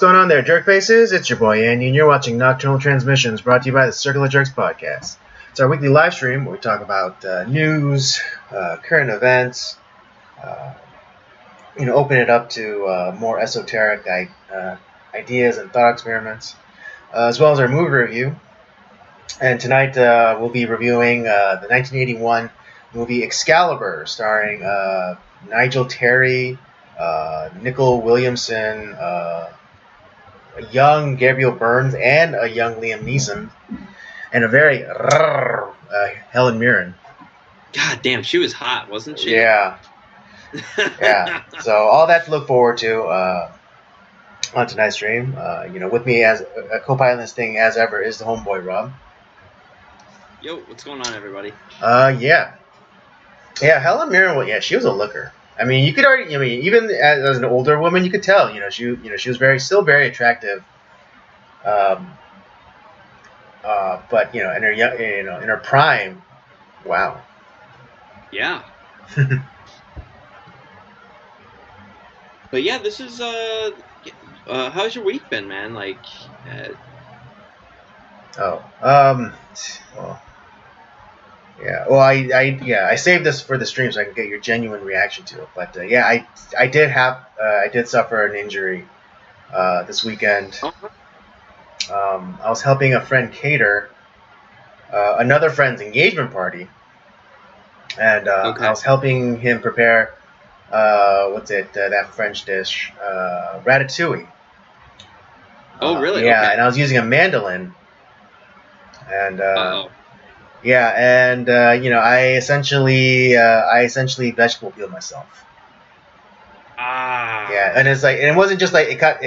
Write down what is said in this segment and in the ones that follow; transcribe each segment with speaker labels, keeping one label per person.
Speaker 1: going on there, jerk faces? It's your boy Andy, and you're watching Nocturnal Transmissions, brought to you by the Circle of Jerks podcast. It's our weekly live stream where we talk about news, current events, open it up to more esoteric ideas and thought experiments, as well as our movie review. And tonight we'll be reviewing the 1981 movie Excalibur, starring Nigel Terry, Nicole Williamson, a young Gabriel Byrne, and a young Liam Neeson, and a very Helen Mirren.
Speaker 2: God damn, she was hot, wasn't she?
Speaker 1: Yeah. Yeah. So all that to look forward to on tonight's stream. With me as co-piloting this thing as ever is the homeboy Rob.
Speaker 2: Yo, what's going on, everybody?
Speaker 1: Yeah, Helen Mirren. Well, yeah, she was a looker. I mean, you could already. I mean, even as an older woman, you could tell. She was still very attractive. But in her in her prime, wow.
Speaker 2: Yeah. But yeah, this is how's your week been, man? Like.
Speaker 1: Well. Yeah. Well, I saved this for the stream so I can get your genuine reaction to it. But I did suffer an injury this weekend. I was helping a friend cater another friend's engagement party, and I was helping him prepare that French dish, ratatouille.
Speaker 2: Oh, really?
Speaker 1: Yeah,
Speaker 2: okay.
Speaker 1: And I was using a mandolin, and. Yeah, and I essentially vegetable peeled myself.
Speaker 2: Ah.
Speaker 1: Yeah, and it wasn't just like I cut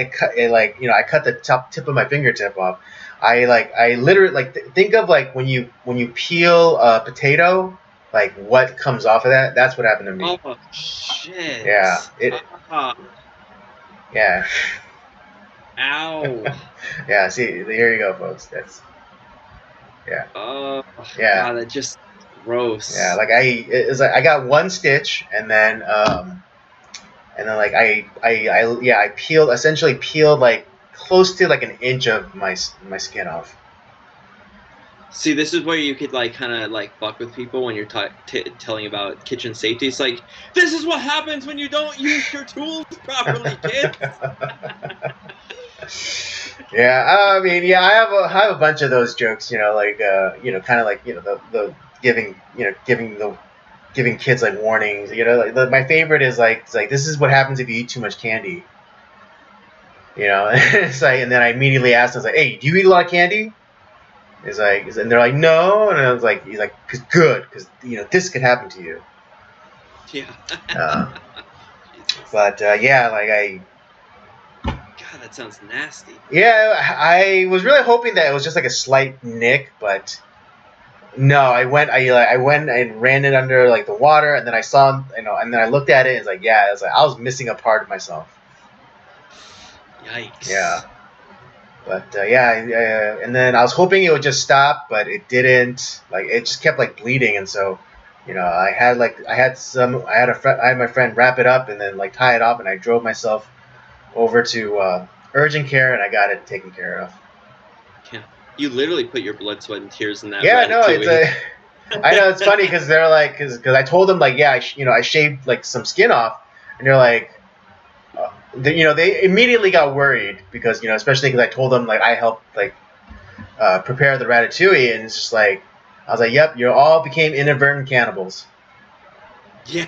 Speaker 1: the tip of my fingertip off. I literally think of when you peel a potato, like what comes off of that. That's what happened to me.
Speaker 2: Oh shit.
Speaker 1: Yeah. Yeah.
Speaker 2: Ow.
Speaker 1: Yeah. See, here you go, folks. That's. Yeah.
Speaker 2: Oh.
Speaker 1: Yeah.
Speaker 2: God, that just gross.
Speaker 1: Yeah, I got one stitch, and then I peeled like close to like an inch of my skin off.
Speaker 2: See, this is where you could kind of buck with people when you're telling about kitchen safety. It's like, this is what happens when you don't use your tools properly, kids.
Speaker 1: Yeah, I mean, yeah, I have a bunch of those jokes, kind of the giving kids warnings, my favorite is it's this is what happens if you eat too much candy, it's and then I immediately asked them, hey, do you eat a lot of candy? And they're like, no, and I was like, he's like, because this could happen to you.
Speaker 2: Yeah.
Speaker 1: But
Speaker 2: God, that sounds nasty.
Speaker 1: Yeah, I was really hoping that it was just a slight nick, but no. I went and ran it under the water, and then I saw, and then I looked at it, and it's I was missing a part of myself.
Speaker 2: Yikes.
Speaker 1: Yeah. But and then I was hoping it would just stop, but it didn't. It just kept bleeding, and so, I had my friend wrap it up and then tie it up, and I drove myself over to urgent care, and I got it taken care of.
Speaker 2: Yeah, you literally put your blood, sweat, and tears in that.
Speaker 1: Yeah, no, I know it's funny because they're because I told them I shaved some skin off, and they're they immediately got worried because especially because I told them I helped prepare the ratatouille, and it's just I was yep, you all became inadvertent cannibals.
Speaker 2: Yeah.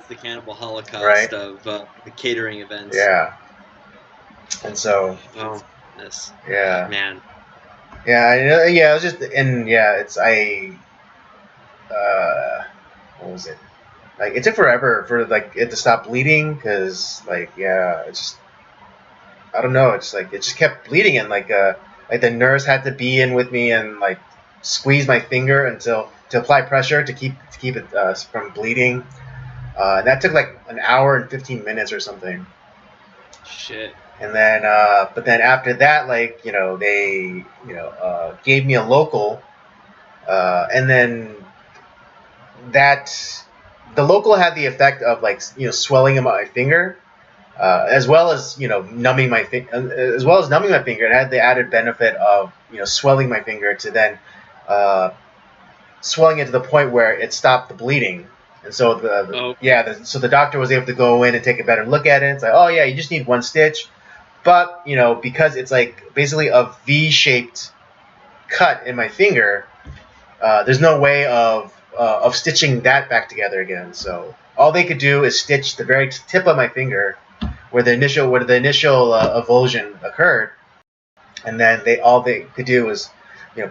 Speaker 2: The cannibal holocaust of the catering events.
Speaker 1: Yeah. And so.
Speaker 2: Oh, this.
Speaker 1: Yeah.
Speaker 2: Man.
Speaker 1: Yeah. Yeah. It was just, and yeah, what was it? It took forever for it to stop bleeding because it's just, I don't know. It's it just kept bleeding, and the nurse had to be in with me and squeeze my finger to apply pressure to keep it from bleeding. And that took an hour and 15 minutes or something.
Speaker 2: Shit.
Speaker 1: And then, but then after that, they, gave me a local, and then the local had the effect of swelling in my finger, as well as numbing my finger. It had the added benefit of swelling my finger to then swelling it to the point where it stopped the bleeding. And so so the doctor was able to go in and take a better look at it. It's like, oh yeah, you just need one stitch, but because it's like basically a V-shaped cut in my finger, there's no way of stitching that back together again. So all they could do is stitch the very tip of my finger where the initial avulsion occurred, and then all they could do was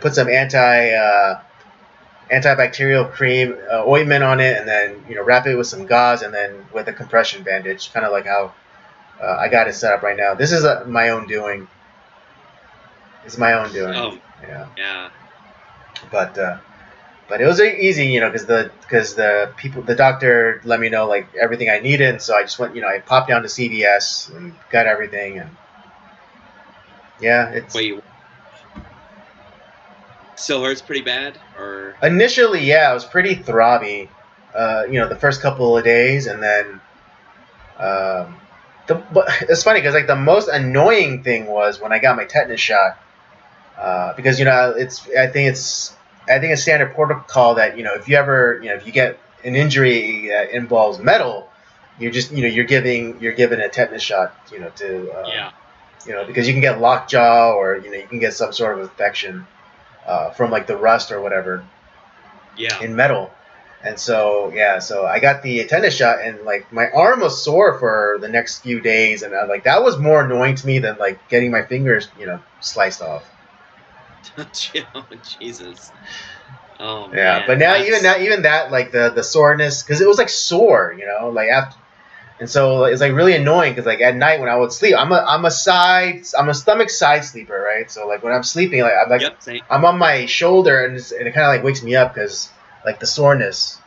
Speaker 1: put some antibacterial cream ointment on it, and then wrap it with some gauze, and then with a compression bandage, kind of like how I got it set up right now. This is my own doing. It's my own doing.
Speaker 2: Oh,
Speaker 1: yeah. But it was easy, because the doctor let me know like everything I needed, and so I just went, I popped down to CVS and got everything, and yeah, it's.
Speaker 2: Wait, still hurts pretty bad, or?
Speaker 1: Initially, yeah, it was pretty throbby, the first couple of days, and then, but it's funny because like the most annoying thing was when I got my tetanus shot, because I think it's standard protocol that if you ever if you get an injury that involves metal, you're just you're given a tetanus shot because you can get lockjaw, or you can get some sort of infection from like the rust or whatever in metal. And so so I got the tetanus shot, and like my arm was sore for the next few days, and like that was more annoying to me than like getting my fingers sliced off.
Speaker 2: Oh, Jesus. Oh,
Speaker 1: yeah,
Speaker 2: man.
Speaker 1: But now even that like the soreness, because it was like sore, like after, and so it's like really annoying because like at night when I would sleep, I'm a stomach side sleeper, right? So like when I'm sleeping, like I'm on my shoulder, and it kind of like wakes me up because like the soreness.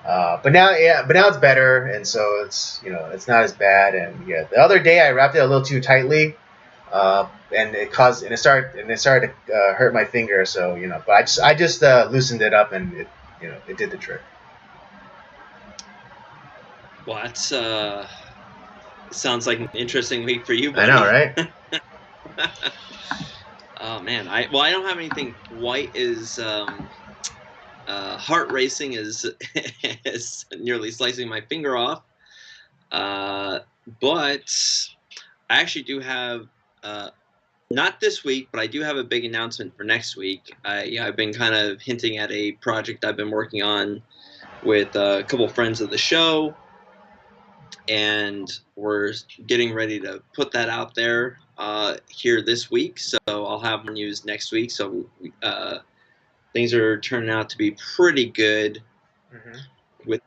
Speaker 1: But now it's better, and so it's it's not as bad. And yeah, the other day I wrapped it a little too tightly. And it started to hurt my finger. So but I just loosened it up, and it did the trick.
Speaker 2: Well, that's sounds like an interesting week for you, buddy.
Speaker 1: I know, right?
Speaker 2: Oh man, I don't have anything quite as heart racing as nearly slicing my finger off. But I actually do have. Not this week, but I do have a big announcement for next week. I've been kind of hinting at a project I've been working on with a couple friends of the show, and we're getting ready to put that out there here this week. So I'll have more news next week. So things are turning out to be pretty good with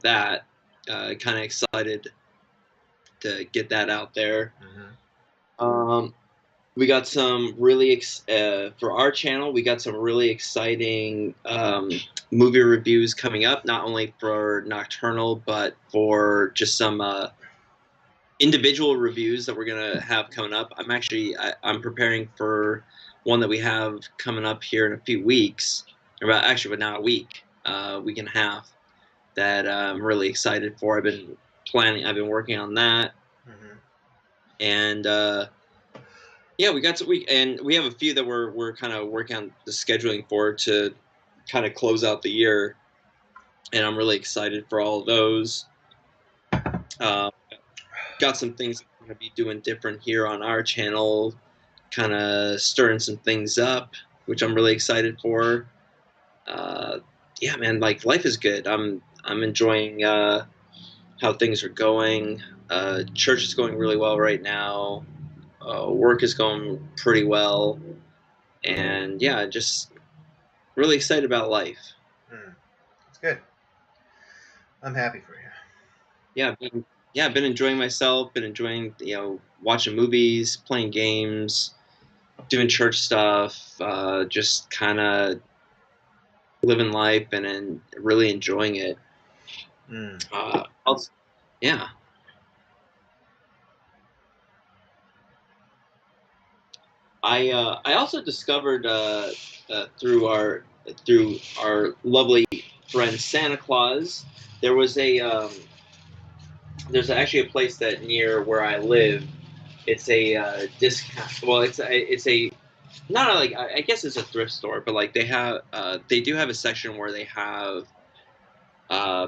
Speaker 2: that. Kind of excited to get that out there. We got some really for our channel. We got some really exciting movie reviews coming up. Not only for Nocturnal, but for just some individual reviews that we're gonna have coming up. I'm preparing for one that we have coming up here in a few weeks. But not a week, week and a half. That I'm really excited for. I've been working on that, and. Yeah, we have a few that we're kind of working on the scheduling for to kind of close out the year, and I'm really excited for all of those. Got some things we're going to be doing different here on our channel, kind of stirring some things up, which I'm really excited for. Yeah, man, like life is good. I'm enjoying how things are going. Church is going really well right now. Work is going pretty well, and yeah, just really excited about life.
Speaker 1: It's good. I'm happy for you.
Speaker 2: Yeah, I've been enjoying myself. Been enjoying watching movies, playing games, doing church stuff. Just kind of living life and really enjoying it. Yeah. I also discovered through our lovely friend Santa Claus, there was a there's actually a place that near where I live. It's a discount. Well, it's a not a, like I guess it's a thrift store, but like they do have a section where they have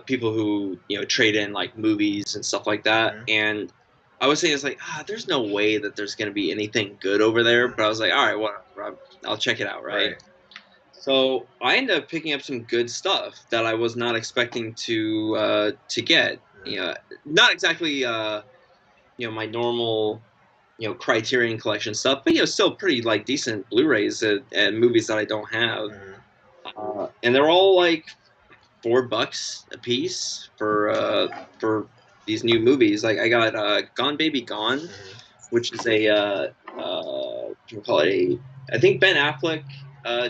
Speaker 2: people who trade in like movies and stuff like that.
Speaker 1: Mm-hmm.
Speaker 2: And I was saying it's like there's no way that there's gonna be anything good over there.
Speaker 1: Mm-hmm.
Speaker 2: But I was like, all right, whatever, I'll check it out, right?
Speaker 1: Right.
Speaker 2: So I ended up picking up some good stuff that I was not expecting to get.
Speaker 1: Mm-hmm.
Speaker 2: Not exactly my normal Criterion collection stuff, but still pretty like decent Blu-rays and movies that I don't have.
Speaker 1: Mm-hmm.
Speaker 2: And they're all like $4 a piece for these new movies. Like I got Gone Baby Gone,
Speaker 1: Mm-hmm.
Speaker 2: which is a what do you call it? I think Ben Affleck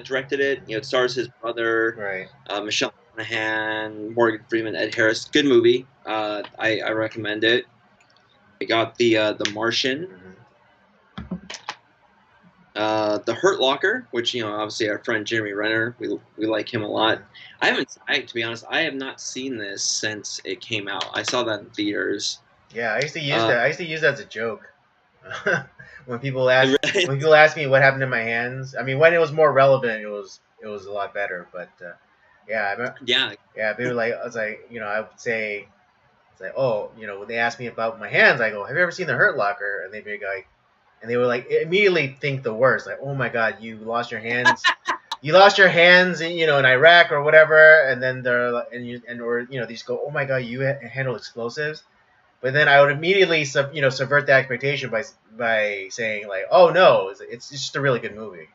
Speaker 2: directed it. It stars his brother,
Speaker 1: Right.
Speaker 2: Michelle Monaghan, Morgan Freeman, Ed Harris. Good movie. I recommend it. I got the Martian,
Speaker 1: Mm-hmm.
Speaker 2: the Hurt Locker, which obviously our friend Jeremy Renner, we like him a lot.
Speaker 1: Mm-hmm.
Speaker 2: To be honest, I have not seen this since it came out. I saw that in theaters.
Speaker 1: Yeah, I used to use
Speaker 2: Uh,
Speaker 1: that. I used to use that as a joke. when people ask when people ask me what happened to my hands, I mean, when it was more relevant, it was a lot better. But yeah,
Speaker 2: yeah,
Speaker 1: yeah, people like I was like, I would say, it's like, oh, when they ask me about my hands, I go, have you ever seen the Hurt Locker? And they'd be like, and they would like immediately think the worst, like, oh my God, you lost your hands. You lost your hands, in Iraq or whatever, and then they're like, or they just go, oh my God, you handle explosives. But then I would immediately subvert the expectation by saying like, oh no, it's just a really good movie.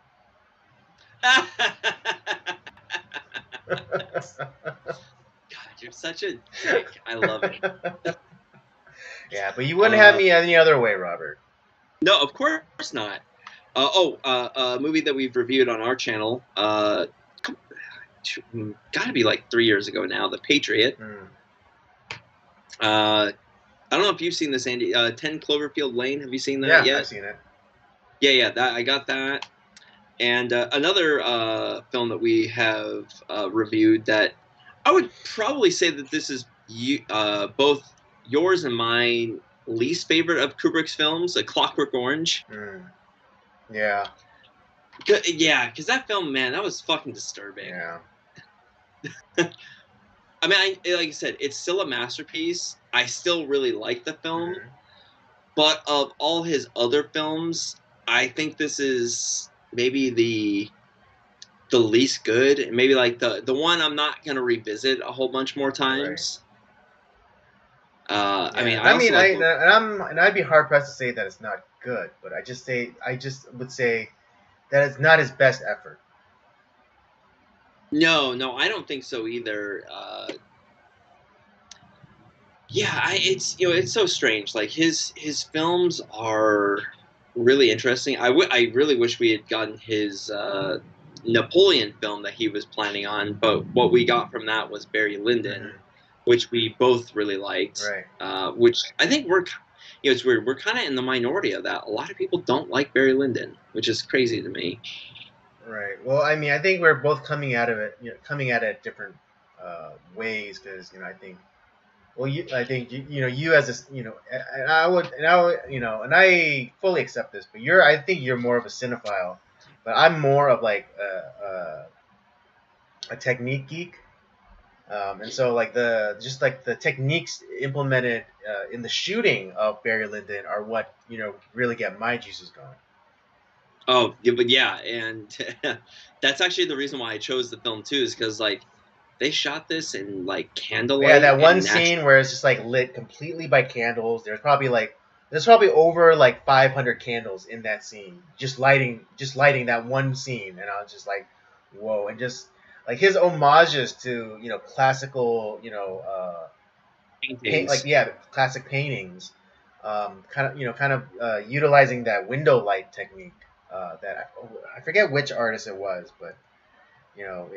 Speaker 2: God, you're such a dick. I love it.
Speaker 1: Yeah, but you wouldn't have
Speaker 2: Uh,
Speaker 1: me any other way, Robert.
Speaker 2: no, of course not. A movie that we've reviewed on our channel. Got to be like 3 years ago now. The Patriot.
Speaker 1: Mm.
Speaker 2: I don't know if you've seen this, Andy. 10 Cloverfield Lane. Have you seen that
Speaker 1: Yeah, I've
Speaker 2: yet?
Speaker 1: seen it.
Speaker 2: Yeah. That I got that. And another film that we have reviewed that I would probably say that this is both yours and mine least favorite of Kubrick's films, A Clockwork Orange.
Speaker 1: Mm. Yeah,
Speaker 2: Yeah, because that film, man, that was fucking disturbing.
Speaker 1: yeah.
Speaker 2: I mean, like I said, it's still a masterpiece. I still really like the film,
Speaker 1: Mm-hmm.
Speaker 2: but of all his other films, I think this is maybe the least good, and maybe like the one I'm not gonna revisit a whole bunch more
Speaker 1: Right.
Speaker 2: times. I
Speaker 1: Yeah,
Speaker 2: mean,
Speaker 1: and
Speaker 2: I
Speaker 1: I
Speaker 2: also
Speaker 1: mean,
Speaker 2: like.
Speaker 1: I'd be hard pressed to say that it's not good, but I just would say that it's not his best effort.
Speaker 2: No, I don't think so either. Yeah, it's it's so strange. Like his films are really interesting. I really wish we had gotten his Napoleon film that he was planning on, but what we got from that was Barry Lyndon,
Speaker 1: Mm-hmm.
Speaker 2: which we both really liked.
Speaker 1: Right.
Speaker 2: Which I think it's weird. We're kind of in the minority of that. A lot of people don't like Barry Lyndon, which is crazy to me.
Speaker 1: Right. Well, I mean, I think we're both coming out of it, coming at it different ways, because I think, well, I think you as a, and I fully accept this, but I think you're more of a cinephile, but I'm more of like a technique geek, and so like the techniques implemented in the shooting of Barry Lyndon are what really get my juices going.
Speaker 2: Oh, yeah, but yeah, and that's actually the reason why I chose the film too, is because like they shot this in like
Speaker 1: Yeah,
Speaker 2: candlelight
Speaker 1: that one
Speaker 2: and natural.
Speaker 1: scene where it's just like lit completely by candles. There's probably over like 500 candles in that scene, just lighting that one scene, and I was just like, whoa, and just like his homages to classical paint, like,
Speaker 2: Paintings.
Speaker 1: yeah, classic paintings, kind of utilizing that window light technique. That I forget which artist it was, but you know,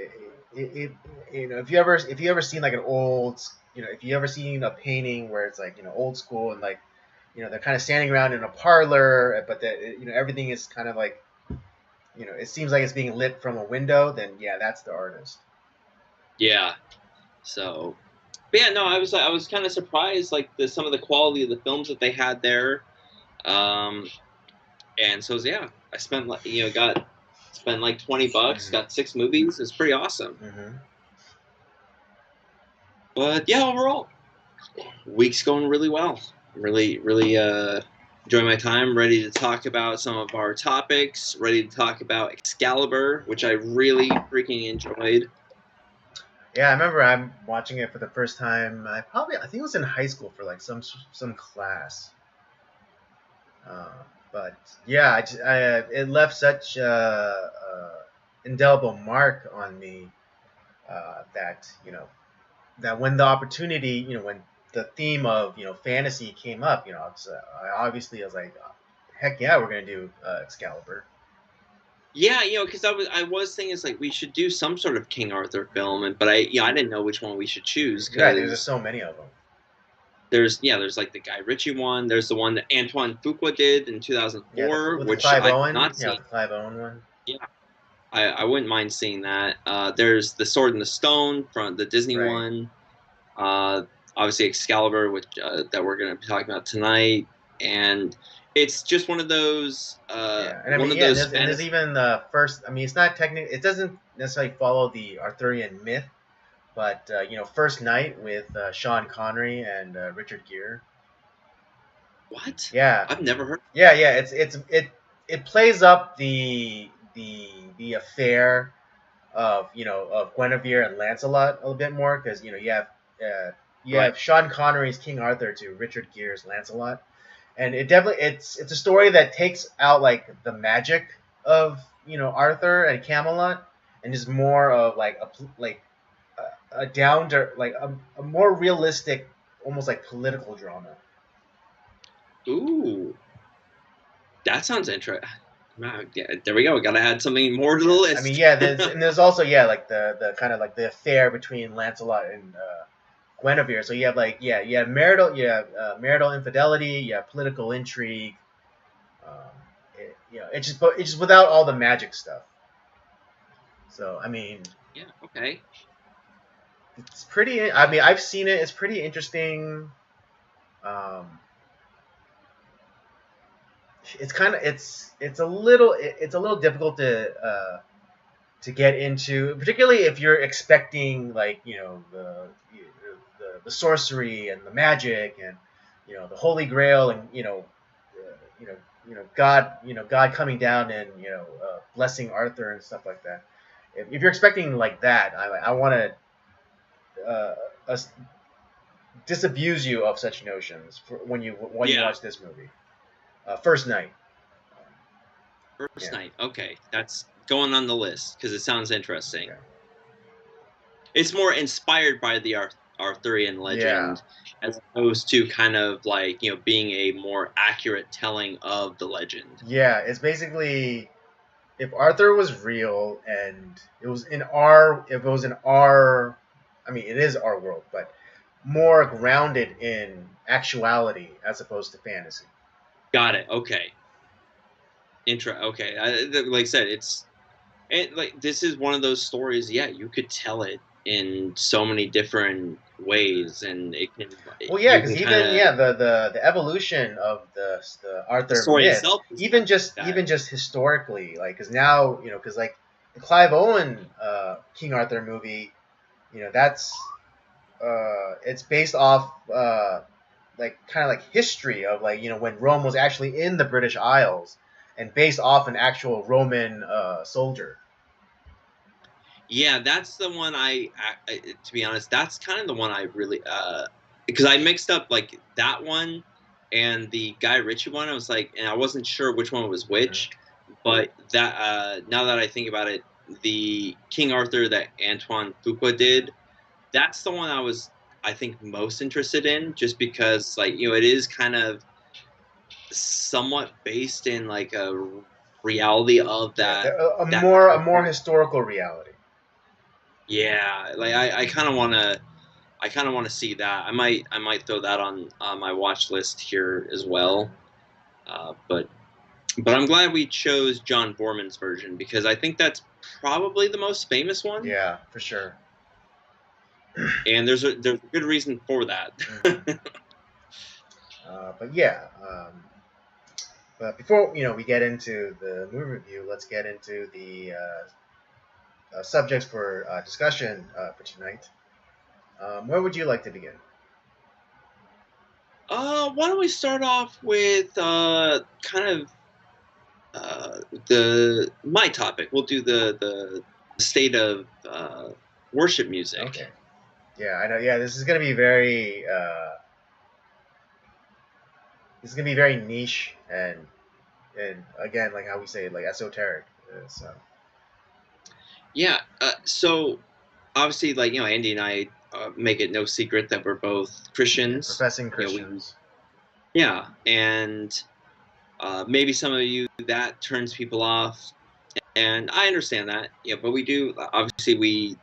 Speaker 1: if you ever seen like an old, if you ever seen a painting where it's like old school, and like they're kind of standing around in a parlor, but that everything is kind of like it seems like it's being lit from a window, then yeah, that's the artist.
Speaker 2: Yeah. So But yeah, no, I was kind of surprised, like some of the quality of the films that they had there. Um, and so yeah, I spent like got spent like $20,
Speaker 1: Mm-hmm.
Speaker 2: got 6 movies. It's pretty awesome.
Speaker 1: Mm-hmm.
Speaker 2: But yeah, overall, week's going really well. Really enjoying my time. Ready to talk about some of our topics. Ready to talk about Excalibur, which I really freaking enjoyed.
Speaker 1: Yeah, I remember I'm watching it for the first time. I think it was in high school for like some class. Uh, but yeah, it left such indelible mark on me that that when the opportunity, when the theme of fantasy came up, I was like, heck yeah, we're gonna do Excalibur.
Speaker 2: Yeah, because I was thinking it's like we should do some sort of King Arthur film, and but I didn't know which one we should choose
Speaker 1: Right, there's just
Speaker 2: because
Speaker 1: so many of them.
Speaker 2: there's like the Guy Ritchie one. There's the one that Antoine Fuqua did in
Speaker 1: Yeah,
Speaker 2: 2004,
Speaker 1: with the
Speaker 2: which
Speaker 1: Clive
Speaker 2: I've
Speaker 1: Owen,
Speaker 2: not seen.
Speaker 1: the Clive Owen one.
Speaker 2: Yeah, I wouldn't mind seeing that. There's the Sword and the Stone from the Disney
Speaker 1: Right.
Speaker 2: one. Uh, Obviously Excalibur, which that we're going to be talking about tonight, and it's just
Speaker 1: Yeah, and I
Speaker 2: one
Speaker 1: mean,
Speaker 2: of
Speaker 1: yeah,
Speaker 2: those
Speaker 1: and there's
Speaker 2: fantasy.
Speaker 1: even the first. I mean, it's not technically. It doesn't necessarily follow the Arthurian myth, but First Night with Sean Connery and Richard Gere.
Speaker 2: What?
Speaker 1: Yeah,
Speaker 2: I've never heard.
Speaker 1: yeah. It plays up the affair of of Guinevere and Lancelot a little bit more because uh, you
Speaker 2: Right.
Speaker 1: have Sean Connery's King Arthur to Richard Gere's Lancelot, and it's a story that takes out like the magic of Arthur and Camelot and is more of like a down to like a more realistic, almost like political drama.
Speaker 2: Ooh, that sounds interesting. Yeah, there we go. Got to add something more to the
Speaker 1: Yeah, I mean,
Speaker 2: list.
Speaker 1: yeah, there's also like the kind of like the affair between Lancelot and Guinevere. So you have like marital infidelity, you have political intrigue. It's just without all the magic stuff. So I mean,
Speaker 2: Yeah. Okay.
Speaker 1: it's pretty. I mean, I've seen it. It's pretty interesting. Um, it's a little difficult to get into, particularly if you're expecting like the sorcery and the magic and the Holy Grail and God coming down and blessing Arthur and stuff like that. If you're expecting like that, I want to us disabuse you of such notions when you
Speaker 2: Yeah.
Speaker 1: watch this movie. First Night.
Speaker 2: First
Speaker 1: Yeah.
Speaker 2: Night. Okay, that's going on the list because it sounds
Speaker 1: Okay.
Speaker 2: interesting. It's more inspired by the Arthurian
Speaker 1: Yeah.
Speaker 2: legend as opposed to kind of like being a more accurate telling of the legend.
Speaker 1: Yeah. It's basically if Arthur was real and if it was in our, I mean, it is our world, but more grounded in actuality as opposed to fantasy.
Speaker 2: Got it. Okay. Okay. Like I said, like this is one of those stories. Yeah, you could tell it in so many different ways, and
Speaker 1: Well, yeah,
Speaker 2: you
Speaker 1: because
Speaker 2: can kind
Speaker 1: even
Speaker 2: of
Speaker 1: the evolution of the
Speaker 2: the
Speaker 1: Arthur
Speaker 2: story
Speaker 1: myth,
Speaker 2: itself is kind of like
Speaker 1: even just historically, like because now because like the Clive Owen King Arthur movie, that's it's based off like kind of like history of like when Rome was actually in the British Isles and based off an actual Roman soldier.
Speaker 2: Yeah, that's the one to be honest, that's kind of the one I really because I mixed up like that one and the Guy Ritchie one. I was like, and I wasn't sure which one was
Speaker 1: Mm-hmm.
Speaker 2: which, but that now that I think about it, the King Arthur that Antoine Fuqua did, that's the one I think most interested in, just because like it is kind of somewhat based in like a reality of
Speaker 1: Yeah,
Speaker 2: that
Speaker 1: a
Speaker 2: time
Speaker 1: more
Speaker 2: period.
Speaker 1: historical reality.
Speaker 2: Yeah, like I kind of want to see that. I might throw that on my watch list here as well.
Speaker 1: Mm-hmm.
Speaker 2: But I'm glad we chose John Borman's version because I think that's probably the most famous one.
Speaker 1: Yeah, for sure.
Speaker 2: and there's a good reason for that.
Speaker 1: Mhm. But yeah, but before we get into the movie review, let's get into the subjects for discussion for tonight. Where would you like to begin?
Speaker 2: Why don't we start off with kind of the my topic? We'll do the state of worship music.
Speaker 1: Okay. Yeah, I know. Yeah, this is gonna be very niche and again, like how we say it, like esoteric. So
Speaker 2: Yeah. So obviously, like Andy and I make it no secret that we're both
Speaker 1: yeah,
Speaker 2: Christians.
Speaker 1: professing
Speaker 2: We
Speaker 1: Christians.
Speaker 2: yeah, and maybe some of you that turns people off, and I understand that. Yeah, but we do obviously we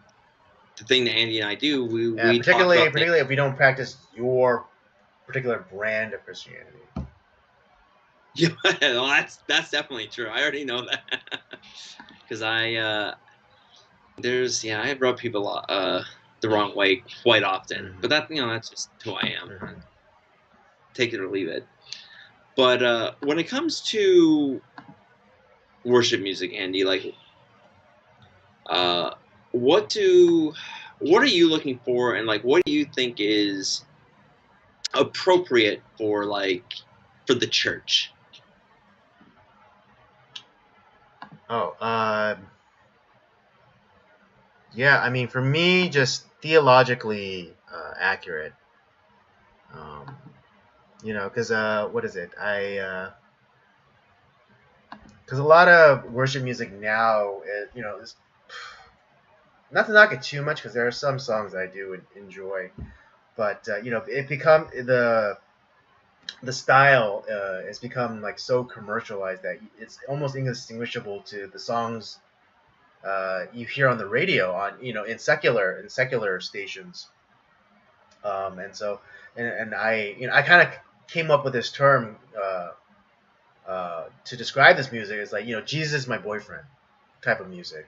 Speaker 2: the thing that Andy and I do
Speaker 1: Yeah,
Speaker 2: we talk about things.
Speaker 1: particularly if we don't practice your particular brand of Christianity.
Speaker 2: Yeah, well, that's definitely true. I already know that because I rub people the wrong way quite often,
Speaker 1: Mm-hmm.
Speaker 2: but that's just who I am.
Speaker 1: Mm-hmm.
Speaker 2: Take it or leave it. But when it comes to worship music, Andy, like uh, what do what are you looking for, and like what do you think is appropriate for for the church?
Speaker 1: Oh, yeah. I mean, for me, just theologically accurate. Um, because what is it? Because a lot of worship music now, is not to knock it too much, because there are some songs I do enjoy, but it become the style has become like so commercialized that it's almost indistinguishable to the songs you hear on the radio on in secular stations. And so and I kind of came up with this term to describe this music. It's like Jesus is my boyfriend type of music.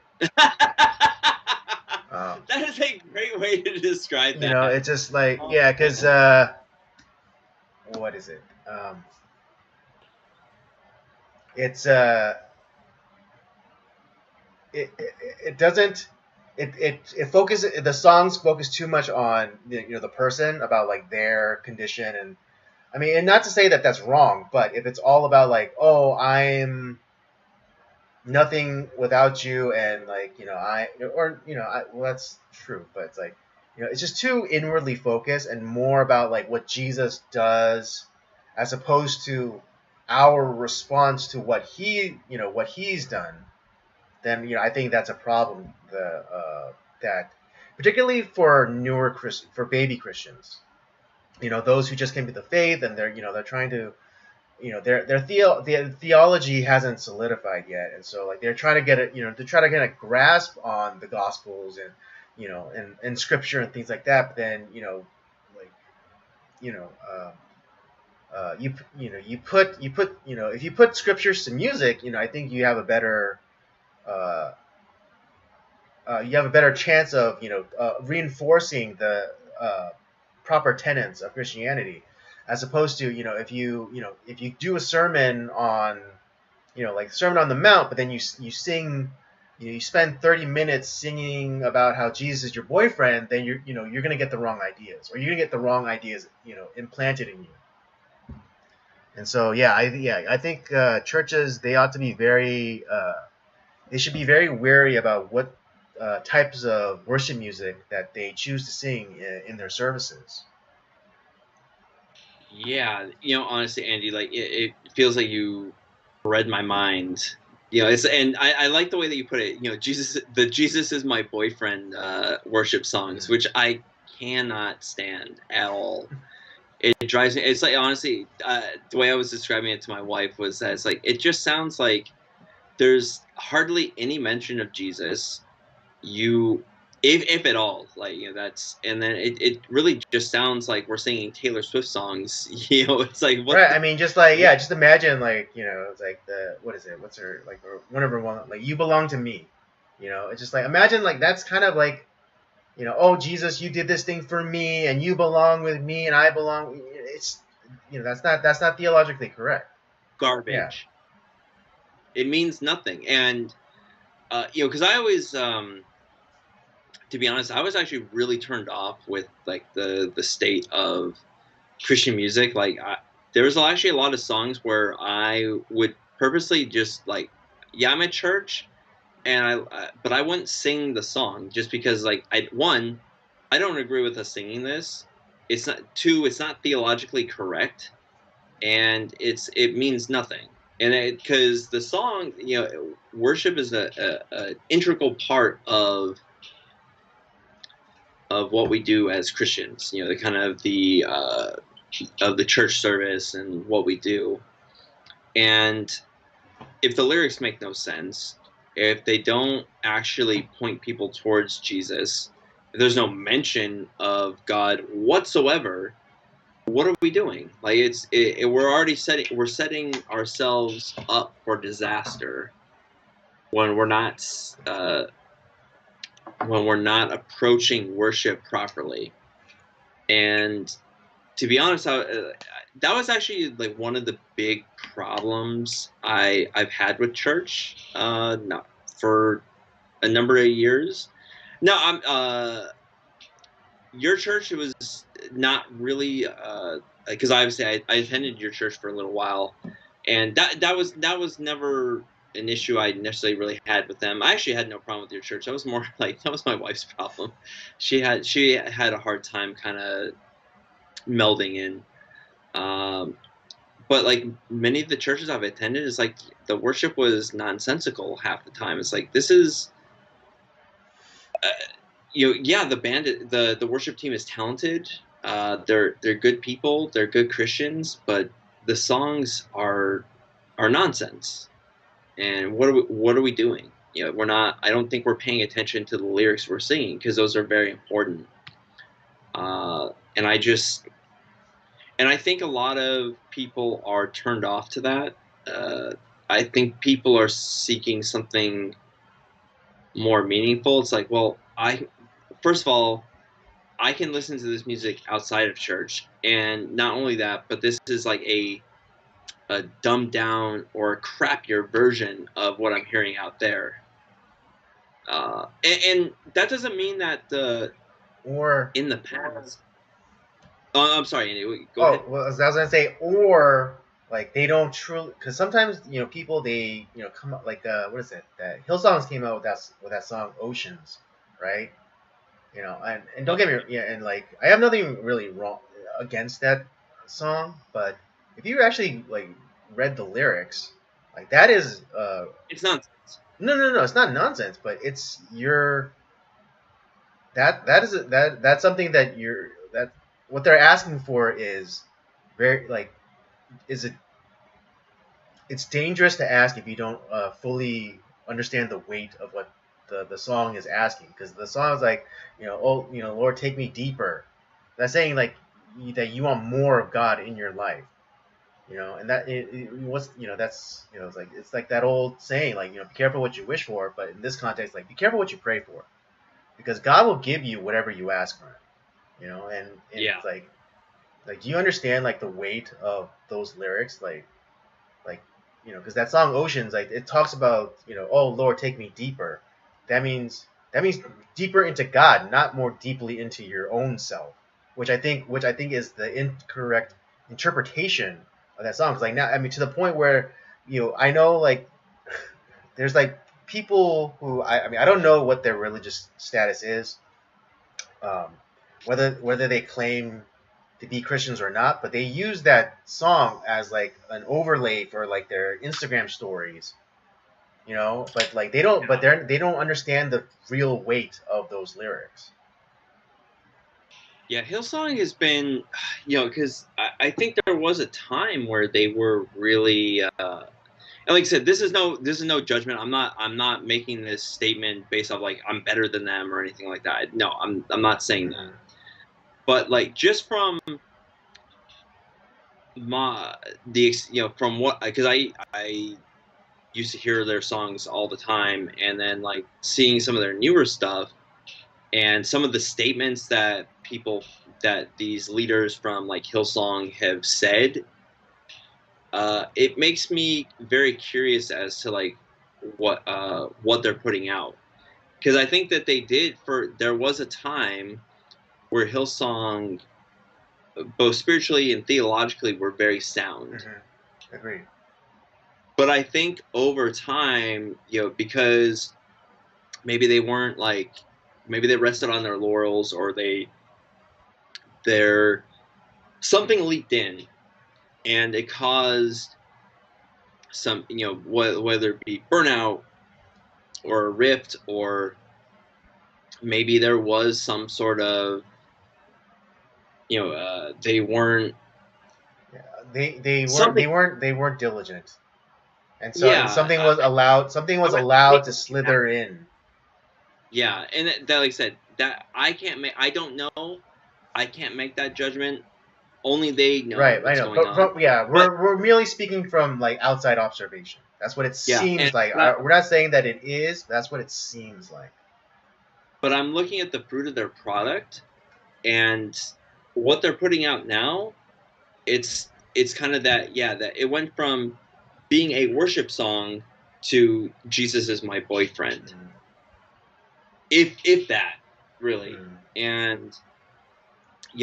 Speaker 1: Um,
Speaker 2: That is a great way to describe that.
Speaker 1: it's just like,
Speaker 2: Oh
Speaker 1: yeah,
Speaker 2: man.
Speaker 1: because what is it? It's it doesn't it focuses the songs focus too much on the person, about like their condition. And I mean, and not to say that that's wrong, but if it's all about like, oh, I'm nothing without you, and like I or well, that's true, but it's like it's just too inwardly focused and more about like what Jesus does, as opposed to our response to what he's done. Then I think that's a problem. That particularly for for baby Christians, those who just came to the faith, and they're trying to their theology hasn't solidified yet, and so like they're trying to get it to try to get a grasp on the Gospels, and and Scripture and things like that. But then like you know. If you put scriptures to music, I think uh, you have a better chance of reinforcing the proper tenets of Christianity, as opposed to if you do a sermon on like Sermon on the Mount, but then you sing, you spend 30 minutes singing about how Jesus is your boyfriend, then you're gonna get the wrong ideas, or you're gonna get the wrong ideas implanted in you. And so I think churches, they ought to be they should be very wary about what types of worship music that they choose to sing in their services.
Speaker 2: Yeah, honestly, Andy, like it feels like you read my mind. It's and I like the way that you put it. Jesus is my boyfriend worship songs,
Speaker 1: Mm.
Speaker 2: which I cannot stand at all. It drives me. It's like honestly, the way I was describing it to my wife was that it's like it just sounds like there's hardly any mention of Jesus. You if at all, like that's and then it really just sounds like we're singing Taylor Swift songs. It's like what
Speaker 1: Right.
Speaker 2: the
Speaker 1: I mean, just like,
Speaker 2: what
Speaker 1: yeah, just imagine, like, it's like what is it? What's her, like, or one of her one, like, "You Belong to Me." It's just like, imagine, like, that's kind of like oh Jesus, you did this thing for me, and you belong with me, and I belong. It's that's not theologically correct. Yeah.
Speaker 2: Garbage. It means nothing. And because I always, to be honest, I was actually really turned off with like the state of Christian music. Like there was actually a lot of songs where I would purposely just like, yeah, I'm at church, and but I wouldn't sing the song just because like I don't agree with us singing this. It's not two. It's not theologically correct, and it means nothing. And because the song, worship is a integral part of what we do as Christians. The kind of the church service and what we do. And if the lyrics make no sense, if they don't actually point people towards Jesus, if there's no mention of God whatsoever, what are we doing? Like we're setting ourselves up for disaster when uh, we're not approaching worship properly. And to be honest, that was actually like one of the big problems I've had with church, not for a number of years. No, I'm your church. It was not really because obviously I attended your church for a little while, and that was never an issue I necessarily really had with them. I actually had no problem with your church. That was more like that was my wife's problem. She had a hard time kind of melding in. Um, but like many of the churches I've attended, it's like the worship was nonsensical half the time. It's like this is, uh, yeah, the worship team is talented. They're good people. They're good Christians, but the songs are nonsense. And what are we doing? We're not. I don't think we're paying attention to the lyrics we're singing because those are very important. And I think a lot of people are turned off to that. Uh, I think people are seeking something more meaningful. It's like, well, first of all, I can listen to this music outside of church, and not only that, but this is like a dumbed down or a crappier version of what I'm hearing out there. And that doesn't mean that
Speaker 1: Or
Speaker 2: in the past. Oh, I'm sorry, Andy. Go
Speaker 1: oh,
Speaker 2: ahead.
Speaker 1: well, as I was gonna say, or like they don't truly, because sometimes people they come up like what is it that Hillsongs came out with that song Oceans, right? And don't get me yeah, and like I have nothing really wrong against that song, but if you actually like read the lyrics, like that is
Speaker 2: It's nonsense.
Speaker 1: no, it's not nonsense, but it's your that's something that what they're asking for is very like is it it's dangerous to ask if you don't fully understand the weight of what the song is asking, because the song is like Lord, take me deeper. That's saying like that you want more of God in your life, and that what's that's it's like that old saying, like, be careful what you wish for, but in this context, like, be careful what you pray for, because God will give you whatever you ask for. And
Speaker 2: Yeah.
Speaker 1: it's like do you understand like the weight of those lyrics, like because that song Oceans, like, it talks about, oh Lord, take me deeper. That means deeper into God, not more deeply into your own self, which I think is the incorrect interpretation of that song. 'Cause, like, now, I mean, to the point where I know, like, there's like people who I mean, I don't know what their religious status is, um, whether they claim to be Christians or not, but they use that song as like an overlay for like their Instagram stories, But like they don't understand the real weight of those lyrics.
Speaker 2: Yeah, Hillsong has been, because I think there was a time where they were really, and like I said, this is no judgment. I'm not making this statement based off like I'm better than them or anything like that. No, I'm not saying that.
Speaker 1: Mm-hmm.
Speaker 2: But like just from my from what, because I used to hear their songs all the time, and then like seeing some of their newer stuff, and some of the statements that these leaders from like Hillsong have said, it makes me very curious as to like what they're putting out, because I think that there was a time where Hillsong, both spiritually and theologically, were very sound.
Speaker 1: Agreed.
Speaker 2: But I think over time, because maybe they weren't like, maybe they rested on their laurels, or they're something leaked in, and it caused some, whether it be burnout or a rift, or maybe there was some sort of, they weren't.
Speaker 1: Yeah, they weren't
Speaker 2: Something.
Speaker 1: they weren't diligent, and
Speaker 2: Yeah,
Speaker 1: something was allowed to slither in.
Speaker 2: yeah, and that, like I said, that I can't make. I don't know. I can't make that judgment. Only they know
Speaker 1: Right, I
Speaker 2: what's
Speaker 1: know,
Speaker 2: going on.
Speaker 1: yeah,
Speaker 2: But
Speaker 1: we're merely speaking from like outside observation. That's what it
Speaker 2: yeah, and
Speaker 1: seems like.
Speaker 2: but,
Speaker 1: We're not saying that it is. But that's what it seems like.
Speaker 2: but I'm looking at the fruit of their product, and what they're putting out now. It's kind of that, that it went from being a worship song to Jesus is my boyfriend,
Speaker 1: Mm,
Speaker 2: if that, really.
Speaker 1: mm.
Speaker 2: And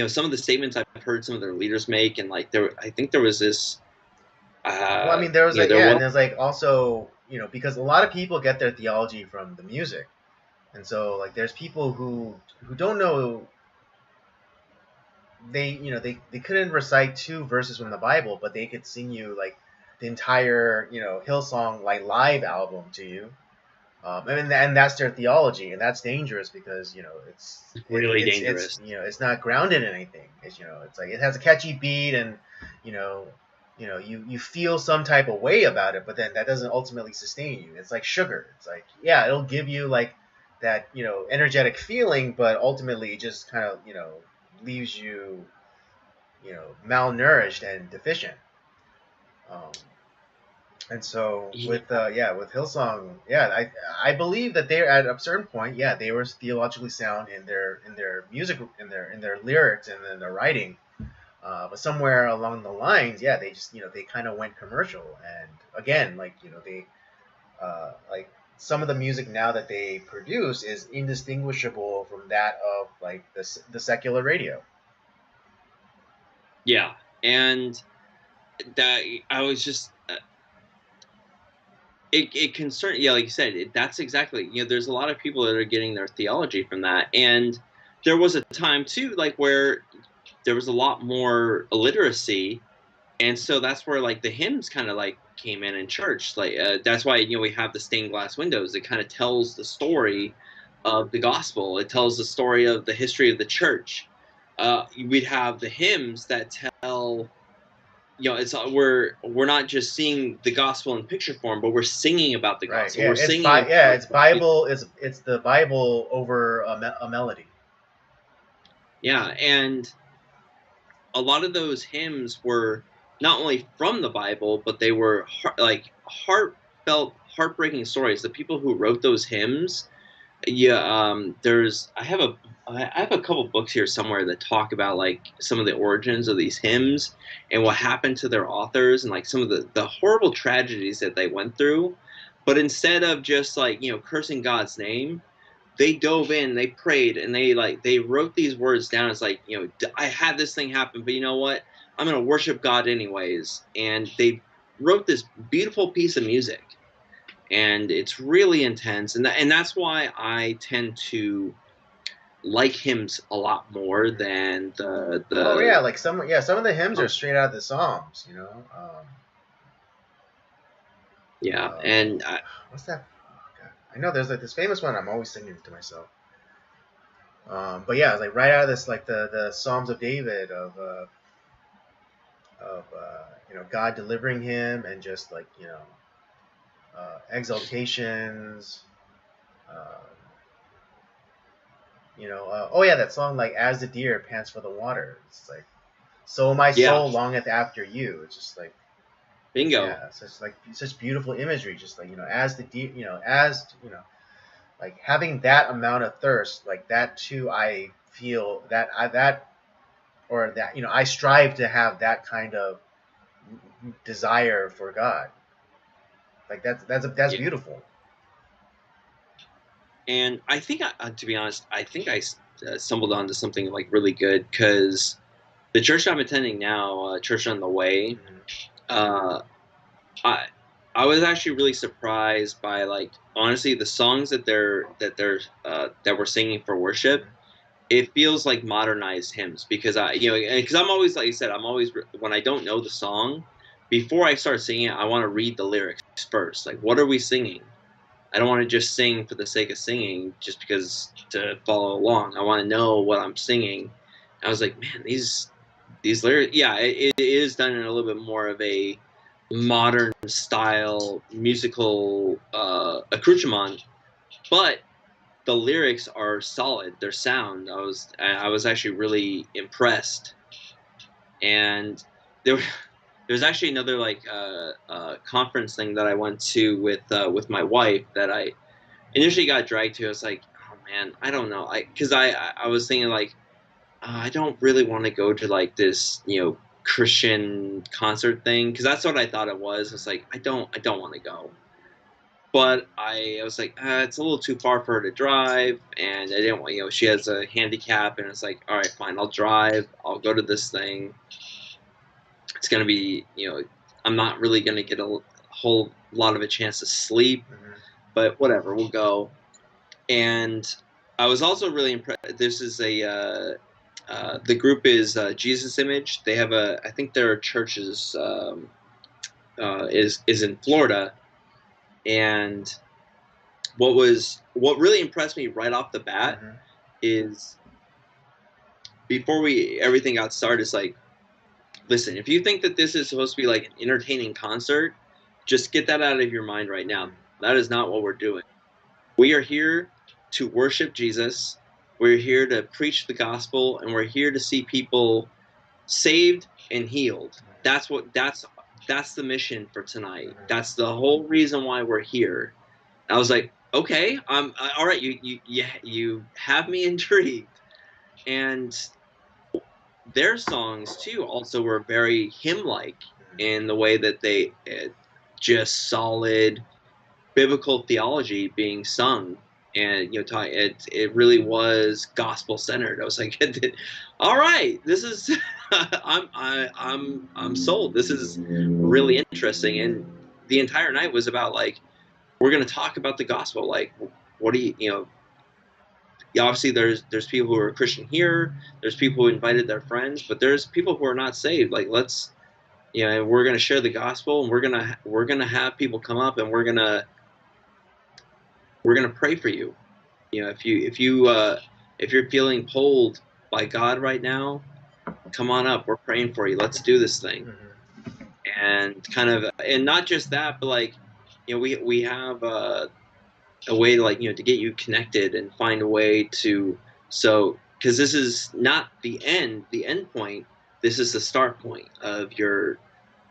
Speaker 2: some of the statements I've heard some of their leaders make, and like I think there was this.
Speaker 1: Well, I mean, there was like
Speaker 2: There
Speaker 1: yeah,
Speaker 2: was.
Speaker 1: and there's like also because a lot of people get their theology from the music, and so like there's people who don't know they couldn't recite 2 verses from the Bible, but they could sing you like the entire Hillsong like live album to you. And that's their theology, and that's dangerous because
Speaker 2: Really
Speaker 1: it's
Speaker 2: dangerous.
Speaker 1: it's not grounded in anything. It's like it has a catchy beat, and you know you feel some type of way about it, but then that doesn't ultimately sustain you. It's like sugar. It's like yeah, it'll give you like that energetic feeling, but ultimately it just kind of leaves you malnourished and deficient. Um, and so
Speaker 2: Yeah,
Speaker 1: with Hillsong, I believe that they at a certain point, they were theologically sound in their music, in their lyrics and in their writing. But somewhere along the lines, they just they kind of went commercial. And again, like they like some of the music now that they produce is indistinguishable from that of like the secular radio.
Speaker 2: yeah, and that I was just. It concern, yeah, like you said, that's exactly, there's a lot of people that are getting their theology from that. And there was a time too, like, where there was a lot more illiteracy, and so that's where like the hymns kind of like came in church, like, that's why we have the stained glass windows. It kind of tells the story of the gospel. It tells the story of the history of the church. We'd have the hymns that tell, it's we're not just seeing the gospel in picture form, but we're singing about the
Speaker 1: Right.
Speaker 2: gospel.
Speaker 1: Yeah.
Speaker 2: We're singing about
Speaker 1: It's Bible. It's the Bible over a melody.
Speaker 2: yeah, and a lot of those hymns were not only from the Bible, but they were like heartfelt, heartbreaking stories. The people who wrote those hymns, yeah, I have a couple books here somewhere that talk about like some of the origins of these hymns and what happened to their authors, and like some of the horrible tragedies that they went through. But instead of just like cursing God's name, they dove in, they prayed, and they wrote these words down. It's like, I had this thing happen, but you know what? I'm gonna worship God anyways. And they wrote this beautiful piece of music, and it's really intense. And that's why I tend to like hymns a lot more
Speaker 1: Mm-hmm.
Speaker 2: than
Speaker 1: Oh
Speaker 2: the
Speaker 1: yeah, like some of the hymns are straight out of the Psalms.
Speaker 2: yeah.
Speaker 1: Uh,
Speaker 2: And
Speaker 1: what's that? Oh, God. I know there's like this famous one. I'm always singing it to myself. But yeah, it's like right out of this, like the Psalms of David of God delivering him, and just like exaltations. Uh, oh yeah, that song like as the deer pants for the water. It's like so my
Speaker 2: yeah,
Speaker 1: soul longeth after you. It's just like
Speaker 2: bingo.
Speaker 1: yeah, such beautiful imagery. Just like as the deer, as like having that amount of thirst, like that too, I feel that I strive to have that kind of desire for God. Like that's
Speaker 2: Yeah.
Speaker 1: beautiful.
Speaker 2: And I think, to be honest, I think I stumbled onto something like really good because the church I'm attending now, Church on the Way,
Speaker 1: Mm-hmm.
Speaker 2: uh, I I was actually really surprised by, like, honestly, the songs that we're singing for worship.
Speaker 1: Mm-hmm.
Speaker 2: It feels like modernized hymns because because I'm always, like you said, I'm always, when I don't know the song, before I start singing it, I want to read the lyrics first. Like, what are we singing? I don't want to just sing for the sake of singing just because to follow along. I want to know what I'm singing. And I was like, man, these lyrics, yeah, it is done in a little bit more of a modern style musical accoutrement, but the lyrics are solid. They're sound. I was actually really impressed. And there there's actually another, like, conference thing that I went to with my wife that I initially got dragged to. I was like, oh man, I don't know, because I was thinking, like, I don't really want to go to, like, this, Christian concert thing, because that's what I thought it was. It's like, I don't want to go. But I was like, it's a little too far for her to drive, and I didn't want, she has a handicap, and it's like, all right, fine, I'll drive, I'll go to this thing. It's gonna be, I'm not really gonna get a whole lot of a chance to sleep,
Speaker 1: Mm-hmm.
Speaker 2: but whatever, we'll go. And I was also really impressed. This is the group is Jesus Image. They have I think their church is in Florida. And what really impressed me right off the bat
Speaker 1: Mm-hmm.
Speaker 2: is, before we everything got started, is like, listen, if you think that this is supposed to be like an entertaining concert, just get that out of your mind right now. That is not what we're doing. We are here to worship Jesus. We're here to preach the gospel, and we're here to see people saved and healed. That's the mission for tonight.
Speaker 1: Mm-hmm.
Speaker 2: That's the whole reason why we're here. I was like, okay, all right. You have me intrigued. And their songs too also were very hymn-like in the way that they just solid biblical theology being sung. And it really was gospel centered. I was like, all right, this is I'm sold. This is really interesting. And the entire night was about, like, we're going to talk about the gospel. Like, what do obviously there's people who are Christian here, there's people who invited their friends, but there's people who are not saved. Like, let's, we're going to share the gospel, and we're going to have people come up, and we're going to pray for you. If you're feeling pulled by God right now, come on up. We're praying for you. Let's do this thing.
Speaker 1: Mm-hmm.
Speaker 2: And kind of, and not just that, but, like, we have a way to, like, to get you connected and find a way to, so, because this is not the end point. This is the start point of your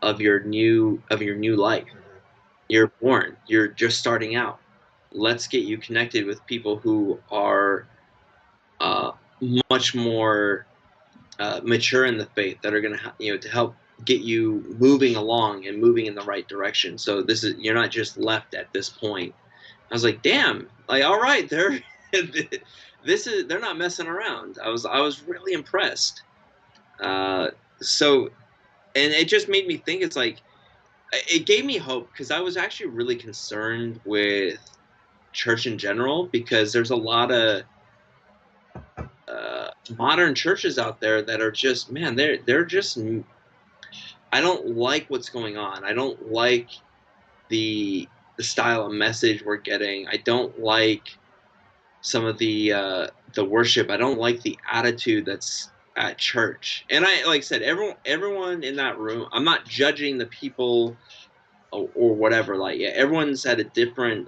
Speaker 2: new life. You're born. You're just starting out. Let's get you connected with people who are uh, much more mature in the faith, that are going to to help get you moving along and moving in the right direction. So you're not just left at this point. I was like, damn, like, all right, they're not messing around. I was really impressed. Uh, so, and it just made me think. It's like, it gave me hope, because I was actually really concerned with church in general, because there's a lot of modern churches out there that are just, man, they're just, I don't like what's going on. I don't like the style of message we're getting. I don't like some of the worship. I don't like the attitude that's at church. And like I said, everyone in that room. I'm not judging the people, or whatever. Like, yeah, everyone's at a different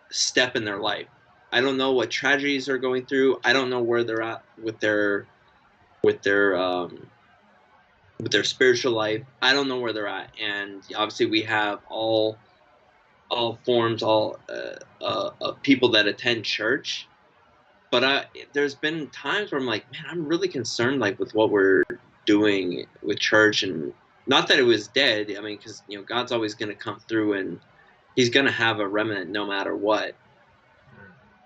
Speaker 2: step in their life. I don't know what tragedies they're going through. I don't know where they're at with their um, with their spiritual life. I don't know where they're at. And obviously, we have all all forms, all people that attend church. But there's been times where I'm like, man, I'm really concerned, like with what we're doing with church, and not that it was dead. I mean, because God's always going to come through, and He's going to have a remnant no matter what.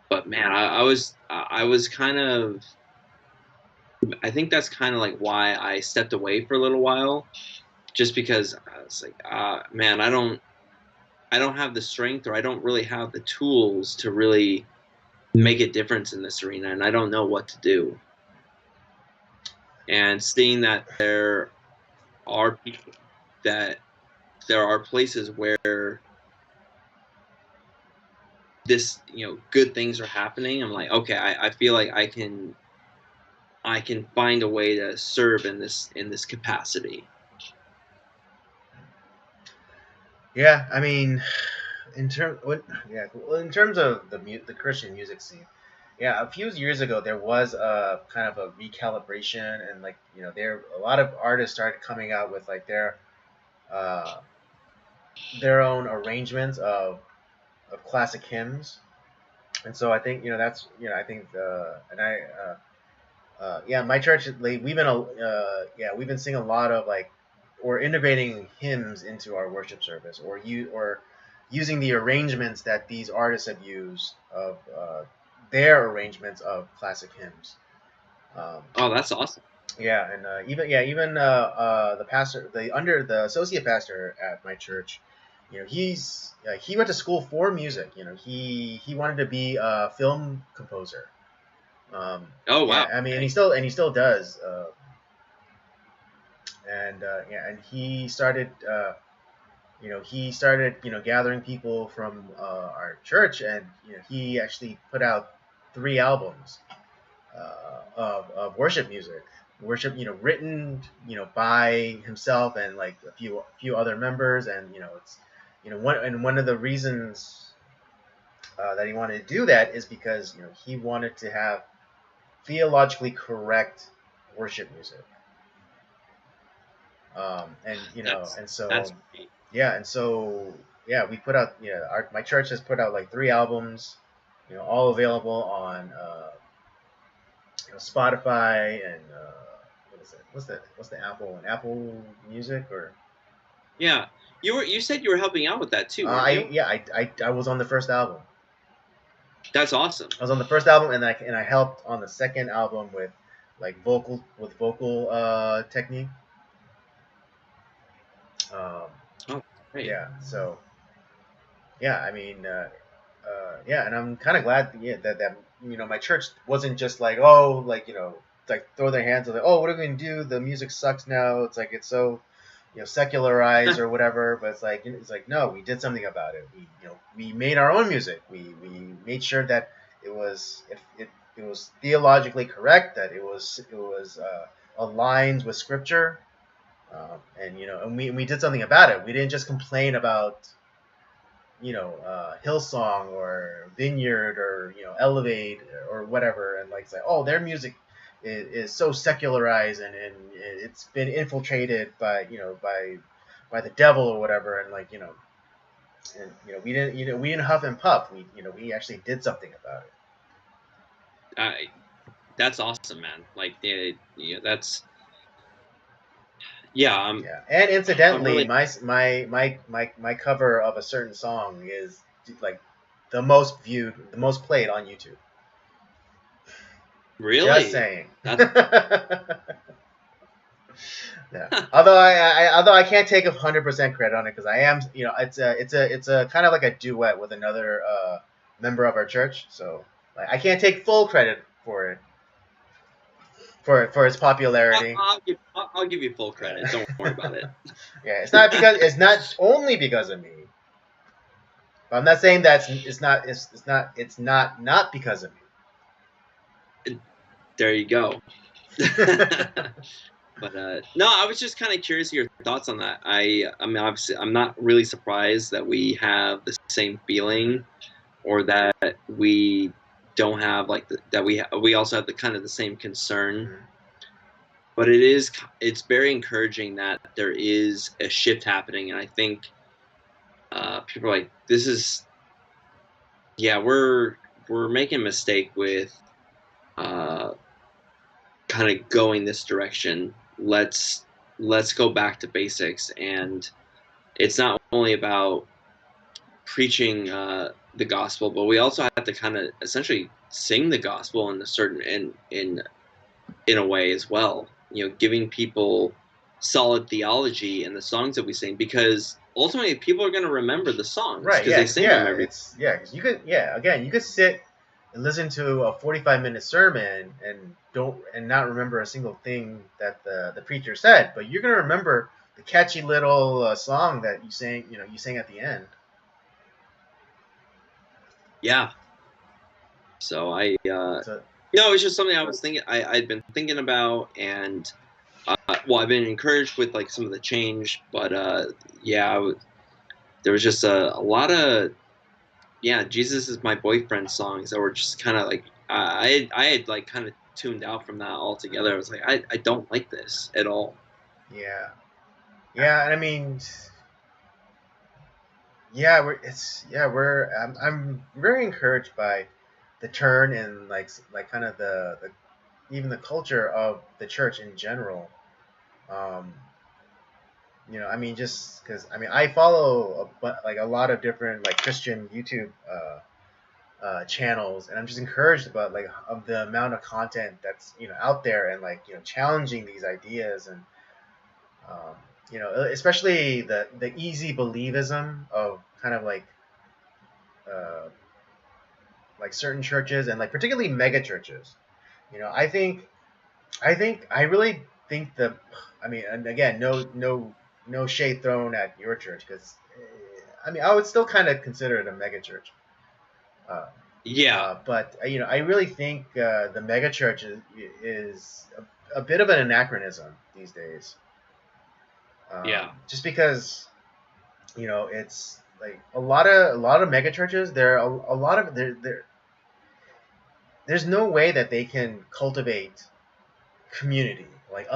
Speaker 2: But man, I was kind of, I think that's kind of like why I stepped away for a little while, just because I was like, man, I don't have the strength, or I don't really have the tools to really make a difference in this arena, and I don't know what to do. And seeing that there are people, that there are places where this, good things are happening, I'm like, okay, I feel like I can find a way to serve in this capacity.
Speaker 1: Yeah, I mean, in terms of the Christian music scene, yeah, a few years ago there was a kind of a recalibration, and like there a lot of artists started coming out with like uh, their own arrangements of classic hymns, and so I think that's I think and I yeah, my church, like, we've been singing a lot of like, or integrating hymns into our worship service, or using the arrangements that these artists have used of their arrangements of classic hymns.
Speaker 2: Oh, that's awesome.
Speaker 1: Yeah, and even the associate pastor at my church, he went to school for music. He wanted to be a film composer.
Speaker 2: Oh,
Speaker 1: Yeah,
Speaker 2: wow.
Speaker 1: I mean,
Speaker 2: Okay.
Speaker 1: and he still does. And he started, gathering people from our church, and he actually put out 3 albums of worship music, written, by himself and like a few other members, and it's, one of the reasons that he wanted to do that is because he wanted to have theologically correct worship music. And
Speaker 2: That's
Speaker 1: so
Speaker 2: great.
Speaker 1: yeah, we put out, my church has put out like 3 albums, all available on Spotify, and what is it? What's the Apple Music, or
Speaker 2: Yeah, you said you were helping out with that too, weren't
Speaker 1: I
Speaker 2: you?
Speaker 1: yeah I was on the first album.
Speaker 2: That's awesome.
Speaker 1: I was on the first album, and I helped on the second album with like vocal technique. Um,
Speaker 2: Oh, great.
Speaker 1: yeah, so yeah, I mean, yeah, and I'm kind of glad, that my church wasn't just like, oh, like like throw their hands, like, oh, what are we gonna do? The music sucks now. It's like it's so secularized or whatever. But it's like no, we did something about it. We made our own music. We made sure that it was theologically correct, that it was aligned with scripture, and we did something about it. We didn't just complain about Hillsong or Vineyard or Elevate or whatever, and like say, oh, their music is so secularized, and it's been infiltrated by the devil or whatever, and we didn't huff and puff. We actually did something about it.
Speaker 2: I That's awesome, man. Like, that's, yeah.
Speaker 1: Yeah, and
Speaker 2: I'm
Speaker 1: incidentally,
Speaker 2: really,
Speaker 1: my cover of a certain song is like the most viewed, the most played on YouTube. Just
Speaker 2: really.
Speaker 1: saying.
Speaker 2: That's
Speaker 1: Yeah. Although I can't take 100% credit on it, because I am, it's a kind of like a duet with another member of our church. So like I can't take full credit for it, for its popularity.
Speaker 2: I'll give you full credit.
Speaker 1: Yeah.
Speaker 2: Don't worry about it.
Speaker 1: Yeah, it's not only because of me. But I'm not saying that it's not because of
Speaker 2: There you go.
Speaker 1: me.
Speaker 2: But no, I was just kind of curious of your thoughts on that. I mean, obviously, I'm not really surprised that we have the same feeling, or that we don't have like that we also have the kind of the same concern.
Speaker 1: Mhm.
Speaker 2: But it's very encouraging that there is a shift happening, and I think people are like, this is, yeah, we're making a mistake with uh, kind of going this direction. Let's go back to basics, and it's not only about preaching the gospel, but we also have to kind of essentially sing the gospel in a certain in a way as well. You know, giving people solid theology in the songs that we sing, because ultimately people are going to remember the songs
Speaker 1: Right.
Speaker 2: because they sing them every.
Speaker 1: Because you could, again, you could sit and listen to a 45-minute sermon and not remember a single thing that the preacher said, but you're gonna remember the catchy little song that you sang at the end.
Speaker 2: Yeah. So
Speaker 1: So
Speaker 2: it's just something I was thinking. I'd been thinking about, and well, I've been encouraged with like some of the change, but yeah, there was just a lot of, yeah, Jesus is my boyfriend songs that were just kind of like I had like kind of tuned out from that altogether. I was like, I don't like this at all.
Speaker 1: yeah, and I mean, yeah, I'm very encouraged by the turn in like kind of the even the culture of the church in general. Um, I mean, just because I mean, I follow like a lot of different like Christian YouTube channels, and I'm just encouraged about like of the amount of content that's out there and like challenging these ideas and um, especially the easy believism of kind of uh, like certain churches and like particularly mega churches. I really think I mean, and again, no shade thrown at your church because I mean I would still kind of consider it a mega church. Uh,
Speaker 2: Yeah,
Speaker 1: but I really think the mega church is a bit of an anachronism these days.
Speaker 2: yeah,
Speaker 1: Just because it's like a lot of mega churches. There are a lot of there's no way that they can cultivate community like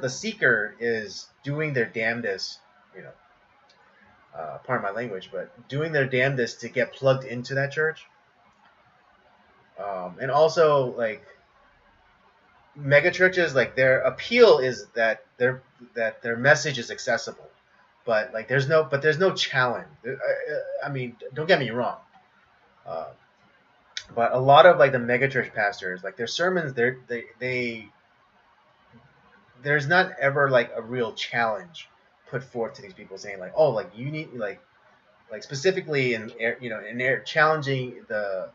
Speaker 1: the seeker is doing their damnedest, you know, pardon my language, but doing their damnedest to get plugged into that church. And also like mega churches, like their appeal is that their message is accessible, but like there's no challenge. I mean, don't get me wrong, uh, but a lot of like the mega church pastors, like their sermons, they there's not ever like a real challenge put forth to these people saying like, oh, like you need like specifically in challenging the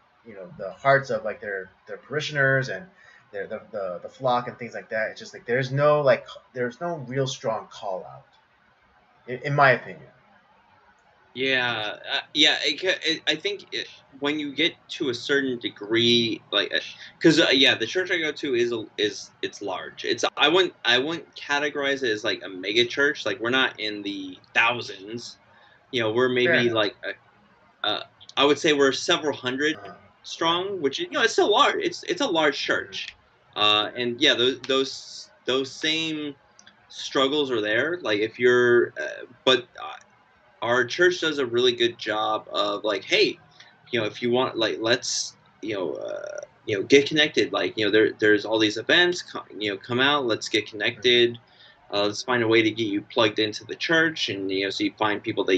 Speaker 1: hearts of like their parishioners and the flock and things like that. It's just like there's no real strong call out in my opinion.
Speaker 2: yeah, yeah. I think when you get to a certain degree, like, because yeah, the church I go to is it's large. I wouldn't categorize it as like a mega church. Like, we're not in the thousands. We're
Speaker 1: Fair
Speaker 2: maybe
Speaker 1: enough.
Speaker 2: like I would say we're several hundred
Speaker 1: uh,
Speaker 2: strong, which it's still large. It's a large church, and yeah, those same struggles are there. Like, if you're, but our church does a really good job of like, hey, if you want, like, let's get connected. Like, there's all these events. Come out. Let's get connected. Let's find a way to get you plugged into the church, and so you find people that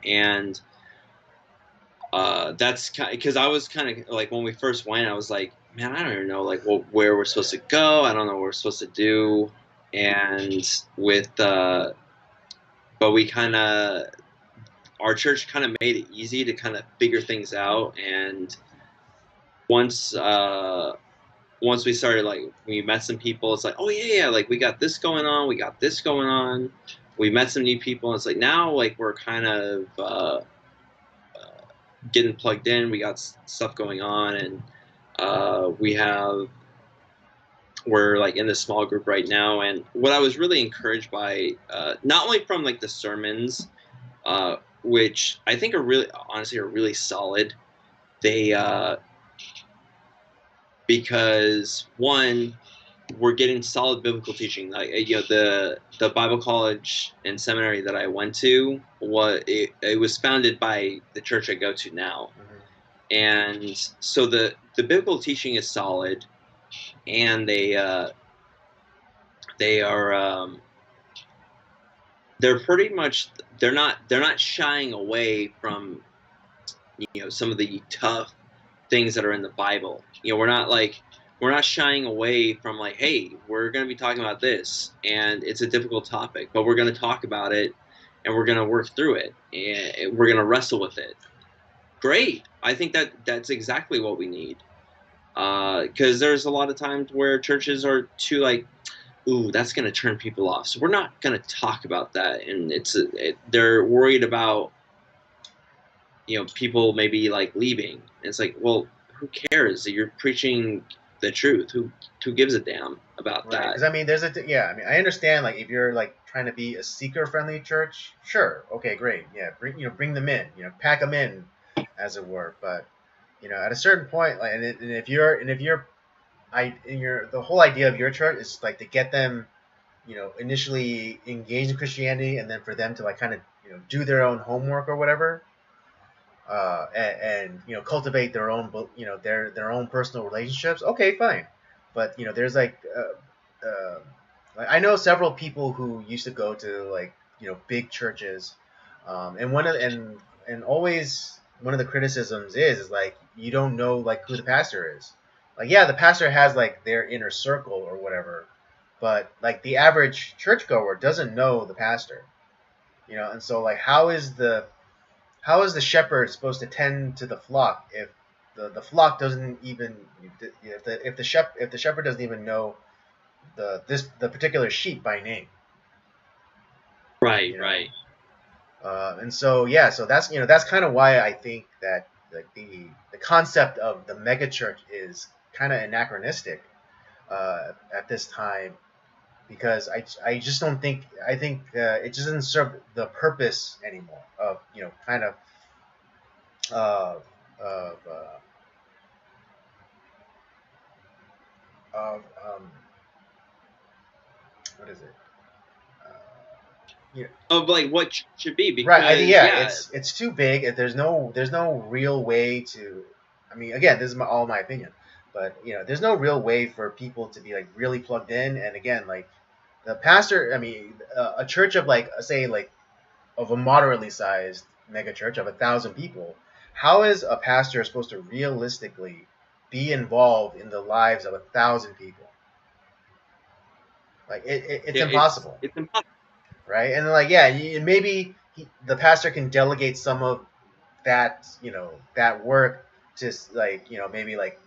Speaker 2: and that's kind because I was kind of like, when we first went, I was like, man, I don't even know like where we're supposed to go. I don't know what we're supposed to do, and with but we kind of our church kind of made it easy to kind of figure things out. And once once we started, like, we met some people, it's like, oh yeah, like, we got this going on, we got this going on. We met some new people, and it's like, now, like, we're kind of getting plugged in. We got stuff going on, and we're like in this small group right now. And what I was really encouraged by, not only from like the sermons, which I think are really, honestly, are really solid. They because one, we're getting solid biblical teaching. Like, the Bible college and seminary that I went to it was founded by the church I go to now, and so the biblical teaching is solid, and they are they're pretty much they're not shying away from some of the tough things that are in the Bible. We're not shying away from like, hey, we're going to be talking about this, and it's a difficult topic, but we're going to talk about it, and we're going to work through it, and we're going to wrestle with it. Great. I think that's exactly what we need. Because there's a lot of times where churches are too like, ooh, that's going to turn people off. So we're not going to talk about that, and they're worried about people maybe like leaving. And it's like, well, who cares? You're preaching the truth. Who gives a damn about
Speaker 1: Right,
Speaker 2: that?
Speaker 1: because I mean, I understand like if you're like trying to be a seeker-friendly church, sure, okay, great, yeah, bring them in, pack them in, as it were. But at a certain point, like, and if you're the whole idea of your church is like to get them, initially engaged in Christianity, and then for them to like kind of do their own homework or whatever, and cultivate their own their own personal relationships. Okay, fine, but there's like I know several people who used to go to like big churches, and always one of the criticisms is like you don't know like who the pastor is. Like, yeah, the pastor has like their inner circle or whatever, but like the average churchgoer doesn't know the pastor, and so like how is the shepherd supposed to tend to the flock if the flock doesn't even if the shepherd doesn't even know the particular sheep by name?
Speaker 2: Right,
Speaker 1: you know
Speaker 2: right.
Speaker 1: and so yeah, so that's kind of why I think that like the concept of the megachurch is kind of anachronistic at this time, because I just don't think I think it just doesn't serve the purpose anymore of kind of what is it? Uh, yeah,
Speaker 2: Of like what should be,
Speaker 1: right. I think
Speaker 2: because
Speaker 1: yeah,
Speaker 2: yeah,
Speaker 1: it's too big. There's no real way to. I mean, again, this is all my opinion, but there's no real way for people to be like really plugged in. And again, like the pastor. I mean, a church of like say like of a moderately sized mega church of 1,000 people. How is a pastor supposed to realistically be involved in the lives of 1,000 people? Like it's impossible.
Speaker 2: it's impossible.
Speaker 1: Right? And like, yeah, maybe the pastor can delegate some of that, that work to like, maybe like,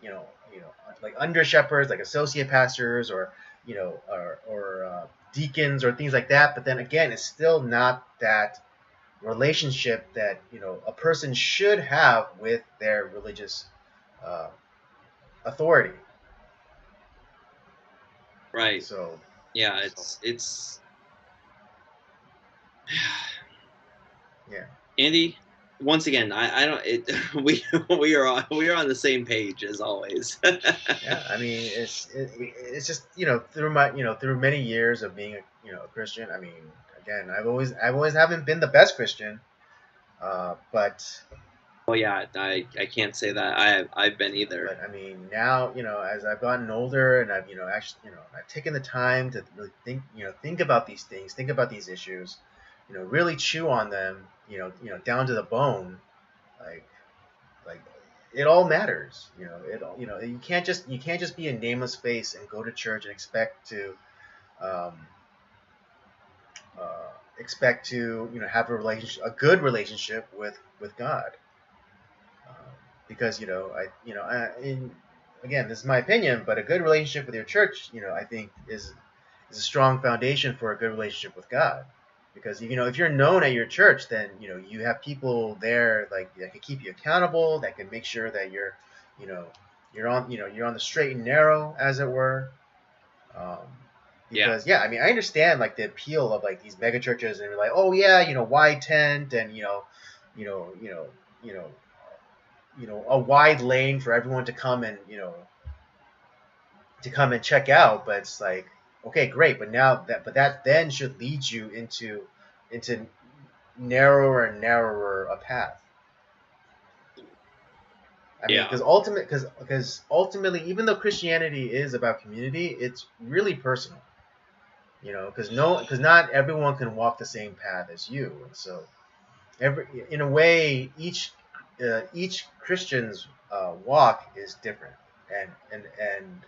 Speaker 1: like under shepherds, like associate pastors, or deacons or things like that. But then again, it's still not that relationship that a person should have with their religious uh, authority.
Speaker 2: Right.
Speaker 1: So,
Speaker 2: Yeah,
Speaker 1: so
Speaker 2: it's
Speaker 1: yeah.
Speaker 2: Andy. Once again, I don't. We are on the same page as always.
Speaker 1: Yeah, I mean, it's just through many years of being a Christian. I mean, again, I've always haven't been the best Christian, but
Speaker 2: Oh yeah, I can't say that I've been either.
Speaker 1: I mean now as I've gotten older and I've actually I've taken the time to really think about these things, think about these issues, really chew on them, down to the bone, like like it all matters. You can't just be a nameless face and go to church and um, expect to have a good relationship with God, because again, this is my opinion, but a good relationship with your church, I think is a strong foundation for a good relationship with God. Because if you're known at your church, then you have people there like that can keep you accountable, that can make sure that you know you're on the straight and narrow, as it were. Um,
Speaker 2: Yeah,
Speaker 1: because yeah, I mean, I understand like the appeal of like these mega churches, and you're like, oh yeah, wide tent, and you know, you know, you know, a wide lane for everyone to come and to come and check out, but it's like, okay, great, but that then should lead you into narrower and narrower a path. I mean,
Speaker 2: Yeah.
Speaker 1: because ultimately, even though Christianity is about community, it's really personal. Because not everyone can walk the same path as you, and so in a way, each Christian's walk is different, and and and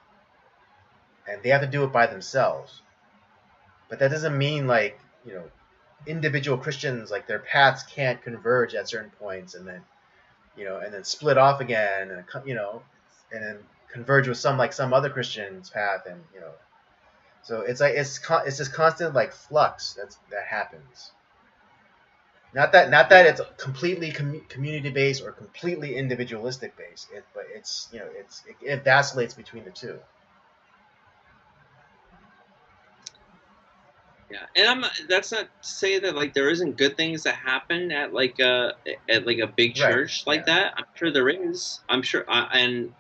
Speaker 1: and they have to do it by themselves. But that doesn't mean like individual Christians, like their paths can't converge at certain points, and then split off again, and then converge with some other Christian's path, and so it's like it's this constant like flux that happens. Not that it's completely community based or completely individualistic based, but it vacillates between the two.
Speaker 2: Yeah, and that's not to say that like there isn't good things that happen at like a big
Speaker 1: Right.
Speaker 2: church like
Speaker 1: Yeah.
Speaker 2: that. I'm sure there is. I'm sure, and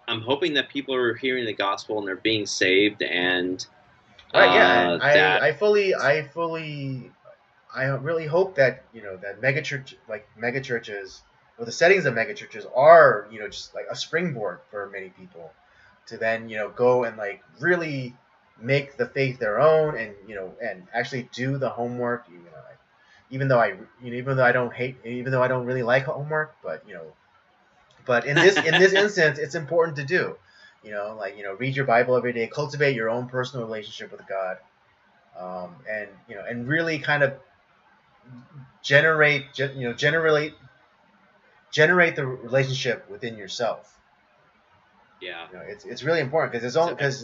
Speaker 2: I'm hoping that people are hearing the gospel and they're being saved, and
Speaker 1: Right. Yeah. And
Speaker 2: that
Speaker 1: I really hope that that mega churches or the settings of mega churches are just like a springboard for many people to then go and like really make the faith their own, and and actually do the homework. Even though I don't really like homework, but in this instance, it's important to do. Like read your Bible every day, cultivate your own personal relationship with God, and really kind of generate the relationship within yourself.
Speaker 2: yeah.
Speaker 1: It's really important because it's only
Speaker 2: So,
Speaker 1: because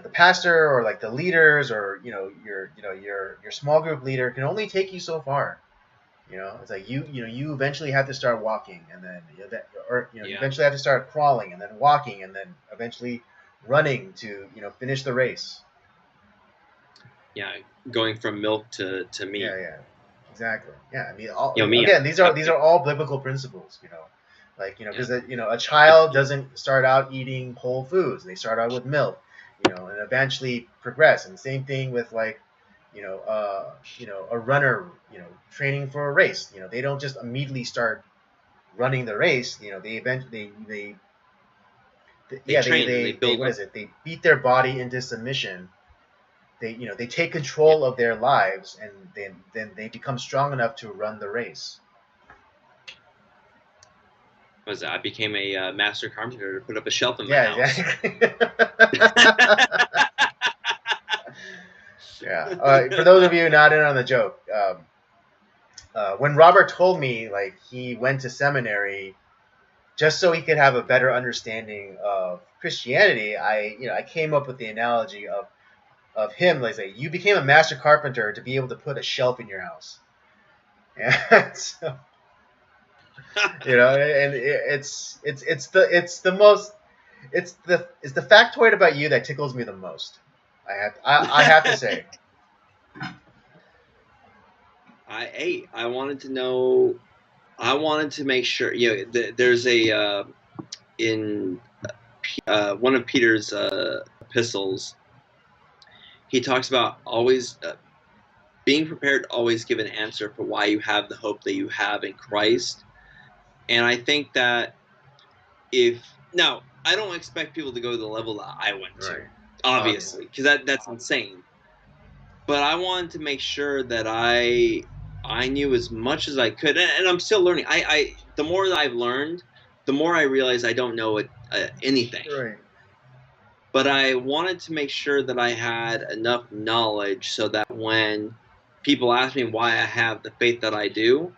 Speaker 1: the pastor or like the leaders or your small group leader can only take you so far. It's like you eventually have to start walking, and then you
Speaker 2: yeah,
Speaker 1: eventually have to start crawling, and then walking, and then eventually running to finish the race.
Speaker 2: yeah, going from milk to meat.
Speaker 1: Yeah, yeah, exactly. Yeah, I mean,
Speaker 2: Me,
Speaker 1: again,
Speaker 2: I,
Speaker 1: these are all biblical principles. Like
Speaker 2: yeah,
Speaker 1: because a child doesn't start out eating whole foods; they start out with milk, and eventually progress. And the same thing with like, a runner, training for a race. They don't just immediately start running the race. They eventually
Speaker 2: they train and they
Speaker 1: they
Speaker 2: build
Speaker 1: what
Speaker 2: up.
Speaker 1: is it? They beat their body into submission. They take
Speaker 2: Yeah,
Speaker 1: control of their lives, and then they become strong enough to run the race.
Speaker 2: what was that? I became a master carpenter to put up a shelf in my
Speaker 1: Yeah,
Speaker 2: house.
Speaker 1: exactly. Yeah. For those of you not in on the joke, when Robert told me like he went to seminary just so he could have a better understanding of Christianity, I came up with the analogy of him like say you became a master carpenter to be able to put a shelf in your house. Yeah. So, and it's the factoid about you that tickles me the most. I have to say.
Speaker 2: I wanted to know. I wanted to make sure. There's a in one of Peter's epistles. He talks about always being prepared to always give an answer for why you have the hope that you have in Christ. And I think that if now I don't expect people to go to the level that I went to,
Speaker 1: Right.
Speaker 2: obviously,
Speaker 1: Obviously.
Speaker 2: because that's insane. But I wanted to make sure that I knew as much as I could, and I'm still learning. I the more that I've learned, the more I realize I don't know anything.
Speaker 1: Right.
Speaker 2: But I wanted to make sure that I had enough knowledge so that when people ask me why I have the faith that I do,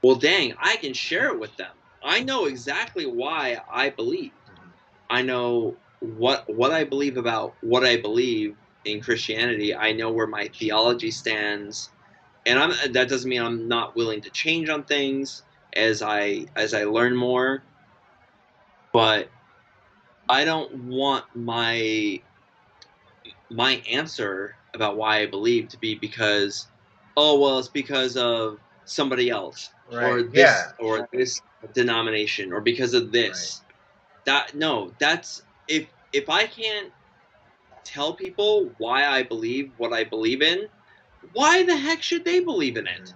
Speaker 2: well, dang, I can share it with them. I know exactly why I believe.
Speaker 1: Mm-hmm.
Speaker 2: I know what I believe about what I believe in Christianity. I know where my theology stands, and that doesn't mean I'm not willing to change on things as I learn more. But I don't want my answer about why I believe to be because, oh well, it's because of somebody else
Speaker 1: Right. Yeah.
Speaker 2: or this denomination or because of
Speaker 1: Right.
Speaker 2: this. That no, that's if I can't tell people why I believe what I believe in, why the heck should they believe in it?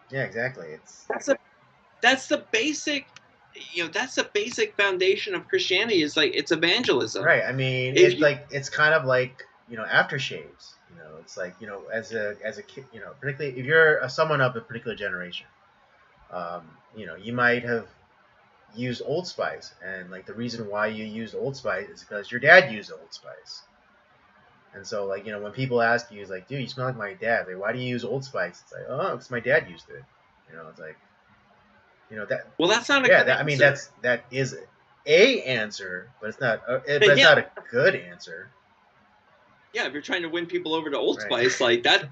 Speaker 1: Yeah, exactly.
Speaker 2: That's the basic, that's the basic foundation of Christianity. Is like it's evangelism.
Speaker 1: Right. I mean,
Speaker 2: If you,
Speaker 1: it's kind of like aftershaves. It's like as a kid, particularly if you're someone of a particular generation, you might have used Old Spice, and like the reason why you used Old Spice is because your dad used Old Spice. And so, like, when people ask you, it's like, dude, you smell like my dad. Like, why do you use Old Spice? It's like, oh, because my dad used it. It's like, that.
Speaker 2: well, that's not a
Speaker 1: Yeah,
Speaker 2: good
Speaker 1: I mean,
Speaker 2: answer.
Speaker 1: that is a answer, but it's not. But it's
Speaker 2: Yeah,
Speaker 1: not a good answer.
Speaker 2: yeah. If you're trying to win people over to Old
Speaker 1: Right.
Speaker 2: Spice, like that's.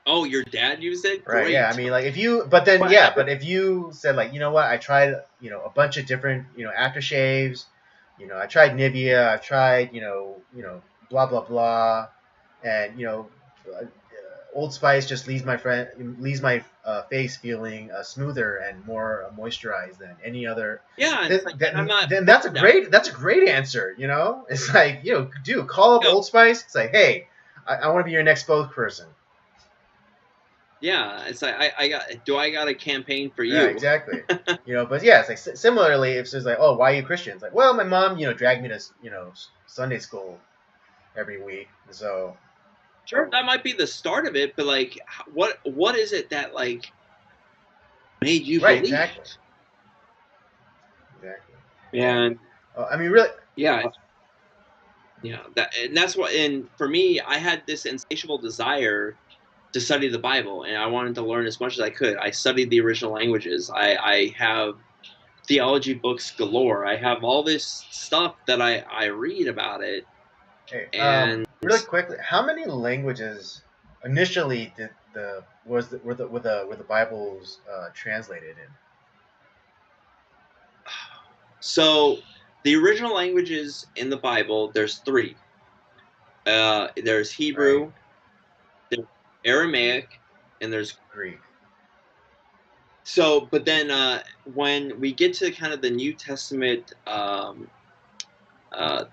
Speaker 2: Oh, your dad used it?
Speaker 1: Right. Yeah. I
Speaker 2: Great.
Speaker 1: mean, like if you, but then
Speaker 2: What
Speaker 1: yeah,
Speaker 2: happened?
Speaker 1: but if you said like, what, I tried, a bunch of different, aftershaves, I tried Nivea, I've tried, blah blah blah, and uh, Old Spice just leaves my face feeling smoother and more moisturized than any other.
Speaker 2: Yeah, it's like, and I'm not
Speaker 1: Then
Speaker 2: bummed out.
Speaker 1: that's a great answer. It's like dude, call up
Speaker 2: You know,
Speaker 1: Old Spice. It's like, hey, I want to be your next spokesperson.
Speaker 2: yeah, it's like I got a campaign for
Speaker 1: Yeah,
Speaker 2: you?
Speaker 1: exactly. But yeah, it's like similarly, if it's like, oh, why are you Christian? It's like, well, my mom, dragged me to Sunday school every week, so.
Speaker 2: Sure, that might be the start of it, but like, what is it that like made you
Speaker 1: Right,
Speaker 2: believe?
Speaker 1: exactly, exactly. And
Speaker 2: And
Speaker 1: I mean, really,
Speaker 2: yeah, that's what. And for me, I had this insatiable desire to study the Bible, and I wanted to learn as much as I could. I studied the original languages. I have theology books galore. I have all this stuff that I read about it,
Speaker 1: hey,
Speaker 2: and
Speaker 1: really quickly, how many languages initially did the was the were the Bibles translated in?
Speaker 2: so the original languages in the Bible, there's three. There's
Speaker 1: Right,
Speaker 2: Hebrew, there's Aramaic, and there's
Speaker 1: Greek.
Speaker 2: so. But then when we get to kind of the New Testament,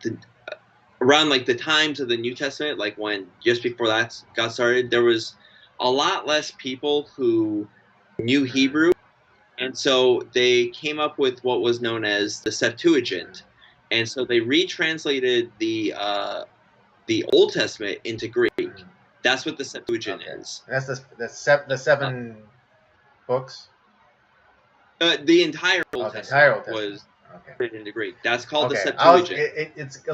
Speaker 2: the, around like the times of the New Testament, like when just before that got started, there was a lot less people who knew
Speaker 1: Mm-hmm.
Speaker 2: Hebrew, and so they came up with what was known as the Septuagint, and so they retranslated the Old Testament into Greek.
Speaker 1: Mm-hmm.
Speaker 2: That's what the Septuagint
Speaker 1: Okay,
Speaker 2: is.
Speaker 1: and that's the
Speaker 2: Uh,
Speaker 1: 7 books.
Speaker 2: the entire
Speaker 1: Oh,
Speaker 2: Old
Speaker 1: the entire
Speaker 2: Testament
Speaker 1: Old Testament.
Speaker 2: was
Speaker 1: Okay.
Speaker 2: written into Greek. That's called the
Speaker 1: Okay,
Speaker 2: Septuagint.
Speaker 1: it's a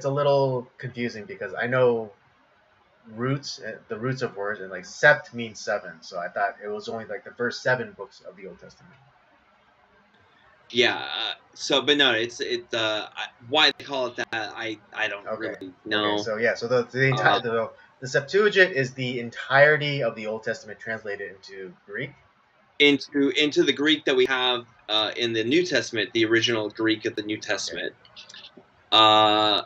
Speaker 1: little confusing because I know the roots of words, and like sept means 7, so I thought it was only like the first 7 books of the Old Testament.
Speaker 2: Yeah. So, but no, why they call it that. I don't
Speaker 1: Okay.
Speaker 2: really
Speaker 1: Okay.
Speaker 2: know.
Speaker 1: So yeah. So the
Speaker 2: Uh,
Speaker 1: entire the Septuagint is the entirety of the Old Testament translated into Greek.
Speaker 2: into the Greek that we have in the New Testament, the original Greek of the New
Speaker 1: Okay.
Speaker 2: Testament. Uh,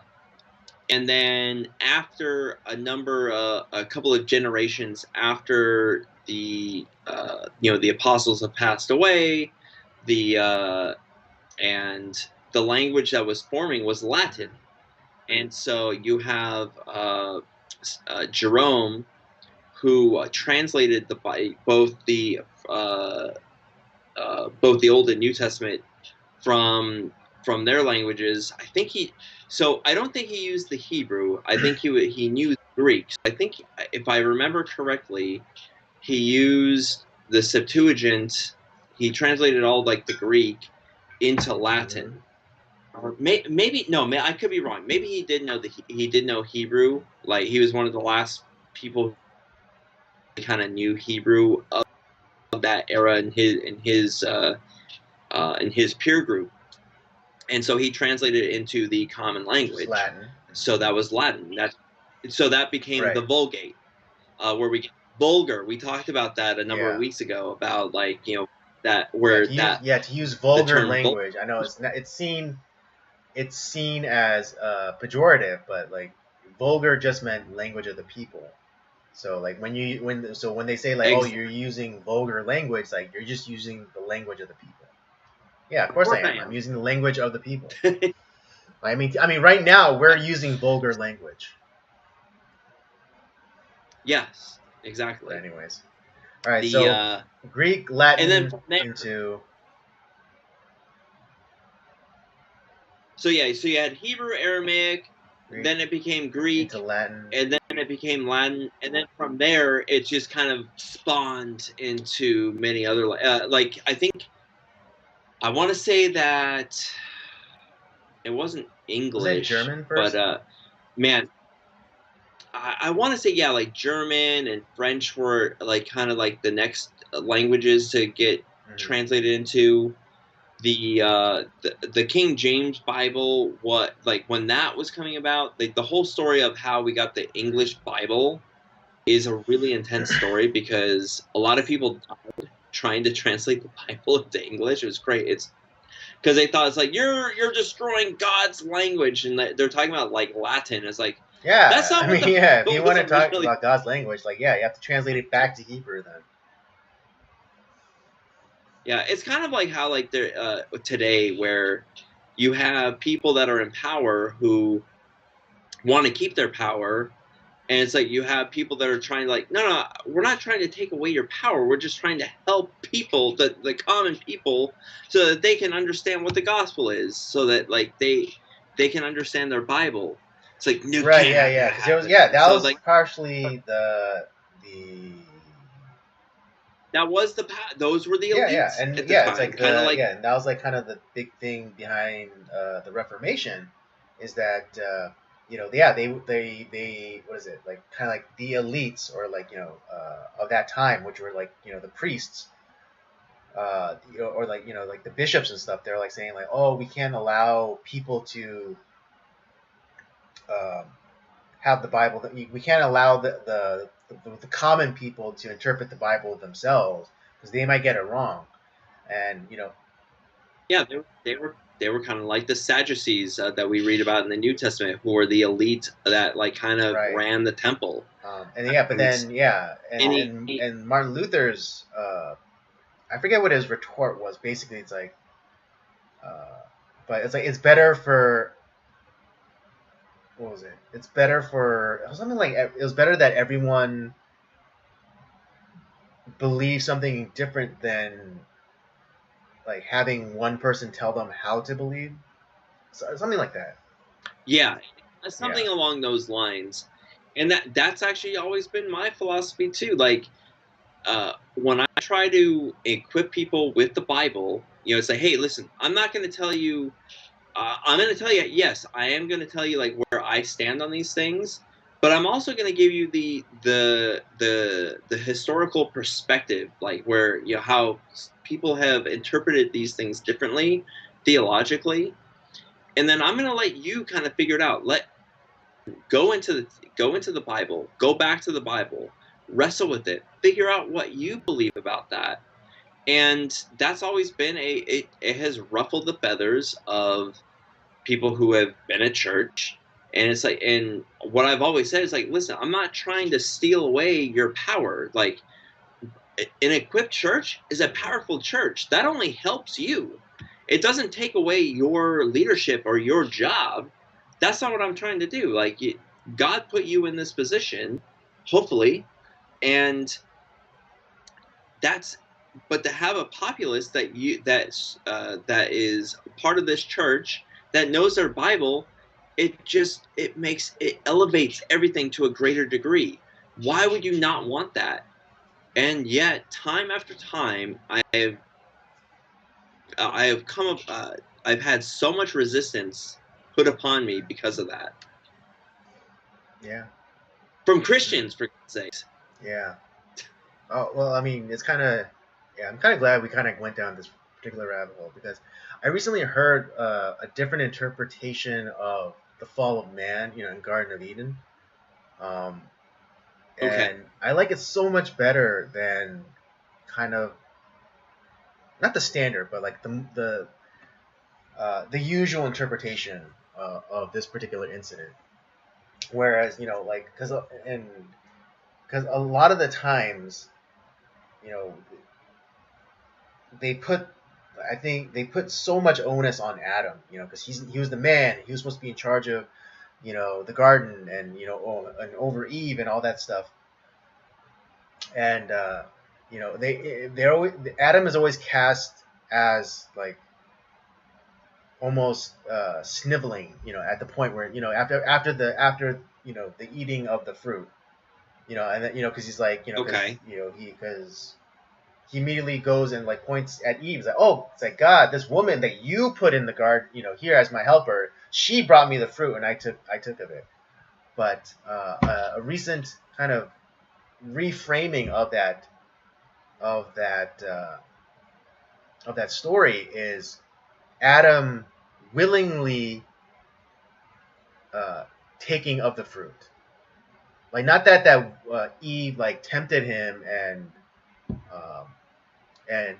Speaker 2: and then after a couple of generations after the apostles have passed away, the and the language that was forming was Latin,
Speaker 1: Mm-hmm.
Speaker 2: and so you have Jerome, who translated uh, both the Old and New Testament from their languages. I don't think he used the Hebrew. I think he knew Greek. So I think if I remember correctly, he used the Septuagint. He translated all like the Greek into
Speaker 1: Mm-hmm.
Speaker 2: Latin. Or maybe no, I could be wrong. Maybe he did know Hebrew. Like he was one of the last people who kind of knew Hebrew of that era in his peer group, and so he translated it into the common
Speaker 1: Just
Speaker 2: language.
Speaker 1: Latin.
Speaker 2: So that was Latin. That became
Speaker 1: Right.
Speaker 2: the Vulgate, where we get vulgar. We talked about that a number of
Speaker 1: Yeah.
Speaker 2: weeks ago about like that
Speaker 1: Yeah.
Speaker 2: where that
Speaker 1: To use
Speaker 2: the
Speaker 1: vulgar
Speaker 2: term vulgar.
Speaker 1: language. I know it's seen as pejorative, but like vulgar just meant language of the people. So like when they say like, oh,
Speaker 2: Ex-
Speaker 1: you're using vulgar language, like you're just using the language of the people. Yeah, of
Speaker 2: Of
Speaker 1: course I
Speaker 2: course I
Speaker 1: am. I'm
Speaker 2: am.
Speaker 1: using the language of the people. I mean, right now we're using vulgar language.
Speaker 2: Yes,
Speaker 1: But
Speaker 2: exactly.
Speaker 1: anyways, all right.
Speaker 2: The
Speaker 1: So Greek,
Speaker 2: and then
Speaker 1: Latin
Speaker 2: from there,
Speaker 1: into
Speaker 2: so yeah, so you had Hebrew, Aramaic,
Speaker 1: Greek
Speaker 2: then it became Greek,
Speaker 1: into Latin.
Speaker 2: and then it became Latin, and then from there it just kind of spawned into many other like I want to say that it wasn't
Speaker 1: Was it
Speaker 2: English,
Speaker 1: German
Speaker 2: but
Speaker 1: first?
Speaker 2: man, I want to say yeah, like German and French were like kind of like the next languages to get
Speaker 1: Mm-hmm.
Speaker 2: translated into. The King James Bible, what like when that was coming about, like the whole story of how we got the English Bible is a really intense story because a lot of people died trying to translate the Bible into English. It was great. It's because they thought it's like you're destroying God's language, and they're talking about like Latin. It's like that's
Speaker 1: Yeah,
Speaker 2: not
Speaker 1: I
Speaker 2: what
Speaker 1: mean,
Speaker 2: the
Speaker 1: yeah. If
Speaker 2: Bible
Speaker 1: you
Speaker 2: was
Speaker 1: want to talk
Speaker 2: originally.
Speaker 1: about God's language, like, yeah, you have to translate it back to Hebrew then.
Speaker 2: Yeah, it's kind of like how like there today where you have people that are in power who want to keep their power, and it's like you have people that are trying to like no, we're not trying to take away your power, we're just trying to help people, the common people, so that they can understand what the gospel is, so that like they can understand their Bible. It's like you
Speaker 1: Right?
Speaker 2: can't
Speaker 1: Yeah,
Speaker 2: have
Speaker 1: yeah.
Speaker 2: that
Speaker 1: Because it was,
Speaker 2: happen.
Speaker 1: yeah, that
Speaker 2: So
Speaker 1: was
Speaker 2: like
Speaker 1: partially the
Speaker 2: that was those were the
Speaker 1: yeah, yeah,
Speaker 2: elites
Speaker 1: and
Speaker 2: at the
Speaker 1: yeah, it's
Speaker 2: time,
Speaker 1: like
Speaker 2: kind of
Speaker 1: the
Speaker 2: like
Speaker 1: yeah, and that was like kind of the big thing behind the Reformation, is that yeah, they what is it, like kind of like the elites, or like of that time, which were like the priests, or like like the bishops and stuff. They're like saying like, oh, we can't allow people to um, have the Bible. We can't allow the common people to interpret the Bible themselves because they might get it wrong, and
Speaker 2: yeah, they were kind of like the Sadducees that we read about in the New Testament, who were the elite that like kind of
Speaker 1: right.
Speaker 2: ran the temple.
Speaker 1: And yeah, but
Speaker 2: And
Speaker 1: then yeah,
Speaker 2: any
Speaker 1: and Martin Luther's I forget what his retort was. Basically, it's like, uh, but it's like it's better for what was it? It's better for it was something like it was better that everyone believes something different than like having one person tell them how to believe. So, something like that.
Speaker 2: yeah,
Speaker 1: Yeah.
Speaker 2: something along those lines. And that's actually always been my philosophy too. Like when I try to equip people with the Bible, say, hey, listen, I'm not going to tell you. I'm going to tell you, yes, I am going to tell you like where I stand on these things, but I'm also going to give you the historical perspective, like where how people have interpreted these things differently theologically, and then I'm going to let you kind of figure it out. Let go into the Bible, go back to the Bible, wrestle with it, figure out what you believe about that. And that's always been it has ruffled the feathers of people who have been at church. And it's like, and what I've always said is like, listen, I'm not trying to steal away your power. Like, an equipped church is a powerful church. That only helps you. It doesn't take away your leadership or your job. That's not what I'm trying to do. Like, God put you in this position, hopefully, and that's. But to have a populace that is part of this church that knows their Bible, it elevates everything to a greater degree. Why would you not want that? And yet, time after time, I have come up, I've had so much resistance put upon me because of that
Speaker 1: Yeah.
Speaker 2: from
Speaker 1: Mm,
Speaker 2: Christians, for God's sakes.
Speaker 1: yeah. Oh well, I mean, it's kind of yeah. I'm kind of glad we kind of went down this particular rabbit hole because I recently heard a different interpretation of the fall of man, in Garden of Eden, um,
Speaker 2: Okay,
Speaker 1: and I like it so much better than kind of not the standard, but like the usual interpretation of this particular incident. Whereas like because a lot of the times you know they put I think they put so much onus on Adam, because he was the man. He was supposed to be in charge of, the garden, and and over Eve and all that stuff. And they're always, Adam is always cast as like almost sniveling, at the point where after the eating of the fruit, and then, because he's like,
Speaker 2: Okay.
Speaker 1: because he immediately goes and like points at Eve. He's like, oh, it's like, God, this woman that you put in the garden, here as my helper, she brought me the fruit, and I took of it. But a recent kind of reframing of that story is Adam willingly taking of the fruit. Like, not that Eve like tempted him um, and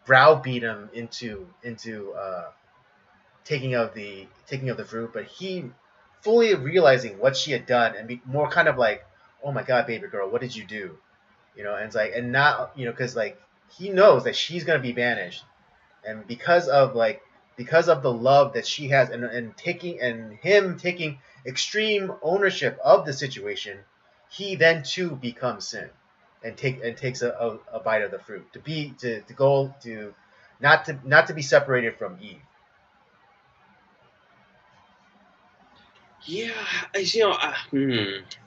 Speaker 1: browbeat him into taking of the fruit, but he fully realizing what she had done and be more kind of like, oh my God, baby girl, what did you do? And it's like, and not, because like he knows that she's gonna be banished, and because of the love that she has, and him taking extreme ownership of the situation, he then too becomes sin, and takes a bite of the fruit, to go to not to be separated from Eve.
Speaker 2: Yeah,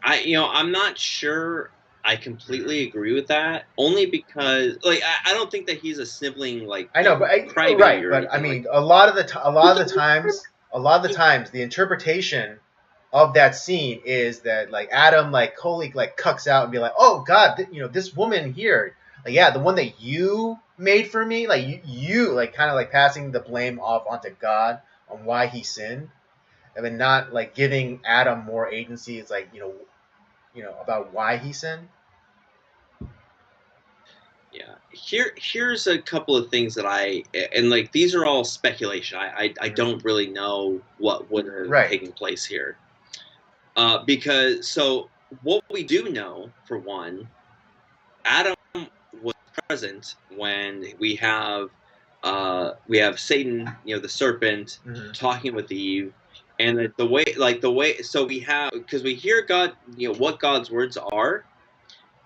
Speaker 2: I'm not sure I completely agree with that. Only because, like, I don't think that he's a sibling, like,
Speaker 1: I know, but
Speaker 2: crybaby
Speaker 1: right,
Speaker 2: or
Speaker 1: but I
Speaker 2: anything like
Speaker 1: mean, a lot of the times, the interpretation of that scene is that like Adam like Coley like cucks out and be like, oh God, this woman here, like, yeah, the one that you made for me, like you like kind of like passing the blame off onto God on why he sinned, and then not like giving Adam more agency. It's like about why he sinned.
Speaker 2: Yeah. Here's a couple of things that and like these are all speculation. I don't really know what would have taken place here. Because so what we do know, for one, Adam was present when we have Satan, the serpent, talking with Eve, and the way so we have, because we hear God, what God's words are,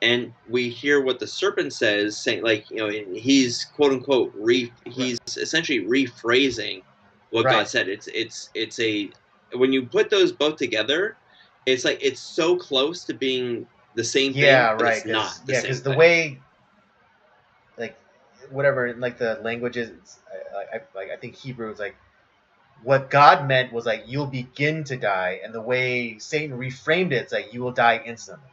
Speaker 2: and we hear what the serpent says, saying, like, he's quote unquote he's essentially rephrasing what God said. It's a when you put those both together, it's like it's so close to being the same thing, but it's not the same
Speaker 1: because
Speaker 2: thing.
Speaker 1: the way, like, whatever, like the languages, I think Hebrew is like, what God meant was like, you'll begin to die, and the way Satan reframed it, it's like, you will die instantly.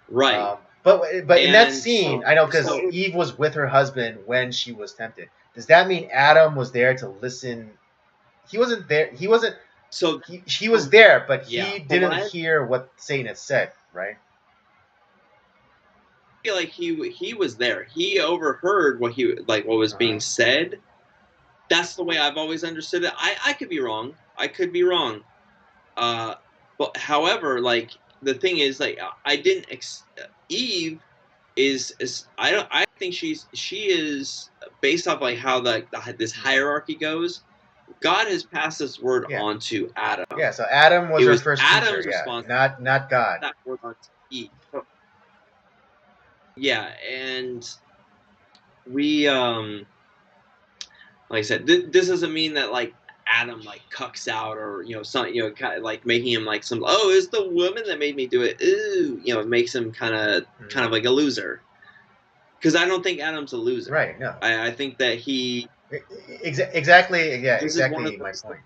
Speaker 2: Right.
Speaker 1: But in that scene, I know, because Eve was with her husband when she was tempted. Does that mean Adam was there to listen? He wasn't there. He wasn't.
Speaker 2: So
Speaker 1: he was there, but he didn't
Speaker 2: what
Speaker 1: hear what Satan had said, right?
Speaker 2: I feel like he was there. He overheard what was being said. That's the way I've always understood it. I could be wrong. I could be wrong. But however, like, the thing is, like, I didn't Eve is I think she is based off like how this hierarchy goes. God has passed this word on to Adam.
Speaker 1: Yeah, so Adam was her first
Speaker 2: Adam's
Speaker 1: teacher, not God.
Speaker 2: That word on to Eve. So, yeah, and we like I said, this doesn't mean that like Adam like cucks out, or kind of like making him like some, oh, it's the woman that made me do it. Ooh, it makes him kind of like a loser. Because I don't think Adam's a loser.
Speaker 1: Right. No.
Speaker 2: I think that he
Speaker 1: exactly. Yeah. Exactly my point.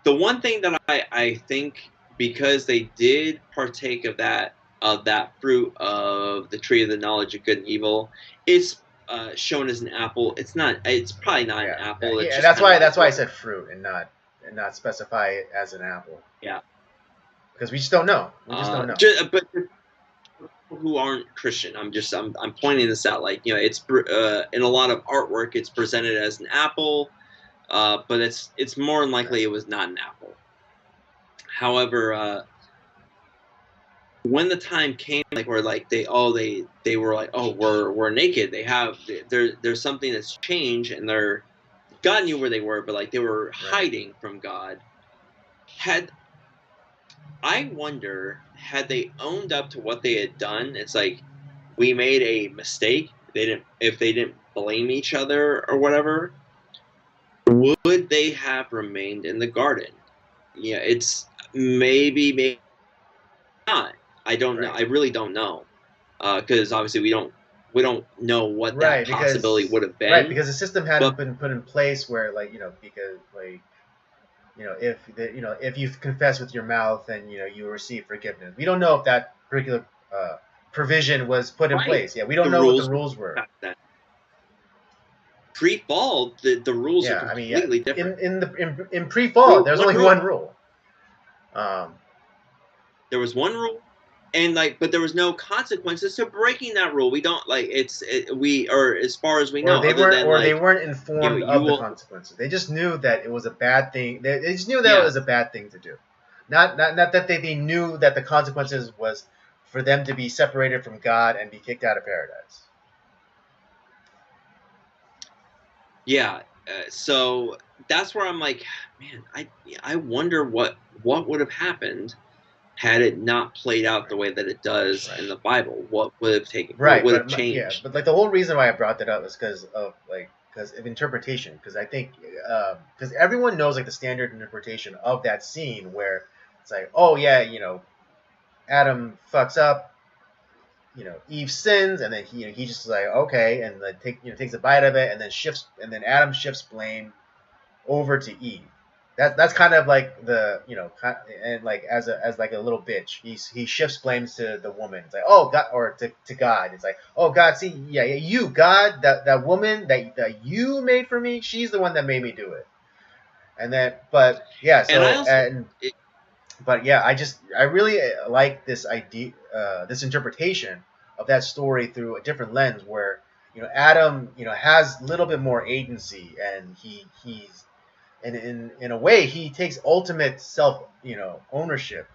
Speaker 2: The one thing that I think, because they did partake of that fruit of the tree of the knowledge of good and evil, it's shown as an apple. It's not. It's probably not an apple.
Speaker 1: Yeah, that's why I said fruit and not specify it as an apple.
Speaker 2: Yeah.
Speaker 1: Because we just don't know. We just don't know.
Speaker 2: But who aren't Christian, I'm pointing this out. Like, it's in a lot of artwork, it's presented as an apple, but it's more than likely it was not an apple. However, when the time came, like where like they were like, oh, we're naked. There's something that's changed, and God knew where they were, but like they were hiding from God. I wonder, had they owned up to what they had done, it's like, we made a mistake. If they didn't blame each other or whatever, would they have remained in the garden? Yeah, it's maybe not. I don't know. I really don't know, because obviously we don't know what that possibility would have been.
Speaker 1: because the system hadn't
Speaker 2: But
Speaker 1: been put in place where, like, because, like, if you confess with your mouth, and you receive forgiveness. We don't know if that particular provision was put in
Speaker 2: right,
Speaker 1: place. Yeah, we don't
Speaker 2: the
Speaker 1: know what the
Speaker 2: rules
Speaker 1: rules were.
Speaker 2: back then. Pre-fall, the rules are
Speaker 1: Yeah, I mean, yeah,
Speaker 2: completely different.
Speaker 1: in pre-fall, there's only one rule.
Speaker 2: There was one rule, and but there was no consequences to breaking that rule. We don't or as far as we know,
Speaker 1: they weren't informed of the
Speaker 2: will,
Speaker 1: consequences. They just knew that it was a bad thing. They just knew that
Speaker 2: yeah,
Speaker 1: it was a bad thing to do. Not that they knew that the consequences was for them to be separated from God and be kicked out of paradise.
Speaker 2: yeah. So that's where I'm like, man, I wonder what would have happened had it not played out the way that it does in the Bible. What would have taken? What would have changed?
Speaker 1: But like the whole reason why I brought that up is because of interpretation. Because I think because everyone knows like the standard interpretation of that scene where it's like, oh yeah, Adam fucks up, Eve sins, and then he just like, okay, and then takes a bite of it, and then Adam shifts blame over to Eve. That's kind of like the and like as like a little bitch, he shifts blames to the woman. It's like, oh God, or to God. It's like, oh God, see, yeah, you God, that woman that you made for me, she's the one that made me do it. And then, but yeah,
Speaker 2: And I
Speaker 1: so
Speaker 2: also,
Speaker 1: but yeah, I really like this idea, this interpretation of that story through a different lens, where Adam has a little bit more agency, and he's and in a way he takes ultimate self ownership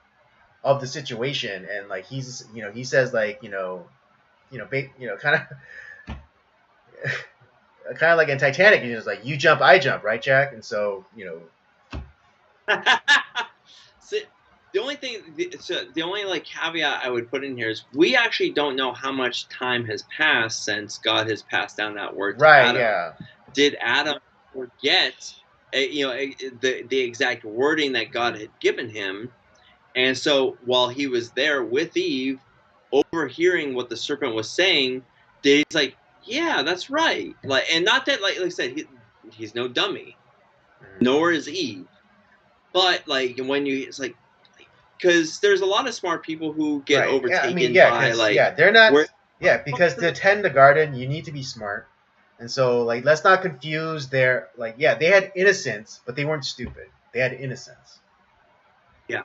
Speaker 1: of the situation, and like he says like kind of kind of like in Titanic, he's just like, you jump, I jump, right, Jack? And so
Speaker 2: the only thing, the only like caveat I would put in here is we actually don't know how much time has passed since God has passed down that word to Adam.
Speaker 1: Yeah.
Speaker 2: Did Adam forget, the exact wording that God had given him? And so while he was there with Eve, overhearing what the serpent was saying, he's like, yeah, that's right. Like, and not that, like I said, he's no dummy, nor is Eve. But like when it's like, because there's a lot of smart people who get overtaken by like,
Speaker 1: they're not. Because to tend the garden, you need to be smart. And so, like, let's not confuse their, like, they had innocence, but they weren't stupid. They had innocence.
Speaker 2: Yeah.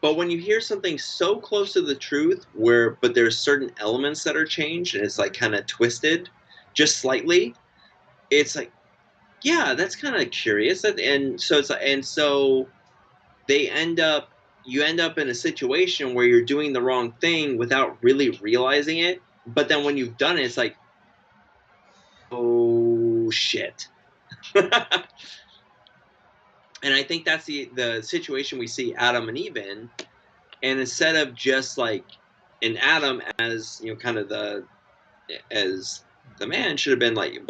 Speaker 2: But when you hear something so close to the truth, but there's certain elements that are changed, and it's like kind of twisted, just slightly, it's like, yeah, that's kind of curious. And so you end up in a situation where you're doing the wrong thing without really realizing it. But then when you've done it, it's like, oh shit. And I think that's the situation we see Adam and Eve in. And instead of just like in Adam as kind of as the man, should have been like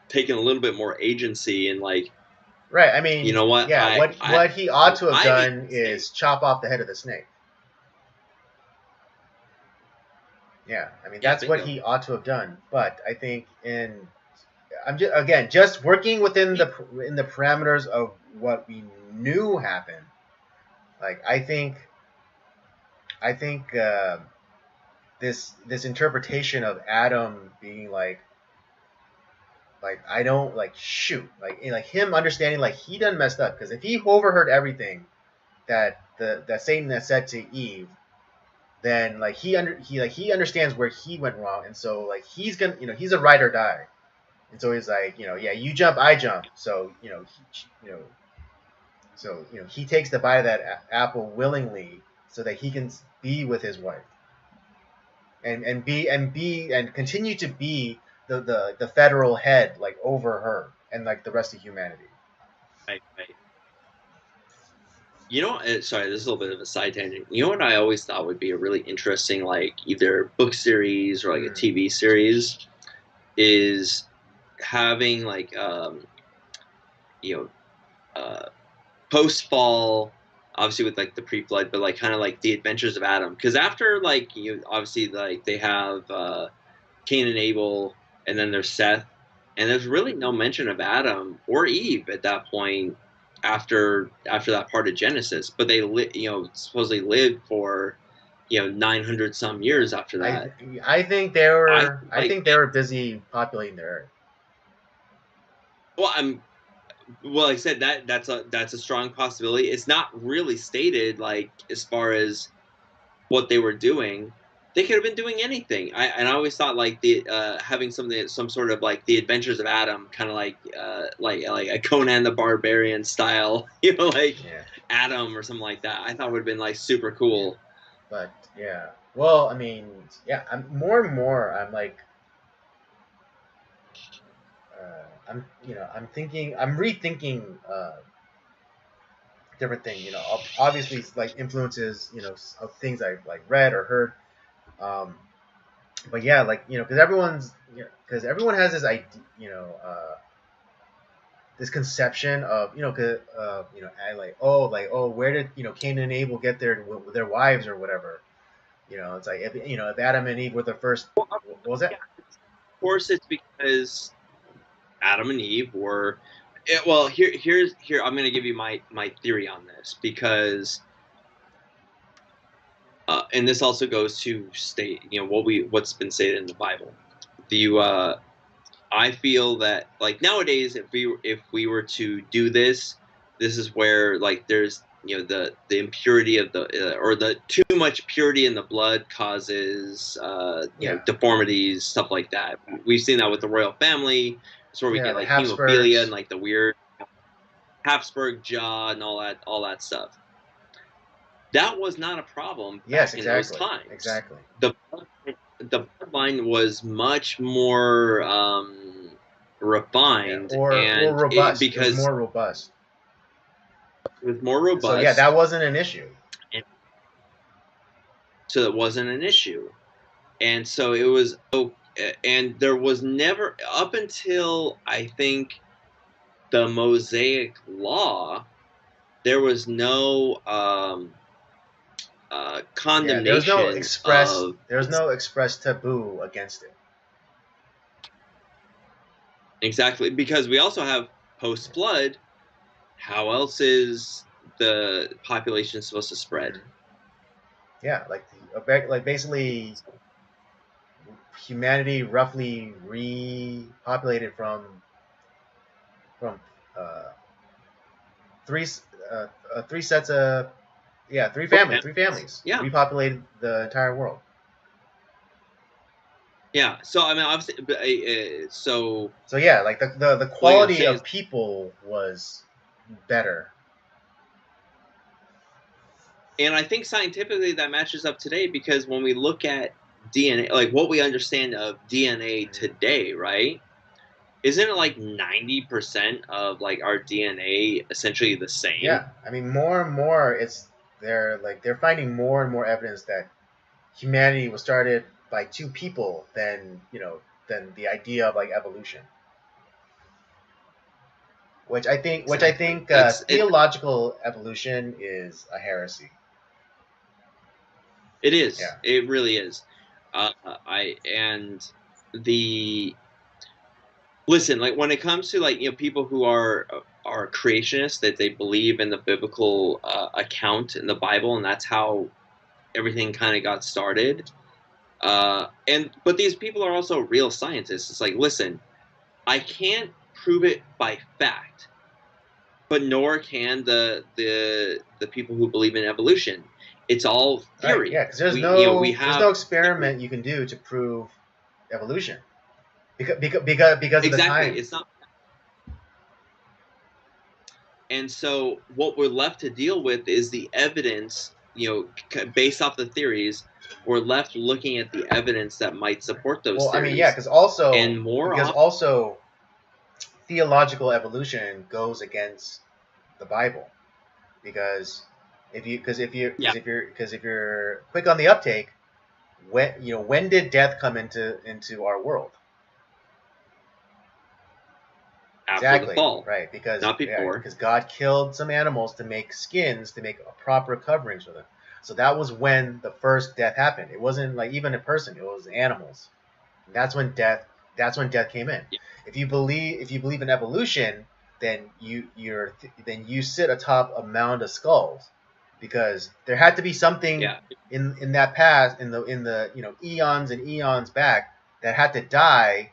Speaker 2: taking a little bit more agency, and like,
Speaker 1: right. I mean,
Speaker 2: you know what?
Speaker 1: Yeah, what he ought to have done is chop off the head of the snake. Yeah, I mean that's what he ought to have done. But I think I'm just working within the parameters of what we knew happened. Like I think this interpretation of Adam being like I don't like shoot like him understanding like he done messed up, because if he overheard everything that that Satan has said to Eve, then like he understands where he went wrong, and so like he's gonna he's a ride or die, and so he's like yeah, you jump, I jump, so so he takes the bite of that apple willingly, so that he can be with his wife and continue to be the federal head like over her and like the rest of humanity.
Speaker 2: Right. You know, sorry, this is a little bit of a side tangent. You know what I always thought would be a really interesting, like either book series or like a TV series, is having like you know post fall, obviously with like the pre-flood, but like kind of like the adventures of Adam. Because after like you obviously like they have Cain and Abel, and then there's Seth, and there's really no mention of Adam or Eve at that point after that part of Genesis. But they supposedly lived for 900 some years after that.
Speaker 1: I think they
Speaker 2: I
Speaker 1: were
Speaker 2: like
Speaker 1: busy populating the earth.
Speaker 2: well I'm well like I said that's a strong possibility. It's not really stated like as far as what they were doing. They could have been doing anything. I always thought like the having some sort of like the Adventures of Adam, kind of like a Conan the Barbarian style, like Adam or something like that. I thought would have been like super cool.
Speaker 1: But yeah, well, I mean, yeah, I'm more and more. I'm like, I'm thinking, I'm rethinking different things. Obviously, like influences, of things I've like read or heard. But yeah, like because everyone has this idea, this conception of where did Cain and Abel get their wives or whatever. It's like if Adam and Eve were the first. What was that?
Speaker 2: Of course, it's because Adam and Eve were. Well, here. I'm going to give you my theory on this because. And this also goes to state, what's been stated in the Bible. I feel that like nowadays, if we were to do this, this is where like there's the impurity of the or the too much purity in the blood causes deformities, stuff like that. We've seen that with the royal family. It's where we get like hemophilia and like the weird Habsburg jaw and all that stuff. That was not a problem back in those times.
Speaker 1: Exactly.
Speaker 2: The bloodline was much more refined
Speaker 1: or robust
Speaker 2: because
Speaker 1: it was more robust.
Speaker 2: It was more robust.
Speaker 1: So yeah, that wasn't an issue.
Speaker 2: So it wasn't an issue, and so it was. And there was never up until I think the Mosaic Law, there was no condemnation.
Speaker 1: There's no express taboo against it.
Speaker 2: Exactly, because we also have post-flood. How else is the population supposed to spread?
Speaker 1: Yeah, like basically humanity roughly repopulated from three sets of three families repopulated the entire world.
Speaker 2: Yeah, so I mean, obviously, so
Speaker 1: yeah, like the quality of people was better.
Speaker 2: And I think scientifically that matches up today because when we look at DNA, like what we understand of DNA today, right? Isn't it like 90% of like our DNA essentially the same?
Speaker 1: Yeah, I mean more and more they're finding more and more evidence that humanity was started by two people than the idea of like evolution. Which I think theological evolution is a heresy.
Speaker 2: It is.
Speaker 1: Yeah.
Speaker 2: It really is. Listen, like when it comes to like people who are creationists, that they believe in the biblical account in the Bible, and that's how everything kind of got started. But these people are also real scientists. It's like, listen, I can't prove it by fact, but nor can the people who believe in evolution. It's all theory.
Speaker 1: Right, yeah, because there's no experiment you can do to prove evolution because exactly. Of the time.
Speaker 2: It's not. And so what we're left to deal with is the evidence based off the theories, we're left looking at the evidence that might support those
Speaker 1: Well, I
Speaker 2: theories.
Speaker 1: mean, yeah, because also theological evolution goes against the Bible, because if you're quick on the uptake, when did death come into our world?
Speaker 2: After the
Speaker 1: Exactly,
Speaker 2: fall,
Speaker 1: right, because
Speaker 2: not before.
Speaker 1: because God killed some animals to make skins to make proper coverings for them. So that was when the first death happened. It wasn't like even a person; it was animals. And that's when death came in.
Speaker 2: Yeah.
Speaker 1: If you believe in evolution, then you sit atop a mound of skulls, because there had to be something in that past, in the eons and eons back, that had to die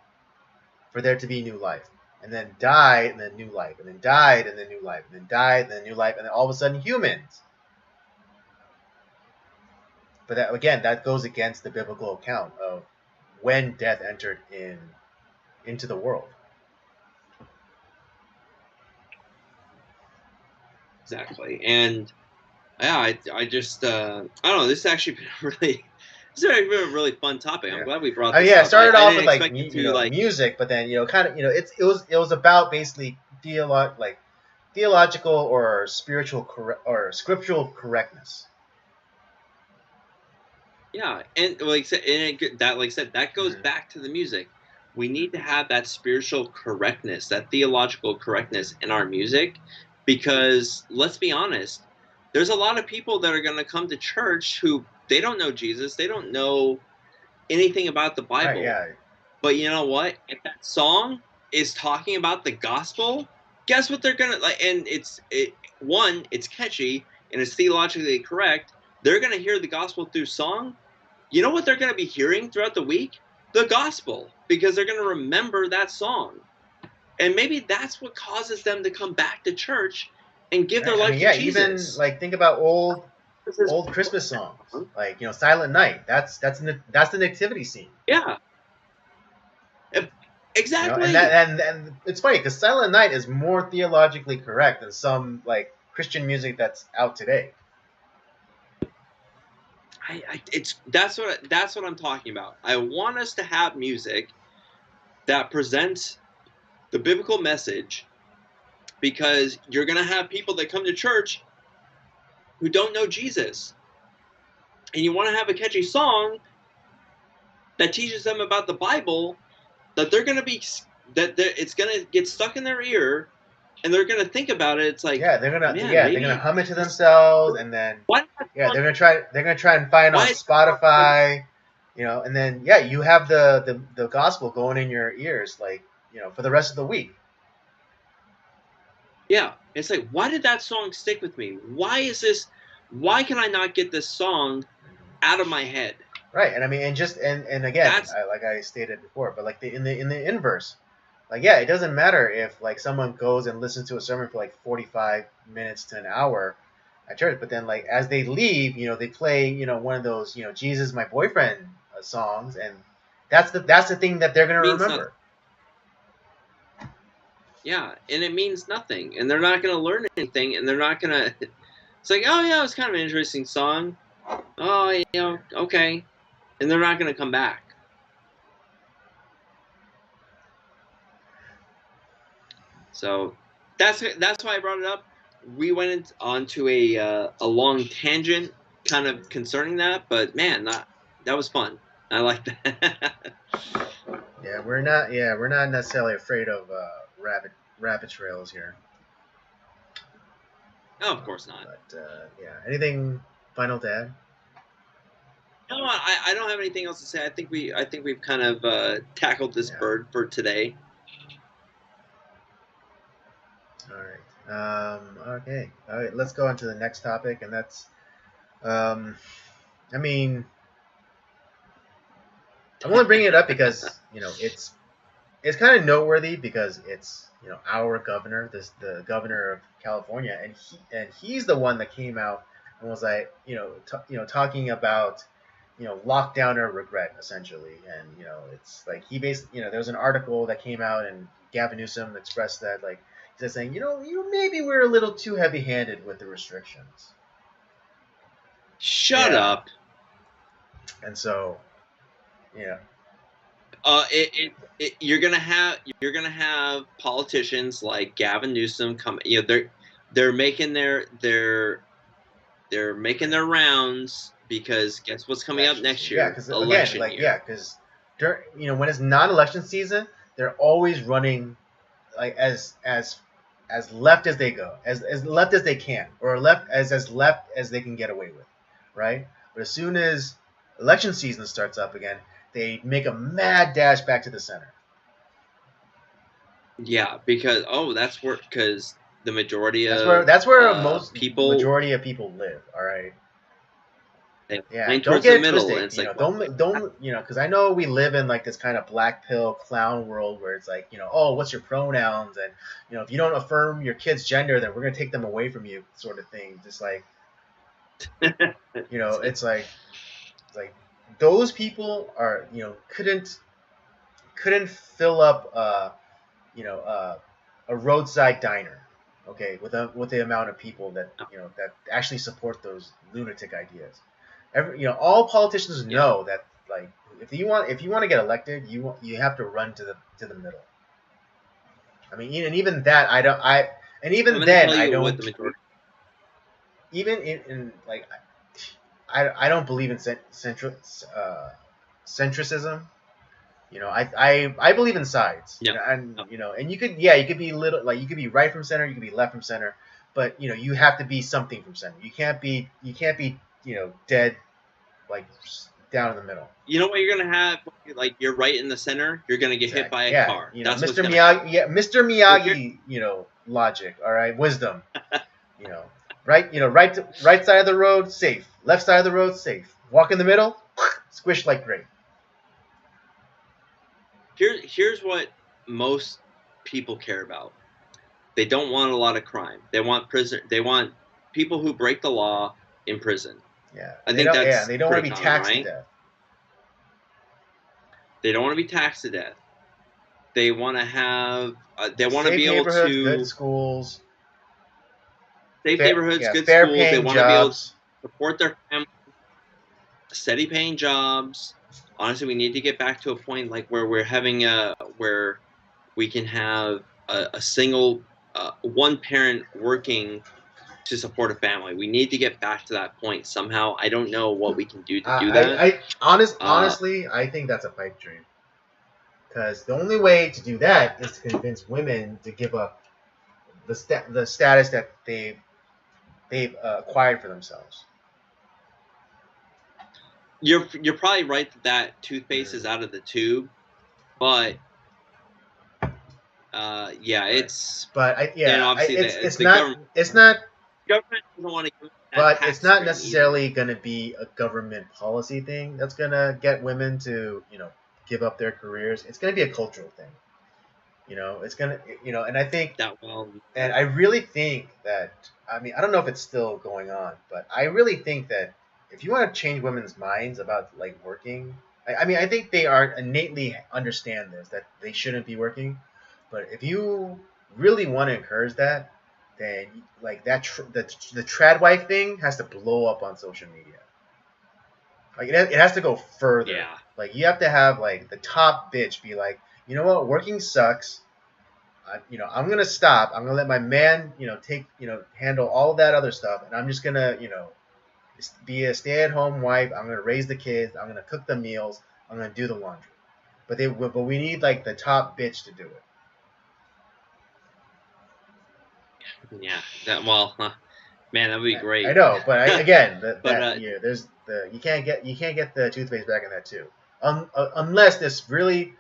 Speaker 1: for there to be new life, and then died, and then new life, and then died, and then new life, and then died, and then new life, and then all of a sudden humans. But that goes against the biblical account of when death entered into the world.
Speaker 2: Exactly. And yeah, I just I don't know. This has actually been a really fun topic. I'm glad we brought this up.
Speaker 1: It started off with
Speaker 2: like
Speaker 1: music, but then kind of it was about basically theological or spiritual or scriptural correctness.
Speaker 2: Yeah, and like I said, that goes back to the music. We need to have that spiritual correctness, that theological correctness in our music, because let's be honest, there's a lot of people that are going to come to church who they don't know Jesus, they don't know anything about the Bible.
Speaker 1: Right, yeah.
Speaker 2: But you know what? If that song is talking about the gospel, guess what they're gonna like? And it's catchy and it's theologically correct. They're gonna hear the gospel through song. You know what they're gonna be hearing throughout the week? The gospel, because they're gonna remember that song. And maybe that's what causes them to come back to church and give their life to Jesus.
Speaker 1: Even like think about old Christmas songs, like Silent Night. That's the nativity scene.
Speaker 2: Yeah. Exactly.
Speaker 1: And it's funny because Silent Night is more theologically correct than some like Christian music that's out today.
Speaker 2: That's what I'm talking about. I want us to have music that presents the biblical message, because you're going to have people that come to church who don't know Jesus, and you want to have a catchy song that teaches them about the Bible, that they're going to be it's going to get stuck in their ear, and they're going to think about it. It's like,
Speaker 1: they're gonna hum it to themselves, and then they're gonna try and find it on Spotify, and then you have the gospel going in your ears, like for the rest of the week.
Speaker 2: Yeah, it's like, why did that song stick with me? Why can I not get this song out of my head?
Speaker 1: Right, and I mean, and again, like I stated before, but like in the inverse, like it doesn't matter if like someone goes and listens to a sermon for like 45 minutes to an hour at church, but then like as they leave, they play one of those Jesus My Boyfriend songs, and that's the thing that they're gonna remember.
Speaker 2: Yeah, and it means nothing, and they're not gonna learn anything, and they're not gonna. It's like, oh yeah, it's kind of an interesting song. Oh, okay, and they're not gonna come back. So that's why I brought it up. We went onto a long tangent, kind of concerning that, but man, that was fun. I like that.
Speaker 1: Yeah, we're not necessarily afraid of rabbit trails here.
Speaker 2: No, of course not.
Speaker 1: But anything final to add?
Speaker 2: No, I don't have anything else to say. I think we've kind of tackled this bird for today.
Speaker 1: All right. Okay. All right. Let's go on to the next topic, and that's, I mean, I'm only bringing it up because it's kind of noteworthy, because it's our governor, the governor of California, and he's the one that came out and was like talking about lockdown or regret, essentially. And it's like he basically there was an article that came out, and Gavin Newsom expressed that, like, he's saying maybe we're a little too heavy-handed with the restrictions.
Speaker 2: Shut
Speaker 1: Yeah.
Speaker 2: up.
Speaker 1: And so, yeah.
Speaker 2: You're gonna have politicians like Gavin Newsom come. You know, they're making they're making their rounds because guess what's coming up
Speaker 1: Election
Speaker 2: next
Speaker 1: season. Yeah,
Speaker 2: year?
Speaker 1: because again,
Speaker 2: Election
Speaker 1: like
Speaker 2: year.
Speaker 1: because during when it's non-election season, they're always running like as left as they go, as left as they can, or left as they can get away with, right? But as soon as election season starts up again, they make a mad dash back to the center.
Speaker 2: Yeah, because because the majority
Speaker 1: That's where
Speaker 2: of
Speaker 1: most
Speaker 2: people
Speaker 1: majority of people live. All right.
Speaker 2: they
Speaker 1: Yeah,
Speaker 2: lean
Speaker 1: don't
Speaker 2: towards the
Speaker 1: get it
Speaker 2: middle, and
Speaker 1: twisted.
Speaker 2: it's like, well,
Speaker 1: Don't because I know we live in like this kind of black pill clown world where it's like, oh, what's your pronouns, and if you don't affirm your kid's gender, then we're gonna take them away from you, sort of thing. Just like it's like those people are couldn't fill up a roadside diner, okay, with the amount of people that that actually support those lunatic ideas. All politicians
Speaker 2: yeah.
Speaker 1: know that, like, if you want to get elected, you have to run to the middle. I mean, and even that I don't I and
Speaker 2: I'm
Speaker 1: even
Speaker 2: going to
Speaker 1: then
Speaker 2: tell
Speaker 1: I
Speaker 2: you what
Speaker 1: don't
Speaker 2: the majority.
Speaker 1: even in like I don't believe in centricism. I believe in sides.
Speaker 2: No,
Speaker 1: And
Speaker 2: no.
Speaker 1: and you could be little, like, you could be right from center, you could be left from center, but you have to be something from center. You can't be dead, like, down in the middle.
Speaker 2: You know what you're going to have? Like, you're right in the center. You're going to get hit
Speaker 1: Exactly.
Speaker 2: by a
Speaker 1: Yeah.
Speaker 2: car. That's what's
Speaker 1: Mr.
Speaker 2: going to happen.
Speaker 1: Miyagi. Yeah, Mr.
Speaker 2: So here,
Speaker 1: Miyagi. Logic. All right, wisdom. You know, right. Right side of the road, safe. Left side of the road, safe. Walk in the middle, squish like grape.
Speaker 2: here's what most people care about. They don't want a lot of crime. They want They want people who break the law in prison.
Speaker 1: Yeah.
Speaker 2: I
Speaker 1: They
Speaker 2: think
Speaker 1: don't. Yeah.
Speaker 2: that's
Speaker 1: They don't want
Speaker 2: pretty
Speaker 1: to be
Speaker 2: common,
Speaker 1: taxed to
Speaker 2: right?
Speaker 1: death.
Speaker 2: They don't want to be taxed to death. They want to have. They want to
Speaker 1: Safe
Speaker 2: be able
Speaker 1: neighborhoods, good
Speaker 2: to
Speaker 1: schools,
Speaker 2: safe neighborhoods, good
Speaker 1: fair
Speaker 2: schools. They
Speaker 1: paying
Speaker 2: want to be able to
Speaker 1: jobs.
Speaker 2: support their family, steady paying jobs. Honestly, we need to get back to a point like where we're having where we can have a single one parent working to support a family. We need to get back to that point somehow. I don't know what we can do to do that.
Speaker 1: Honestly, I think that's a pipe dream. Because the only way to do that is to convince women to give up the status that they've acquired for themselves.
Speaker 2: You're probably right that toothpaste is out of the tube, but yeah,
Speaker 1: Right.
Speaker 2: it's
Speaker 1: But
Speaker 2: and obviously
Speaker 1: it's
Speaker 2: the
Speaker 1: not it's not
Speaker 2: government doesn't want to give that
Speaker 1: but it's
Speaker 2: tax
Speaker 1: not
Speaker 2: credit either.
Speaker 1: necessarily going to be a government policy thing that's going to get women to give up their careers. It's going to be a cultural thing. It's going to and I think
Speaker 2: That well,
Speaker 1: and I really think that, I mean, I don't know if it's still going on, but I really think that if you want to change women's minds about, like, working, I mean, I think they are innately understand this, that they shouldn't be working. But if you really want to encourage that, then, like, the trad wife thing has to blow up on social media. Like, it has to go further.
Speaker 2: yeah.
Speaker 1: Like, you have to have, like, the top bitch be like, you know what, working sucks. I'm gonna stop. I'm gonna let my man, handle all that other stuff, and I'm just gonna, be a stay-at-home wife. I'm gonna raise the kids. I'm gonna cook the meals. I'm gonna do the laundry. But we need, like, the top bitch to do it.
Speaker 2: Yeah, man, that would be
Speaker 1: I
Speaker 2: great.
Speaker 1: know, but again,
Speaker 2: But
Speaker 1: there's you can't get the toothpaste back in that too, unless this really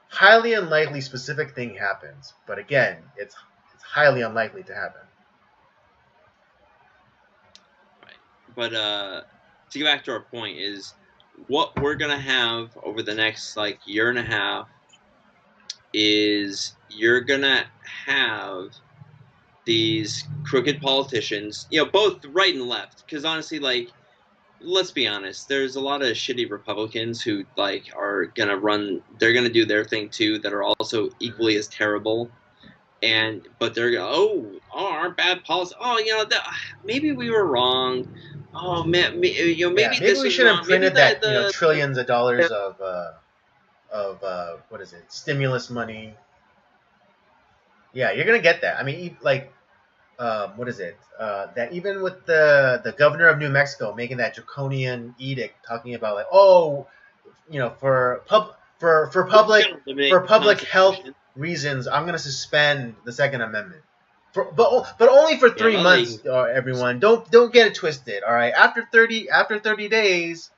Speaker 1: highly unlikely specific thing happens. But again, it's highly unlikely to happen.
Speaker 2: To get back to our point is what we're gonna have over the next like year and a half is you're gonna have these crooked politicians, both right and left. Because honestly, like, let's be honest, there's a lot of shitty Republicans who like are gonna run. They're gonna do their thing too. That are also equally as terrible. But they're our bad policy. Oh, maybe we were wrong, Oh man,
Speaker 1: Yeah,
Speaker 2: maybe
Speaker 1: maybe
Speaker 2: this
Speaker 1: we
Speaker 2: was
Speaker 1: should have
Speaker 2: wrong. Maybe
Speaker 1: printed that, trillions of
Speaker 2: the
Speaker 1: dollars of what is it, stimulus money. Yeah, you're gonna get that. I mean, like, what is it? That even with the governor of New Mexico making that draconian edict, talking about like, oh,
Speaker 2: we're just gonna eliminate
Speaker 1: for
Speaker 2: the
Speaker 1: public health
Speaker 2: Constitution.
Speaker 1: reasons, I'm gonna suspend the Second Amendment. But only for
Speaker 2: Yeah,
Speaker 1: 3 months, everyone. Don't get it twisted. All right, after 30 days,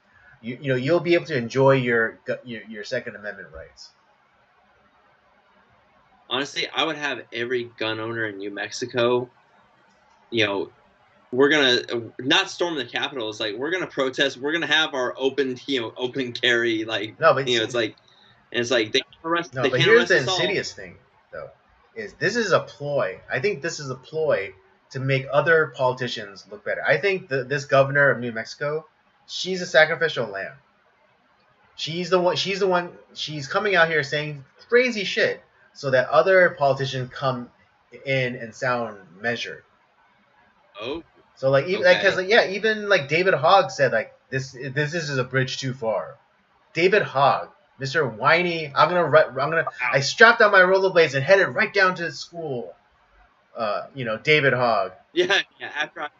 Speaker 1: you'll be able to enjoy your Second Amendment rights.
Speaker 2: honestly, I would have every gun owner in New Mexico. You know, we're gonna not storm the Capitol. It's like we're gonna protest. We're gonna have our open carry. Like,
Speaker 1: No, but
Speaker 2: it's like, and it's like
Speaker 1: no,
Speaker 2: they
Speaker 1: but
Speaker 2: can't
Speaker 1: here's
Speaker 2: arrest
Speaker 1: the
Speaker 2: us all.
Speaker 1: insidious thing, though, is this is a ploy. I think this is a ploy to make other politicians look better. I think this governor of New Mexico, she's a sacrificial lamb. She's the one. She's the one. She's coming out here saying crazy shit so that other politicians come in and sound measured.
Speaker 2: Oh,
Speaker 1: So like even like, cause
Speaker 2: okay.
Speaker 1: like, yeah, even like David Hogg said like this is a bridge too far. David Hogg, Mr. Whiny, I
Speaker 2: Wow.
Speaker 1: strapped on my rollerblades and headed right down to school. David Hogg.
Speaker 2: Yeah, yeah. After I was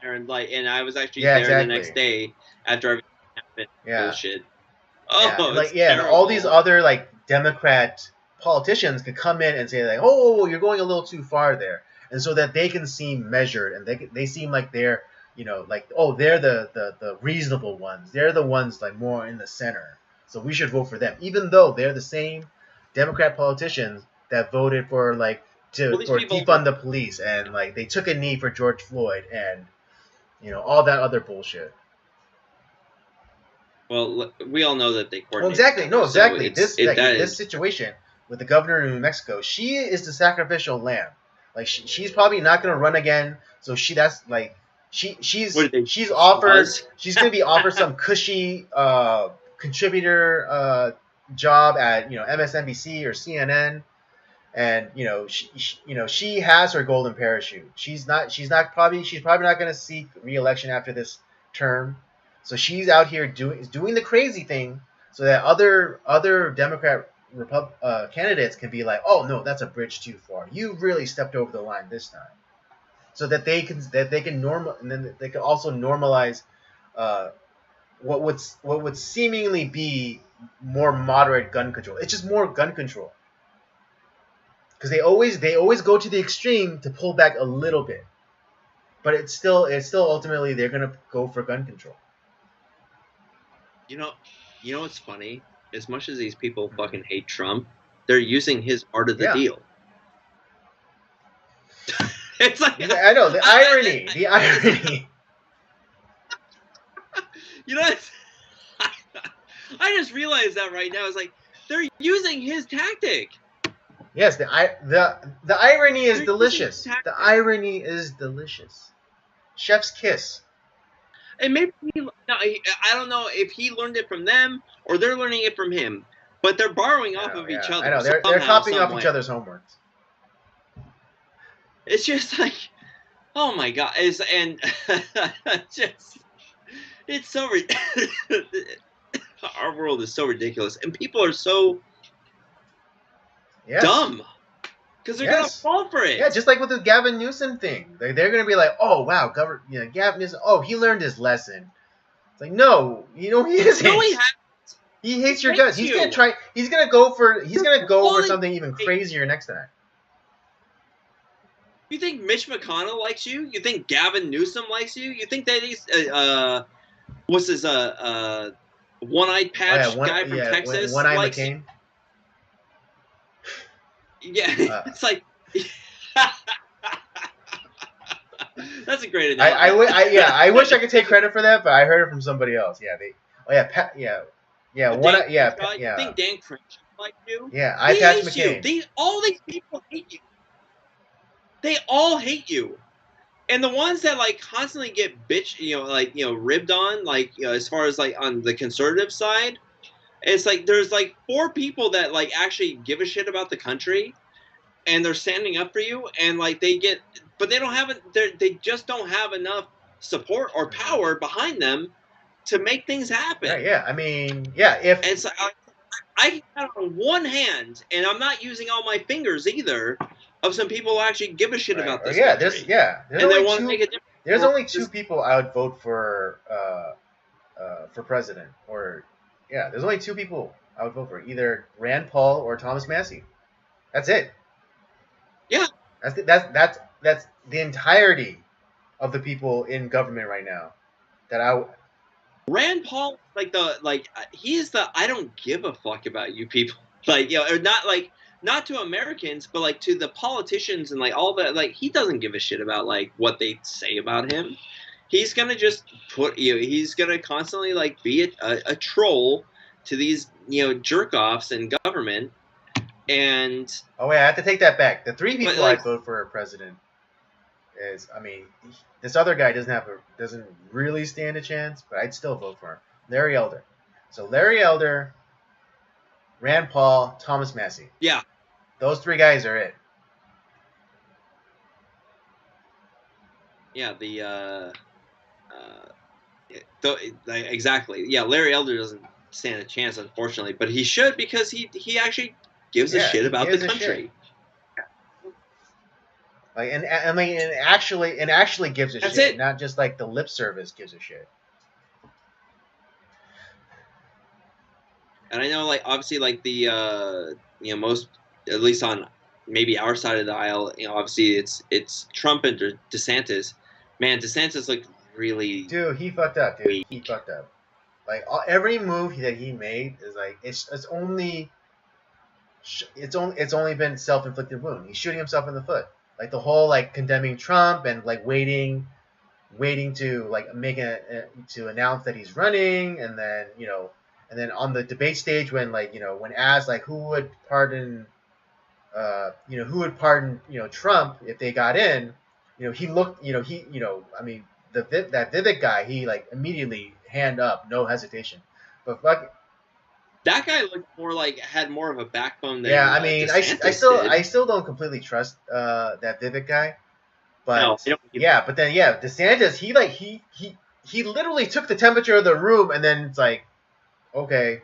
Speaker 2: there and I was actually
Speaker 1: Yeah,
Speaker 2: there the next
Speaker 1: exactly.
Speaker 2: day after everything happened.
Speaker 1: Yeah,
Speaker 2: Bullshit.
Speaker 1: yeah,
Speaker 2: Oh,
Speaker 1: and
Speaker 2: it's
Speaker 1: like yeah, and all these
Speaker 2: terrible.
Speaker 1: other like Democrat politicians could come in and say like, oh, you're going a little too far there, and so that they can seem measured and they seem like they're like, oh, they're the reasonable ones. They're the ones like more in the center. So we should vote for them, even though they're the same Democrat politicians that voted for like
Speaker 2: Well,
Speaker 1: to
Speaker 2: these
Speaker 1: for
Speaker 2: people.
Speaker 1: defund the police and like they took a knee for George Floyd and all that other bullshit.
Speaker 2: Well, we all know that they
Speaker 1: Well,
Speaker 2: coordinate
Speaker 1: exactly.
Speaker 2: together,
Speaker 1: No,
Speaker 2: so
Speaker 1: exactly. This
Speaker 2: it
Speaker 1: like
Speaker 2: that
Speaker 1: this
Speaker 2: is.
Speaker 1: situation with the governor of New Mexico, she is the sacrificial lamb. Like she's probably not gonna run again. So that's like
Speaker 2: What did they?
Speaker 1: she's
Speaker 2: She
Speaker 1: offered
Speaker 2: was.
Speaker 1: she's gonna be offered some cushy contributor job at MSNBC or CNN, and she has her golden parachute. She's probably not gonna seek re-election after this term. So she's out here doing the crazy thing, so that other Democrat candidates can be like, oh no, that's a bridge too far. You really stepped over the line this time. So that they can normal, and then they can also normalize uh, what would seemingly be more moderate gun control. It's just more gun control because they always go to the extreme to pull back a little bit, but it's still ultimately they're gonna go for gun control.
Speaker 2: You know, what's funny? As much as these people
Speaker 1: Mm-hmm.
Speaker 2: fucking hate Trump, they're using his part of the
Speaker 1: Yeah,
Speaker 2: deal. It's like
Speaker 1: I know the irony. The
Speaker 2: it's like,
Speaker 1: irony.
Speaker 2: you know, I just realized that right now. It's like they're using his tactic.
Speaker 1: Yes, the irony is
Speaker 2: They're using his
Speaker 1: delicious. The
Speaker 2: tactic.
Speaker 1: irony is delicious. Chef's kiss.
Speaker 2: And maybe I don't know if he learned it from them or they're learning it from him, but they're borrowing
Speaker 1: I
Speaker 2: off
Speaker 1: know.
Speaker 2: of each
Speaker 1: Yeah, I
Speaker 2: other
Speaker 1: know. They're
Speaker 2: somehow,
Speaker 1: copying
Speaker 2: some
Speaker 1: off each
Speaker 2: way.
Speaker 1: other's homeworks.
Speaker 2: It's just like, oh my god, just it's so our world is so ridiculous, and people are so
Speaker 1: Yes.
Speaker 2: dumb because they're gonna
Speaker 1: Yes.
Speaker 2: fall for
Speaker 1: Yeah,
Speaker 2: it.
Speaker 1: just like with the Gavin Newsom thing. They're going to be like, oh, wow, Gavin Newsom, oh, he learned his lesson. It's like, no, he
Speaker 2: No,
Speaker 1: isn't. He
Speaker 2: he
Speaker 1: hates your guts.
Speaker 2: hates
Speaker 1: He's going to
Speaker 2: you.
Speaker 1: try, he's going to go for
Speaker 2: All
Speaker 1: something even crazier next time.
Speaker 2: you think Mitch McConnell likes you? You think Gavin Newsom likes you? You think that he's what's his one-eyed
Speaker 1: Oh,
Speaker 2: patch guy from Texas
Speaker 1: One Eye
Speaker 2: likes you?
Speaker 1: McCain.
Speaker 2: Yeah,
Speaker 1: Uh,
Speaker 2: it's like that's a great
Speaker 1: I,
Speaker 2: analogy.
Speaker 1: I wish I could take credit for that, but I heard it from somebody else. Yeah,
Speaker 2: Dan Crenshaw, you think Dan Crenshaw likes you?
Speaker 1: yeah, I
Speaker 2: He
Speaker 1: Patch
Speaker 2: hates you.
Speaker 1: McCain.
Speaker 2: All these people hate you. They all hate you. And the ones that like constantly get ribbed on, as far as like on the conservative side, it's like there's like 4 people that like actually give a shit about the country, and they're standing up for you, and like but they don't have it. They just don't have enough support or power behind them to make things happen.
Speaker 1: Right, yeah, I mean, yeah, if
Speaker 2: and so I can count on one hand, and I'm not using all my fingers either, of some people who actually give a shit about this country.
Speaker 1: There's
Speaker 2: and they
Speaker 1: only
Speaker 2: want to
Speaker 1: two.
Speaker 2: make a difference.
Speaker 1: There's only two people I would vote for president, or yeah, there's only two people I would vote for, either Rand Paul or Thomas Massey. That's it.
Speaker 2: Yeah,
Speaker 1: that's the entirety of the people in government right now. That
Speaker 2: Rand Paul, he's the I don't give a fuck about you people, or not to Americans, but like to the politicians and like all that. Like he doesn't give a shit about like what they say about him. He's gonna just he's gonna constantly like be a troll to these jerk offs in government. And
Speaker 1: oh wait, I have to take that back. The three people
Speaker 2: like,
Speaker 1: I'd vote for president is, I mean, this other guy doesn't really stand a chance, but I'd still vote for him. Larry Elder. So Larry Elder, Rand Paul, Thomas Massey.
Speaker 2: Yeah.
Speaker 1: Those three guys are it.
Speaker 2: Yeah, exactly. Yeah, Larry Elder doesn't stand a chance, unfortunately, but he should, because he actually gives a shit about the country.
Speaker 1: Like, and I mean, and actually gives a
Speaker 2: That's
Speaker 1: shit,
Speaker 2: it.
Speaker 1: not just like the lip service gives a shit.
Speaker 2: And I know, like, obviously, like the most, at least on maybe our side of the aisle, obviously it's Trump and DeSantis. Man, DeSantis looked really.
Speaker 1: Dude, he fucked up. Dude, he fucked up. Like every move that he made is like it's only been self-inflicted wound. He's shooting himself in the foot. Like the whole like condemning Trump and like waiting to like to announce that he's running, and then on the debate stage when when asked like who would pardon Trump if they got in, he looked, I mean that Vivek guy, he like immediately hand up, no hesitation. But fuck,
Speaker 2: that guy looked more like had more of a backbone than
Speaker 1: I mean, I still don't completely trust that Vivek guy, but but then DeSantis, he literally took the temperature of the room, and then it's like, okay,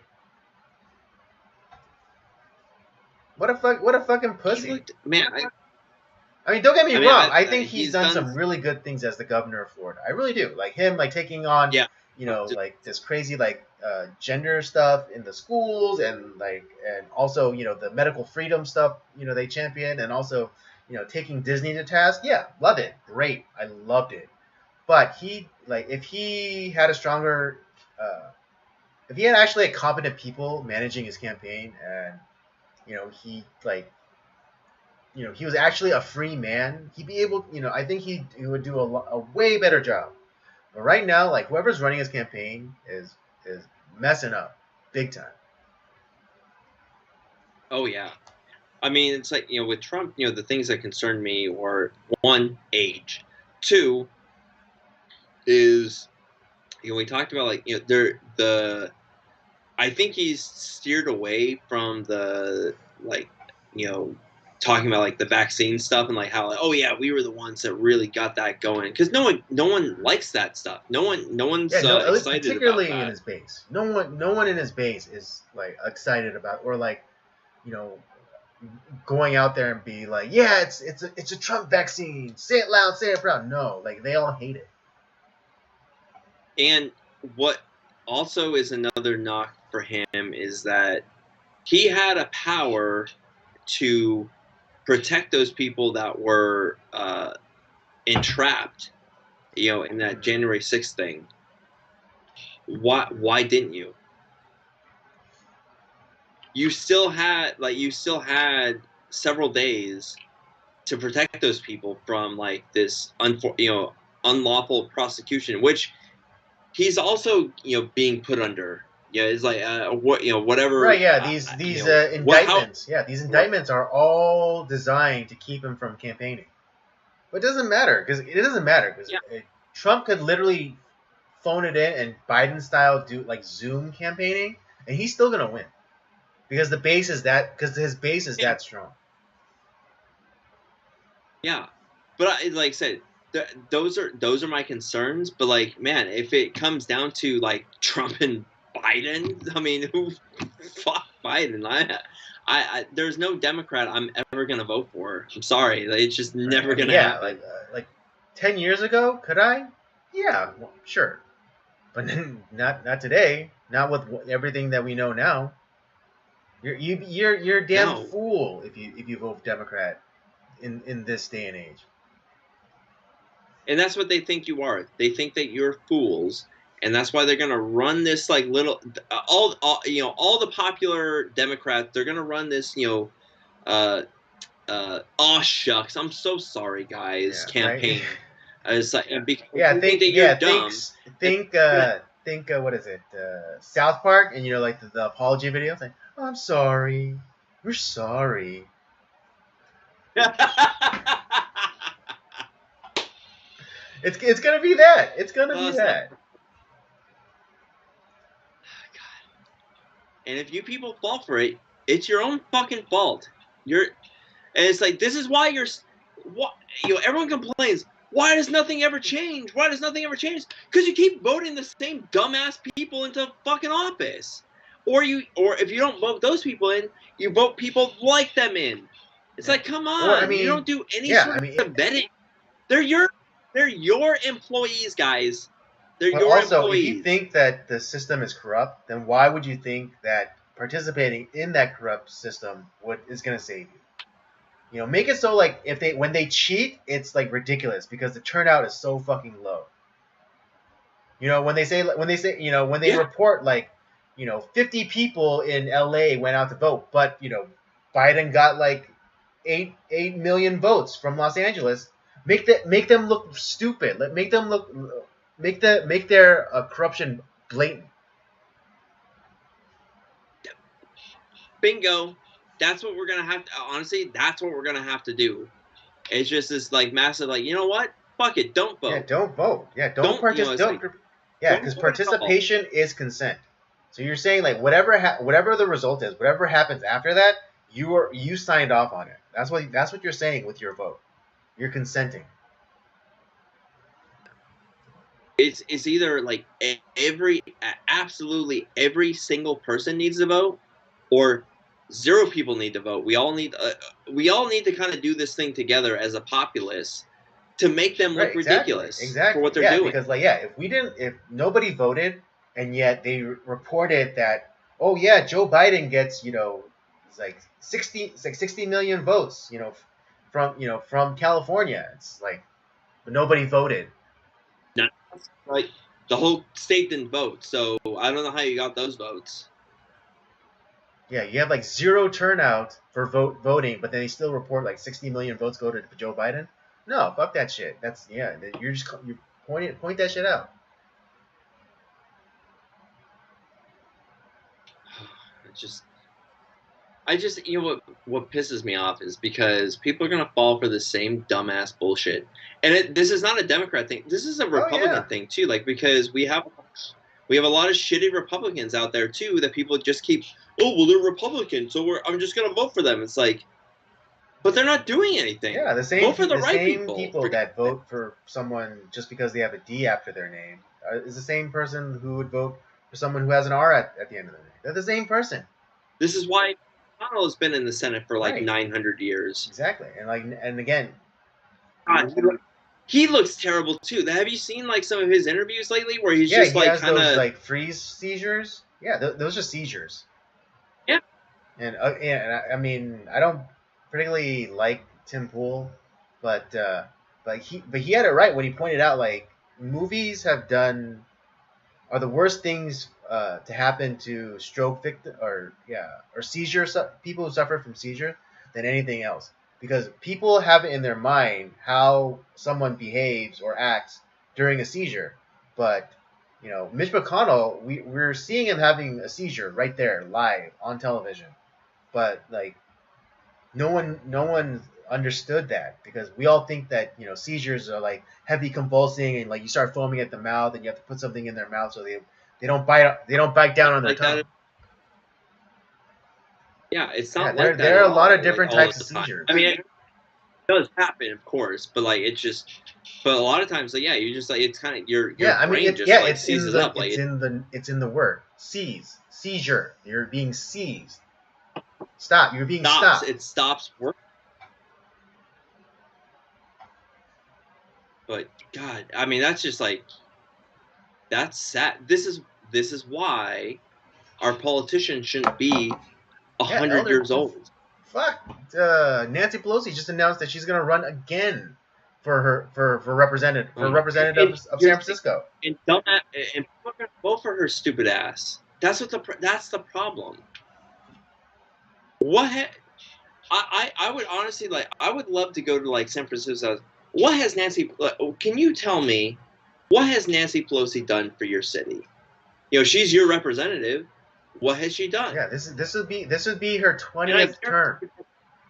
Speaker 1: what a fucking pussy. I mean, don't get me wrong. I think he's done some really good things as the governor of Florida. I really do. Like him, like taking on, like this crazy gender stuff in the schools, and also the medical freedom stuff. They champion, and also taking Disney to task. Yeah, love it. Great, I loved it. But if he had a stronger, if he had actually competent people managing his campaign, and he was actually a free man, he'd be able, I think he would do a way better job. But right now, like whoever's running his campaign is messing up big time.
Speaker 2: Oh yeah, I mean, it's like with Trump, the things that concern me were, one, age. Two is we talked about I think he's steered away from the talking about the vaccine stuff, and how oh yeah, we were the ones that really got that going, because no one likes that stuff. No one's excited,
Speaker 1: particularly
Speaker 2: about that.
Speaker 1: In his base. No one in his base is excited about, or going out there and be like, yeah, it's a Trump vaccine. Say it loud, say it proud. No, they all hate it.
Speaker 2: And what also is another knock for him is that he had a power to protect those people that were entrapped, in that January 6th thing. Why didn't you? You still had several days to protect those people from this unlawful prosecution, which he's also being put under. Yeah, it's whatever.
Speaker 1: Right. Yeah. These indictments. These indictments are all designed to keep him from campaigning. But it doesn't matter, because Trump could literally phone it in and Biden style do Zoom campaigning, and he's still gonna win, because his base is that strong.
Speaker 2: Yeah, but like I said, those are my concerns. But like, man, if it comes down to like Trump and Biden, I mean, who fuck Biden? There's no Democrat I'm ever gonna vote for. I'm sorry, like, it's just never gonna happen.
Speaker 1: Like 10 years ago, could I? Yeah, well, sure, but not today. Not with everything that we know now. You're a damn
Speaker 2: No,
Speaker 1: fool if you vote Democrat in this day and age.
Speaker 2: and that's what they think you are. They think that you're fools, and that's why they're gonna run this like little all the popular Democrats. They're gonna run this uh oh shucks, I'm so sorry, guys.
Speaker 1: Yeah, right.
Speaker 2: Campaign. It's like because
Speaker 1: Yeah,
Speaker 2: they think that you're
Speaker 1: think
Speaker 2: dumb.
Speaker 1: think think what is it? South Park, and like the apology video. Like, oh, I'm sorry, we're sorry. It's gonna be that. It's gonna be that.
Speaker 2: And if you people fall for it, it's your own fucking fault. And it's like, this is why what everyone complains. Why does nothing ever change? Why does nothing ever change? Because you keep voting the same dumbass people into fucking office. Or if you don't vote those people in, you vote people like them in. It's like, come on, you don't do any sort of vetting. They're your employees, guys. They're
Speaker 1: But
Speaker 2: your
Speaker 1: also,
Speaker 2: employees.
Speaker 1: if you think that the system is corrupt, then why would you think that participating in that corrupt system is going to save you? Make it so like when they cheat, it's like ridiculous because the turnout is so fucking low. When they say when they report like 50 people in LA went out to vote, but Biden got like 8 million votes from Los Angeles. Make them look stupid. Make them look make their corruption blatant.
Speaker 2: Bingo. That's what we're gonna have to. Honestly, that's what we're gonna have to do. It's just this like massive like, you know what? Fuck it, don't vote.
Speaker 1: Yeah, don't vote. Yeah, don't participate. Yeah, because participation is consent. So you're saying like whatever the result is, whatever happens after that, you signed off on it. That's what you're saying with your vote. You're consenting.
Speaker 2: It's either like absolutely every single person needs to vote, or 0 people need to vote. We all need to kind of do this thing together as a populace to make them look ridiculous for what they're doing.
Speaker 1: Because if nobody voted and yet they reported that, oh yeah, Joe Biden gets it's like 60 million votes from California. It's like, but nobody voted.
Speaker 2: Like the whole state didn't vote, so I don't know how you got those votes.
Speaker 1: Yeah, you have like 0 turnout for voting, but then they still report like 60 million votes go to Joe Biden. No, fuck that shit. You point that shit out.
Speaker 2: I just what pisses me off is because people are gonna fall for the same dumbass bullshit, and this is not a Democrat thing. This is a Republican thing too. Like, because we have a lot of shitty Republicans out there too that people just keep. Oh well, they're Republican, so I'm just gonna vote for them. It's like, but they're not doing anything.
Speaker 1: Yeah, the same
Speaker 2: vote for the right
Speaker 1: same people that vote for someone just because they have a D after their name is the same person who would vote for someone who has an R at the end of their name. They're the same person.
Speaker 2: This is why McConnell has been in the Senate for like 900 years.
Speaker 1: Exactly, and again,
Speaker 2: God, he looks terrible too. Have you seen like some of his interviews lately where he's just like kind of
Speaker 1: like freeze seizures? Yeah, those are seizures.
Speaker 2: Yeah,
Speaker 1: and I mean, I don't particularly like Tim Pool, but he had it right when he pointed out like movies are the worst things to happen to stroke victim or seizure people who suffer from seizure than anything else, because people have it in their mind how someone behaves or acts during a seizure. But Mitch McConnell, we're seeing him having a seizure right there live on television, but like no one understood that, because we all think that seizures are like heavy convulsing and like you start foaming at the mouth and you have to put something in their mouth so they don't bite down on their tongue.
Speaker 2: Yeah, it's not
Speaker 1: like that. There are a lot of different types of seizures.
Speaker 2: I mean, does happen, of course, but like it's just. But a lot of times, like, yeah, you just like it's kind of your
Speaker 1: Yeah, I mean,
Speaker 2: brain just
Speaker 1: yeah,
Speaker 2: like seizes up, like
Speaker 1: it's in the word seizure. You're being seized. Stop. You're being stopped.
Speaker 2: it stops working. But God, I mean, that's just like that's sad. This is why our politicians shouldn't be
Speaker 1: Yeah,
Speaker 2: 100
Speaker 1: elder.
Speaker 2: years old.
Speaker 1: Fuck. Nancy Pelosi just announced that she's gonna run again for representative of San Francisco.
Speaker 2: And people are gonna vote for her stupid ass. That's the problem. I would honestly like. I would love to go to like San Francisco. What has Nancy? Can you tell me what has Nancy Pelosi done for your city? You know, she's your representative. What has she done?
Speaker 1: Yeah, this would be her 20th term.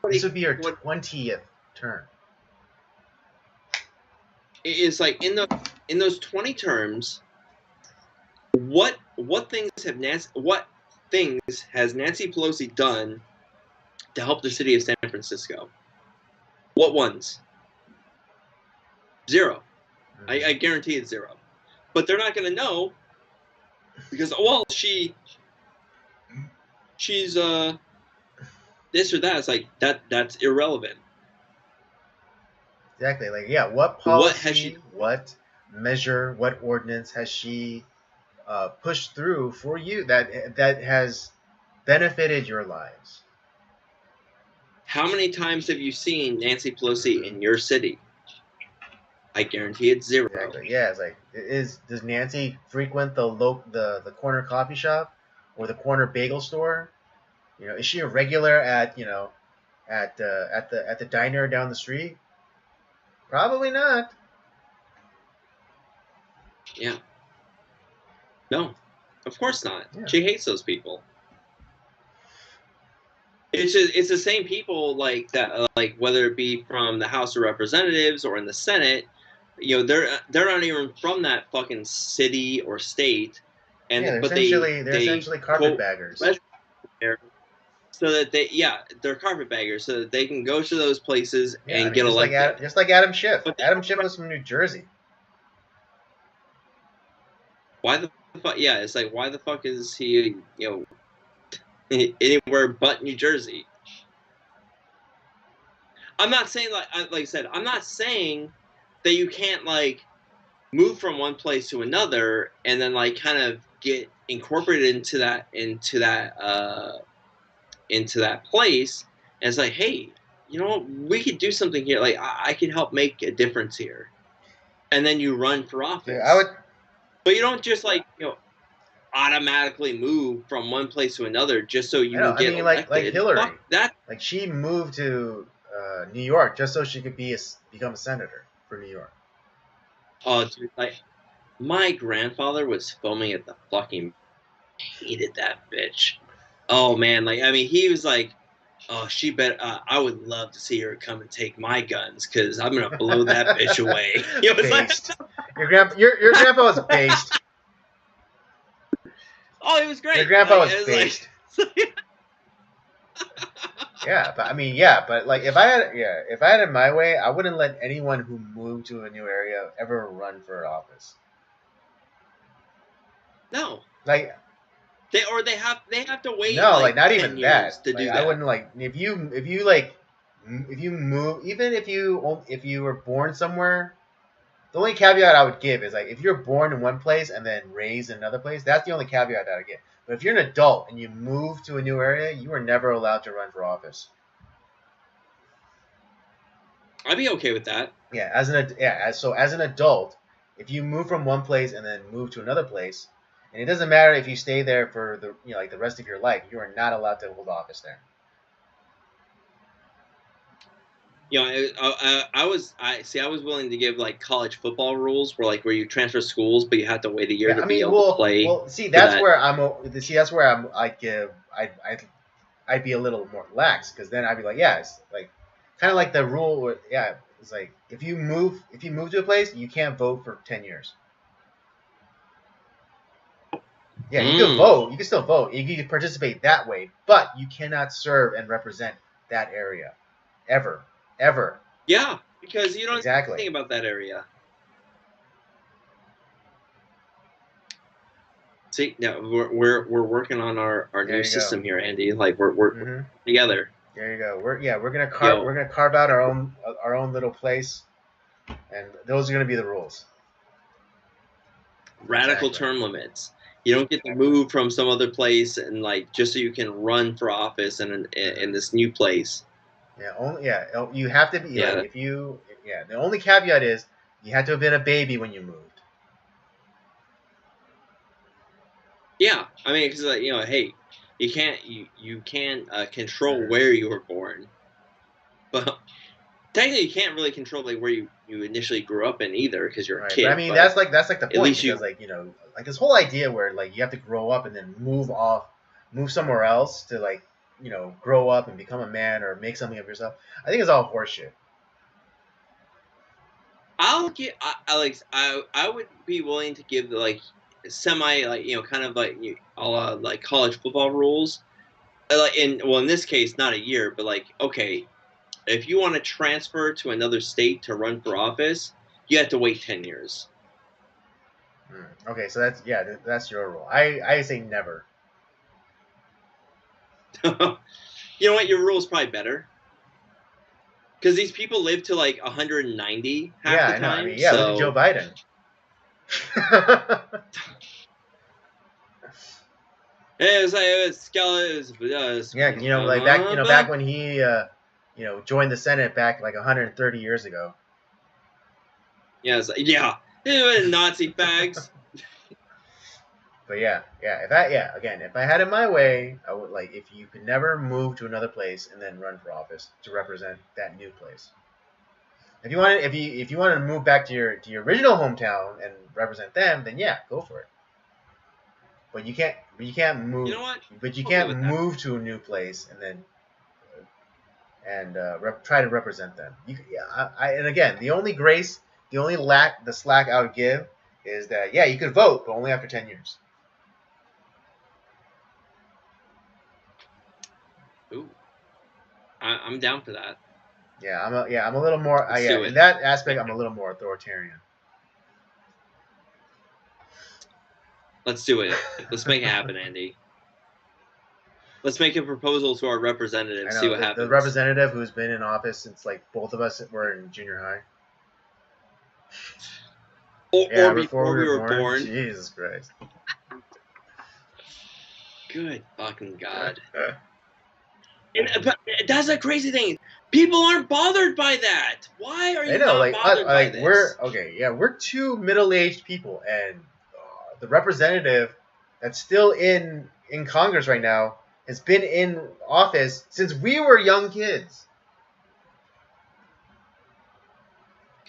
Speaker 1: This would be her 20th term.
Speaker 2: It's like in those 20 terms, what things has Nancy Pelosi done to help the city of San Francisco? What ones? Zero. Mm-hmm. I guarantee it's zero. But they're not going to know because she's this or that. It's like that's irrelevant.
Speaker 1: Exactly. Like, yeah, what policy, what measure, what ordinance has she pushed through for you that has benefited your lives?
Speaker 2: How many times have you seen Nancy Pelosi in your city? I guarantee it's zero.
Speaker 1: Exactly. Yeah, it's like does Nancy frequent the corner coffee shop or the corner bagel store? You know, is she a regular at at the diner down the street? Probably not.
Speaker 2: Yeah. No, of course not. Yeah. She hates those people. It's the same people like that, like whether it be from the House of Representatives or in the Senate. You know, they're not even from that fucking city or state, and
Speaker 1: yeah, they're essentially carpetbaggers.
Speaker 2: So that they're carpetbaggers, so that they can go to those places and get elected.
Speaker 1: Just like Adam Schiff. Adam Schiff was from New Jersey.
Speaker 2: Why the fuck? Yeah, it's like why the fuck is he anywhere but New Jersey? I'm not saying like I said, I'm not saying that you can't like move from one place to another and then like kind of get incorporated into that place. And it's like, hey, you know what? We could do something here. Like I can help make a difference here. And then you run for office.
Speaker 1: Yeah,
Speaker 2: but you don't just like automatically move from one place to another just so you can get elected.
Speaker 1: Like Hillary. Like she moved to New York just so she could become a senator for New York.
Speaker 2: Oh, dude, like my grandfather was filming at the fucking hated that bitch. Oh man, like I mean, he was like, "Oh, she bet I would love to see her come and take my guns because I'm gonna blow that bitch away." You know,
Speaker 1: based. Your grandpa was based.
Speaker 2: Oh, it was great.
Speaker 1: Your grandpa was based. Like... yeah, but I mean, yeah, but like if I had it my way, I wouldn't let anyone who moved to a new area ever run for office.
Speaker 2: No.
Speaker 1: Like
Speaker 2: they have to wait.
Speaker 1: No, like not even that.
Speaker 2: To do that.
Speaker 1: I wouldn't like if you move, even if you were born somewhere. The only caveat I would give is like if you're born in one place and then raised in another place, that's the only caveat that I give. But if you're an adult and you move to a new area, you are never allowed to run for office.
Speaker 2: I'd be okay with that.
Speaker 1: Yeah, as an adult, if you move from one place and then move to another place, and it doesn't matter if you stay there for the rest of your life, you are not allowed to hold office there.
Speaker 2: You know, I was willing to give like college football rules where you transfer schools, but you have to wait a year to be able to play.
Speaker 1: Well, that's where I'd be a little more lax because then I'd be like, yeah, it's like kind of like the rule where, yeah, it's like if you move to a place, you can't vote for 10 years. Yeah, you can vote. You can still vote. You can participate that way, but you cannot serve and represent that area ever.
Speaker 2: Yeah, because you don't
Speaker 1: Exactly.
Speaker 2: think about that area. See, now we're working on our
Speaker 1: There
Speaker 2: new
Speaker 1: you go.
Speaker 2: system here, Andy. Like we're
Speaker 1: Hmm.
Speaker 2: together.
Speaker 1: There you go. We're
Speaker 2: Yo,
Speaker 1: gonna carve out our own little place, and those are gonna be the rules.
Speaker 2: radical
Speaker 1: Exactly.
Speaker 2: term limits. You don't get to move from some other place and like just so you can run for office in
Speaker 1: Hmm.
Speaker 2: this new place.
Speaker 1: You have to be like
Speaker 2: Yeah,
Speaker 1: if you yeah. The only caveat is you had to have been a baby when you moved.
Speaker 2: yeah. I mean, because you know, hey, you can't control
Speaker 1: Hmm.
Speaker 2: where you were born, but technically you can't really control like where you initially grew up in either because you're a
Speaker 1: Right, but I
Speaker 2: kid.
Speaker 1: mean
Speaker 2: But
Speaker 1: that's like the
Speaker 2: at
Speaker 1: point
Speaker 2: least
Speaker 1: because
Speaker 2: you,
Speaker 1: like like this whole idea where like you have to grow up and then move somewhere else to like grow up and become a man or make something of yourself. I think it's all horseshit.
Speaker 2: I'll get I like I would be willing to give the like semi like kind of like like college football rules. Like in this case not a year but like okay if you want to transfer to another state to run for office you have to wait 10 years.
Speaker 1: Okay, so that's your rule. I say never.
Speaker 2: You know what, your rule is probably better because these people live to like 190 half
Speaker 1: Yeah,
Speaker 2: the
Speaker 1: I know. I
Speaker 2: time,
Speaker 1: mean, yeah, look at Joe
Speaker 2: so
Speaker 1: Biden. Yeah, like back when he joined the Senate back like 130 years ago.
Speaker 2: yeah, Nazi fags.
Speaker 1: But if I had it my way, I would like if you could never move to another place and then run for office to represent that new place. If you wanted to move back to your original hometown and represent them, then yeah, go for it. But you can't
Speaker 2: You
Speaker 1: move.
Speaker 2: know what,
Speaker 1: But you
Speaker 2: I'm okay
Speaker 1: can't
Speaker 2: with that.
Speaker 1: move to a new place try to represent them. And again, the only the slack I would give is that yeah, you could vote, but only after 10 years.
Speaker 2: Ooh, I'm down for that.
Speaker 1: I'm a little more
Speaker 2: Let's do
Speaker 1: in
Speaker 2: it.
Speaker 1: that aspect I'm a little more authoritarian.
Speaker 2: Let's do it. Let's make it happen, Andy. Let's make a proposal to our
Speaker 1: I
Speaker 2: representatives. See
Speaker 1: know
Speaker 2: what
Speaker 1: the
Speaker 2: happens.
Speaker 1: representative who's been in office since like both of us were in junior high.
Speaker 2: Or
Speaker 1: Yeah, before
Speaker 2: before
Speaker 1: we
Speaker 2: we
Speaker 1: were
Speaker 2: were
Speaker 1: born.
Speaker 2: born.
Speaker 1: Jesus Christ.
Speaker 2: Good fucking God. But that's a crazy thing. People aren't bothered by that. Why are
Speaker 1: I
Speaker 2: you
Speaker 1: know,
Speaker 2: not bothered by
Speaker 1: we're
Speaker 2: this?
Speaker 1: okay. Yeah, we're two middle-aged people, and the representative that's still in Congress right now has been in office since we were young kids.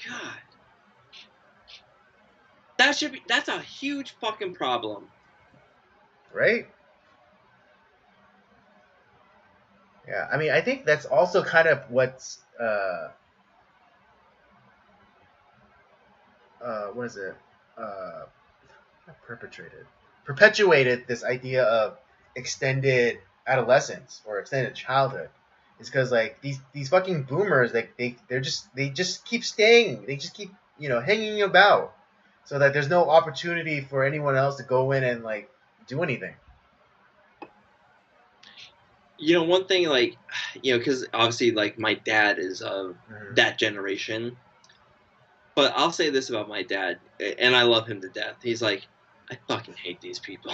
Speaker 2: God. That's a huge fucking problem.
Speaker 1: Right? Yeah, I mean, I think that's also kind of what's what is it? Uh, perpetrated, perpetuated this idea of extended adolescence or extended childhood. It's because like these fucking boomers, they just keep staying, they just keep hanging about, so that there's no opportunity for anyone else to go in and like do anything.
Speaker 2: One thing, like, because obviously, like, my dad is of
Speaker 1: Mm-hmm.
Speaker 2: that generation. But I'll say this about my dad, and I love him to death. He's like, I fucking hate these people.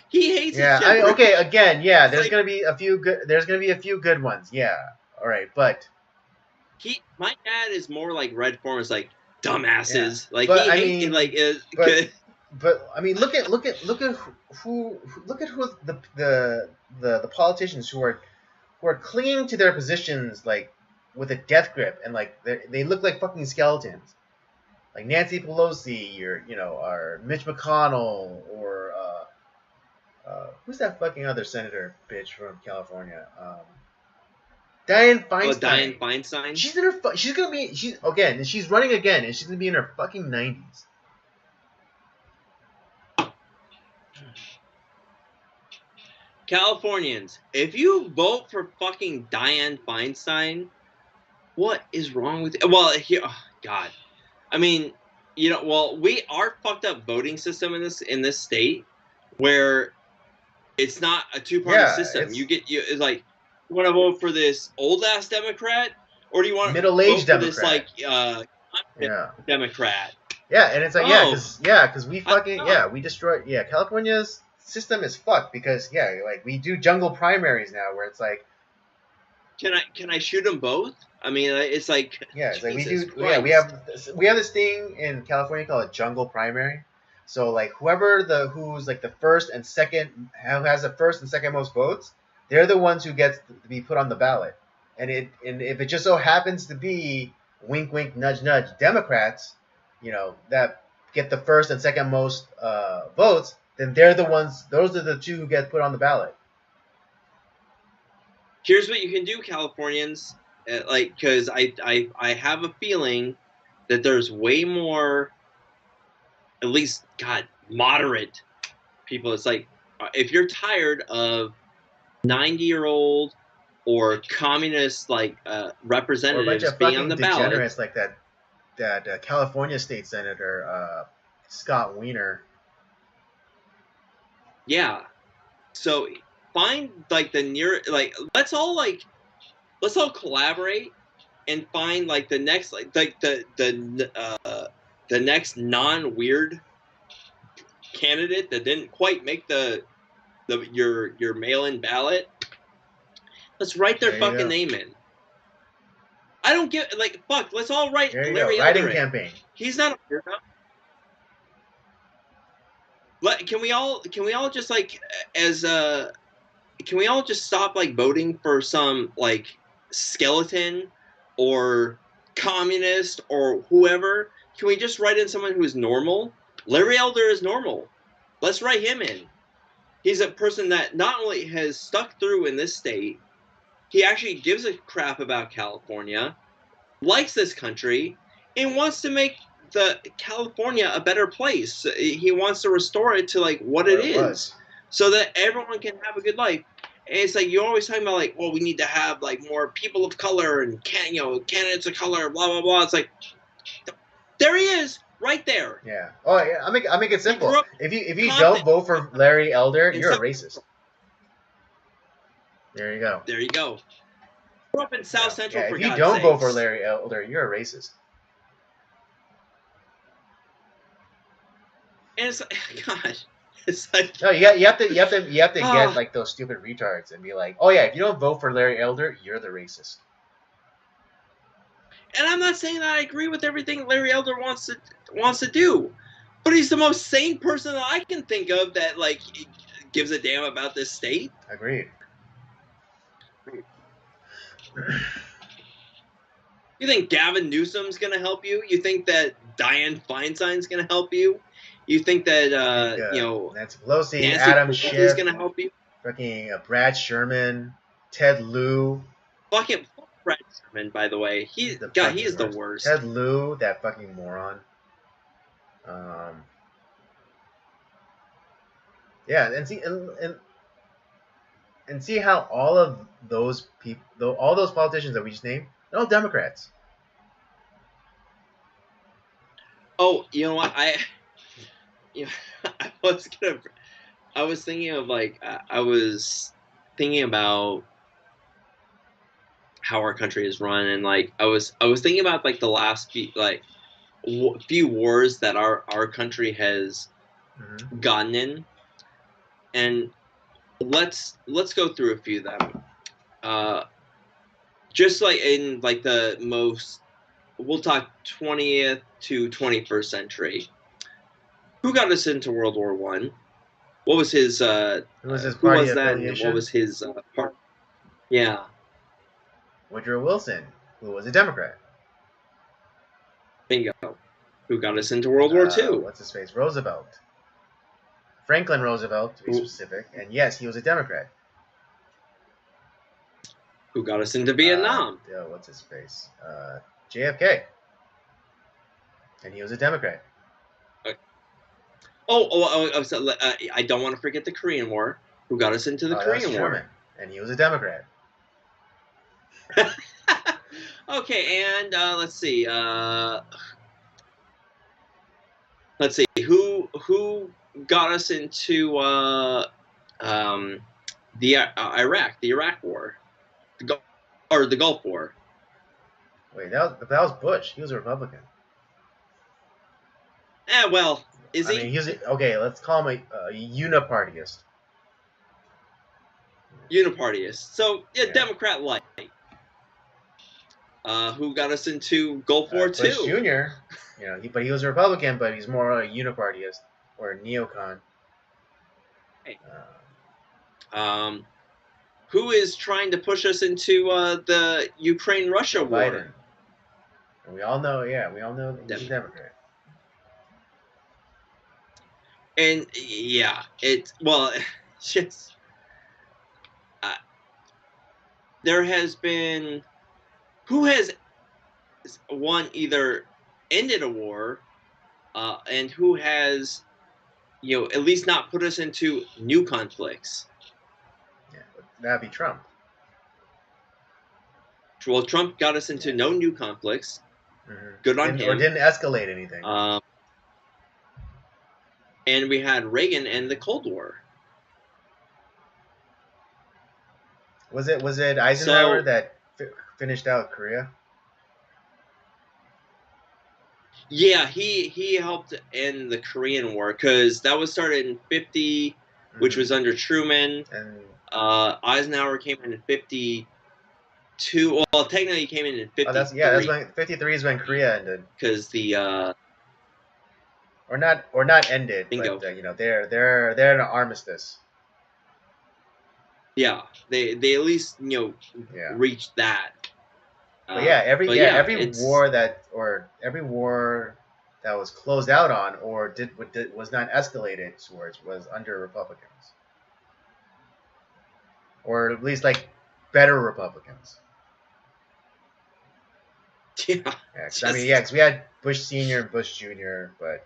Speaker 2: He hates his
Speaker 1: Yeah, I mean, okay,
Speaker 2: generation.
Speaker 1: again, yeah,
Speaker 2: He's like
Speaker 1: there's gonna be a few good ones. Yeah, all right, but
Speaker 2: my dad is more like red form is like
Speaker 1: yeah,
Speaker 2: dumbasses. Like
Speaker 1: but
Speaker 2: he
Speaker 1: I
Speaker 2: hates it. Like
Speaker 1: mean, but
Speaker 2: good.
Speaker 1: I mean, look at who the politicians who are clinging to their positions like with a death grip and like they look like fucking skeletons, like Nancy Pelosi or or Mitch McConnell or who's that fucking other senator bitch from California, Dianne
Speaker 2: Oh, Diane
Speaker 1: Feinstein.
Speaker 2: Feinstein.
Speaker 1: She's gonna be she's again and she's running again and she's gonna be in her fucking 90s.
Speaker 2: Californians, if you vote for fucking Diane Feinstein, What is wrong with? Well, here, oh, God. I mean, well, our fucked up voting system in this state where it's not a two-party
Speaker 1: Yeah,
Speaker 2: system.
Speaker 1: it's
Speaker 2: It's like, you want to vote for this old ass Democrat, or do you want to
Speaker 1: middle-aged
Speaker 2: vote for this
Speaker 1: Democrat.
Speaker 2: like
Speaker 1: Yeah.
Speaker 2: Democrat?
Speaker 1: Yeah, and it's like
Speaker 2: Oh,
Speaker 1: cause we
Speaker 2: I
Speaker 1: fucking
Speaker 2: don't know.
Speaker 1: we destroyed California's system is fucked because like we do jungle primaries now where it's like
Speaker 2: Can I shoot them both? I mean, it's like
Speaker 1: it's like we
Speaker 2: Jesus
Speaker 1: do
Speaker 2: Christ.
Speaker 1: we have this thing in California called a jungle primary. So like who's like the first and second who has the first and second most votes, they're the ones who gets to be put on the ballot. And if it just so happens to be wink wink nudge nudge Democrats, that get the first and second most votes, then they're the ones. Those are the two who get put on the ballot.
Speaker 2: Here's what you can do, Californians. Because I have a feeling that there's way more, at least, God, moderate people. It's like, if you're tired of 90-year-old or communist
Speaker 1: Or a bunch
Speaker 2: representatives
Speaker 1: of
Speaker 2: being on
Speaker 1: fucking
Speaker 2: the ballot,
Speaker 1: degenerates like that California state senator Scott Wiener.
Speaker 2: yeah. So find like the near like let's all collaborate and find like the next the next non-weird candidate that didn't quite make your mail-in ballot. Let's write their
Speaker 1: There you
Speaker 2: fucking
Speaker 1: go.
Speaker 2: name in. I don't get like fuck. Let's all write
Speaker 1: There you go.
Speaker 2: Larry
Speaker 1: Writing
Speaker 2: Elder in.
Speaker 1: campaign.
Speaker 2: He's not a weirdo. Can we all just as can we all just stop like voting for some like skeleton or communist or whoever? Can we just write in someone who's normal? Larry Elder is normal. Let's write him in. He's a person that not only has stuck through in this state, he actually gives a crap about California, likes this country, and wants to make the California a better place. He wants to restore it to like what it
Speaker 1: It was.
Speaker 2: is, so that everyone can have a good life. And it's like you're always talking about like, well, we need to have like more people of color and candidates of color, blah blah blah. It's like there he is, right there.
Speaker 1: Yeah. Oh, yeah. I make it simple. If you don't
Speaker 2: Compton.
Speaker 1: vote for Larry Elder, you're a racist. There you go.
Speaker 2: There you go. Grew up in South Central, for
Speaker 1: if you
Speaker 2: God's
Speaker 1: don't
Speaker 2: sakes.
Speaker 1: vote for Larry Elder, you're a racist.
Speaker 2: And it's like, God, it's like
Speaker 1: No, you have to get
Speaker 2: Ah.
Speaker 1: like those stupid retards and be like, oh yeah, if you don't vote for Larry Elder, you're the racist.
Speaker 2: And I'm not saying that I agree with everything Larry Elder wants to do, but he's the most sane person that I can think of that like gives a damn about this state.
Speaker 1: Agreed.
Speaker 2: You think Gavin Newsom's gonna help you? You think that Dianne Feinstein's gonna help you? You think that
Speaker 1: Nancy Pelosi,
Speaker 2: Nancy
Speaker 1: Adam
Speaker 2: Pelosi
Speaker 1: Schiff
Speaker 2: is gonna help you?
Speaker 1: fucking Brad Sherman, Ted Lieu.
Speaker 2: Fucking Brad Sherman, by the way, he is the worst.
Speaker 1: Ted Lieu, that fucking moron. Yeah, and see how all of those people, all those politicians that we just named, they're all Democrats.
Speaker 2: Oh, you know what? I was thinking of I was thinking about how our country is run, and like I was thinking about like the last few wars that our country has gotten in, and let's go through a few of them. Just like in like the most, we'll talk 20th to 21st century. Who got us into World War One? What was his?
Speaker 1: Who was his party affiliation?
Speaker 2: What was his part? Yeah.
Speaker 1: Woodrow Wilson, who was a Democrat.
Speaker 2: Bingo. Who got us into World War II?
Speaker 1: What's his face? Roosevelt. Franklin Roosevelt, to be specific. And yes, he was a Democrat.
Speaker 2: Who got us into Vietnam?
Speaker 1: What's his face? JFK. And he was a Democrat.
Speaker 2: I don't want to forget the Korean War. Who got us into the Korean War?
Speaker 1: And he was a Democrat.
Speaker 2: Okay, and let's see. Who got us into the Iraq War, the Gulf War.
Speaker 1: Wait, that was Bush. He was a Republican.
Speaker 2: Well, is he?
Speaker 1: I mean, okay. Let's call him a unipartyist.
Speaker 2: Unipartyist. So yeah,
Speaker 1: Yeah.
Speaker 2: Democrat light. Who got us into Gulf War II?
Speaker 1: Bush Jr. But he was a Republican, but he's more a unipartyist or a neocon.
Speaker 2: Hey. Who is trying to push us into the Ukraine-Russia war?
Speaker 1: Biden. And we all know he's a Democrat.
Speaker 2: And yeah, it's just there has been who has either ended a war, and who has at least not put us into new conflicts.
Speaker 1: Yeah, that'd be Trump.
Speaker 2: Well, Trump got us into no new conflicts. Good on him.
Speaker 1: Or didn't escalate anything.
Speaker 2: And we had Reagan and the Cold War.
Speaker 1: Was it Eisenhower that finished out Korea?
Speaker 2: Yeah, he helped end the Korean War because that was started in 50, which was under Truman. And Eisenhower came in 52. Well, technically he came in 53.
Speaker 1: Oh, that's when 53 is when Korea ended.
Speaker 2: Because the
Speaker 1: or not ended,
Speaker 2: bingo.
Speaker 1: But they're in an armistice.
Speaker 2: Yeah, they at least reached that.
Speaker 1: But every war that was closed out on or was not escalated towards was under Republicans, or at least like better Republicans.
Speaker 2: Yeah.
Speaker 1: Because we had Bush Senior and Bush Junior, but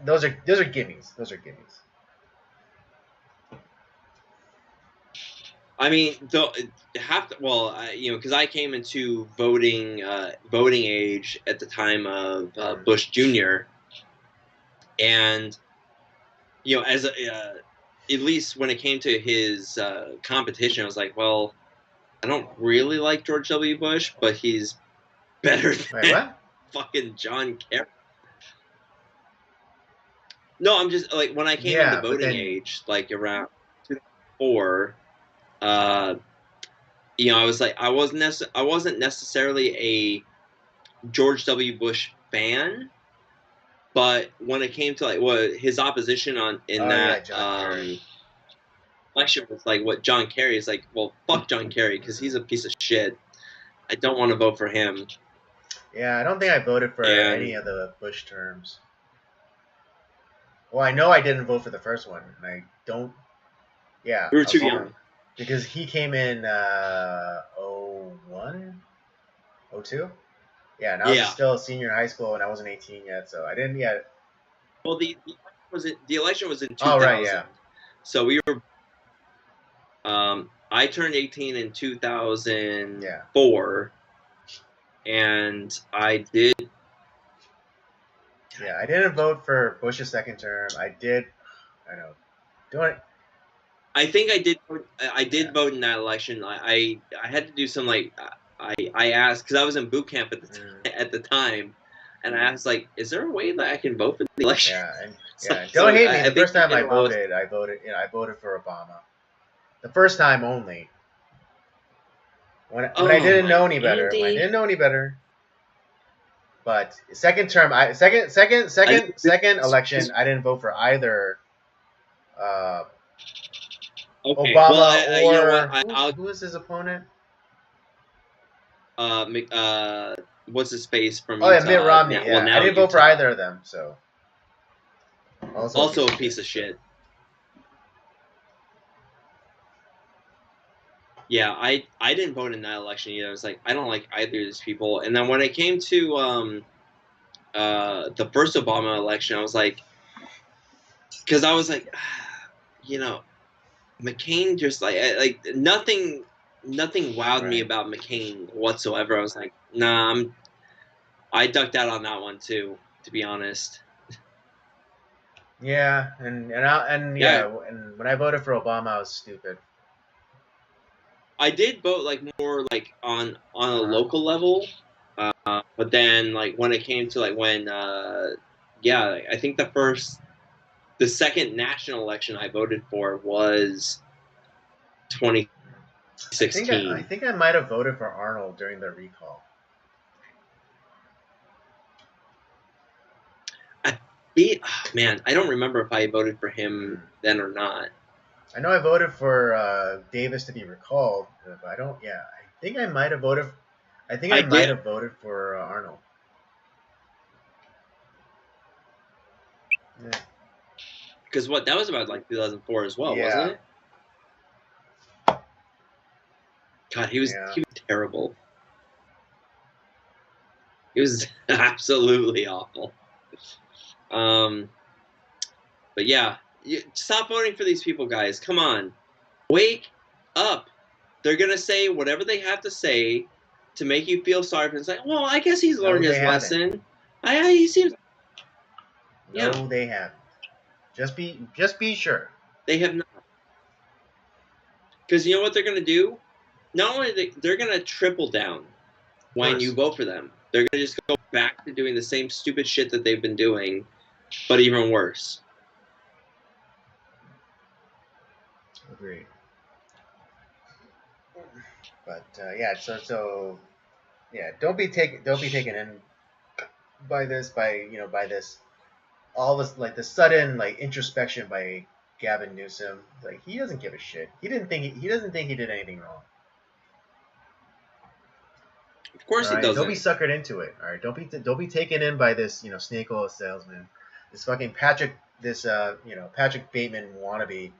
Speaker 1: those are gimmies. Those are gimmies.
Speaker 2: I mean, because I came into voting age at the time of Bush Jr. And as at least when it came to his competition, I was like, well, I don't really like George W. Bush, but he's better than fucking John Kerry. No, I'm just like when I came into voting age, like around 2004. I was like, I wasn't necessarily a George W. Bush fan, but when it came to like his opposition in that election was like what John Kerry is like. Well, fuck John Kerry because he's a piece of shit. I don't want to vote for him.
Speaker 1: Yeah, I don't think I voted for any of the Bush terms. Well, I know I didn't vote for the first one, and I don't. Yeah,
Speaker 2: we were too young.
Speaker 1: Because he came in 01? 02? Yeah, and I was still a senior in high school, and I wasn't 18 yet, so I didn't yet.
Speaker 2: Well, the election was in 2000.
Speaker 1: Oh, right, yeah.
Speaker 2: So we were. I turned 18 in 2004, and I did.
Speaker 1: Yeah, I didn't vote for Bush's second term. I
Speaker 2: think I did. I did vote in that election. I had to do some I asked because I was in boot camp at the time, and I asked is there a way that I can vote for the election?
Speaker 1: Yeah, and don't hate me. The first time I voted for Obama. The first time only. When I didn't know any better. When I didn't know any better. But second term, second election, I didn't vote for either.
Speaker 2: Okay.
Speaker 1: Obama who was his opponent?
Speaker 2: What's his face from
Speaker 1: Utah? Oh yeah, Mitt Romney.
Speaker 2: Yeah.
Speaker 1: Yeah.
Speaker 2: Well, now
Speaker 1: I didn't vote for either of them. So
Speaker 2: also a piece of shit. Yeah, I didn't vote in that election either. I was like, I don't like either of these people. And then when it came to the first Obama election, I was like, McCain just like nothing nothing wowed me about McCain whatsoever. I was like, nah, I ducked out on that one too, to be honest.
Speaker 1: Yeah, and when I voted for Obama, I was stupid.
Speaker 2: I did vote like more like on a local level, but then like when it came to like when I think the second national election I voted for was 2016.
Speaker 1: I think I might have voted for Arnold during the recall.
Speaker 2: Man, I don't remember if I voted for him then or not.
Speaker 1: I know I voted for Davis to be recalled, but I don't. Yeah, I think I might have voted. I think I might have voted for Arnold. Yeah.
Speaker 2: Because that was about like 2004 as well, wasn't it? God, he was terrible. He was absolutely awful. But yeah, stop voting for these people, guys. Come on, wake up. They're gonna say whatever they have to say to make you feel sorry for them. It's like, well, I guess he's learned his lesson. He seems.
Speaker 1: No, they haven't. Just be sure.
Speaker 2: They have not. Because you know what they're gonna do? Not only they're gonna triple down when you vote for them. They're gonna just go back to doing the same stupid shit that they've been doing, but even worse.
Speaker 1: Agreed. But yeah, so yeah, don't be taken in by this all this like the sudden like introspection by Gavin Newsom. Like he doesn't give a shit. He doesn't think he did anything wrong.
Speaker 2: Of course he doesn't.
Speaker 1: Don't be suckered into it. All right, don't be taken in by this snake oil salesman, this fucking Patrick Bateman wannabe.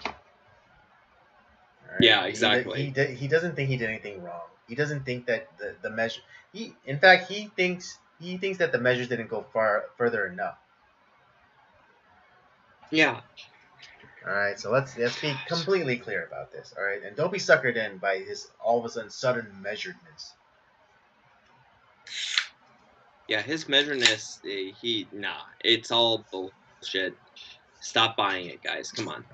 Speaker 1: Right?
Speaker 2: Yeah, exactly.
Speaker 1: He doesn't think he did anything wrong. He doesn't think that the measure. In fact, he thinks that the measures didn't go further enough.
Speaker 2: Yeah.
Speaker 1: All right, so let's be completely clear about this. All right, and don't be suckered in by his all of a sudden sudden measuredness.
Speaker 2: Yeah, his measuredness, it's all bullshit. Stop buying it, guys. Come on.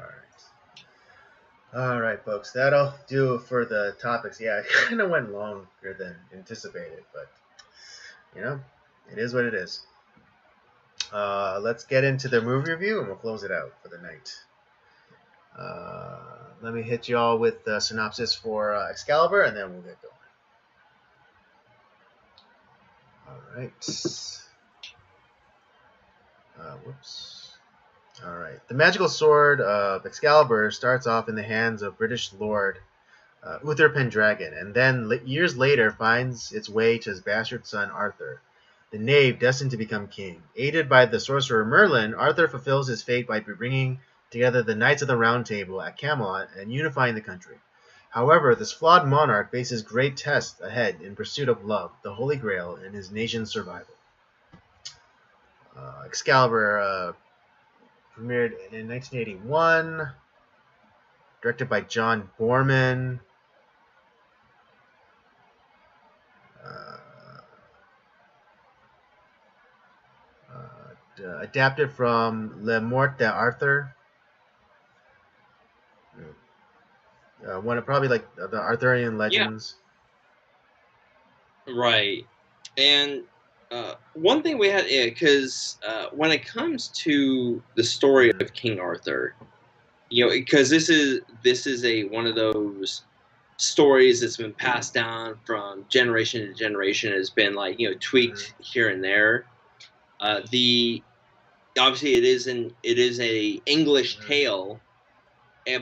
Speaker 1: All right, folks, that'll do for the topics. Yeah, it kind of went longer than anticipated, but it is what it is. Let's get into the movie review, and we'll close it out for the night. Let me hit you all with the synopsis for Excalibur, and then we'll get going. All right. Whoops. All right. The magical sword of Excalibur starts off in the hands of British Lord Uther Pendragon, and then years later finds its way to his bastard son Arthur, the knave destined to become king. Aided by the sorcerer Merlin, Arthur fulfills his fate by bringing together the Knights of the Round Table at Camelot and unifying the country. However, this flawed monarch faces great tests ahead in pursuit of love, the Holy Grail, and his nation's survival. Excalibur premiered in 1981, directed by John Boorman. Adapted from Le Morte d'Arthur. One of probably like the Arthurian legends.
Speaker 2: Yeah. Right. And one thing we had, because when it comes to the story of King Arthur, because this is one of those stories that's been passed down from generation to generation, has been like tweaked here and there. Obviously it is a English tale,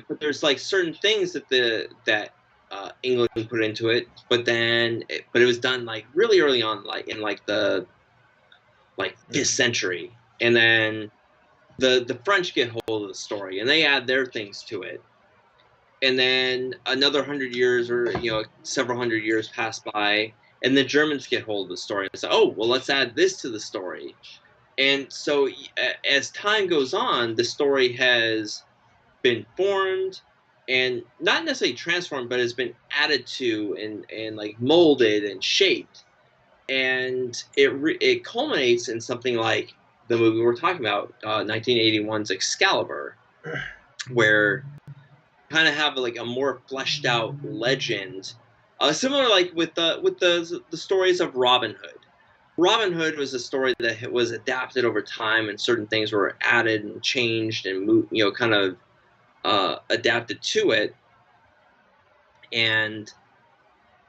Speaker 2: but there's like certain things that England put into it, but it was done like really early on, like in like the 5th century, and then the French get hold of the story and they add their things to it, and then another 100 years or several hundred years pass by, and the Germans get hold of the story and say, oh well, let's add this to the story. And so as time goes on, the story has been formed, and not necessarily transformed, but has been added to and like molded and shaped, and it culminates in something like the movie we're talking about, 1981's Excalibur, where kind of have like a more fleshed out legend, similar like with the stories of Robin Hood. Robin Hood was a story that was adapted over time, and certain things were added and changed and moved, kind of adapted to it. And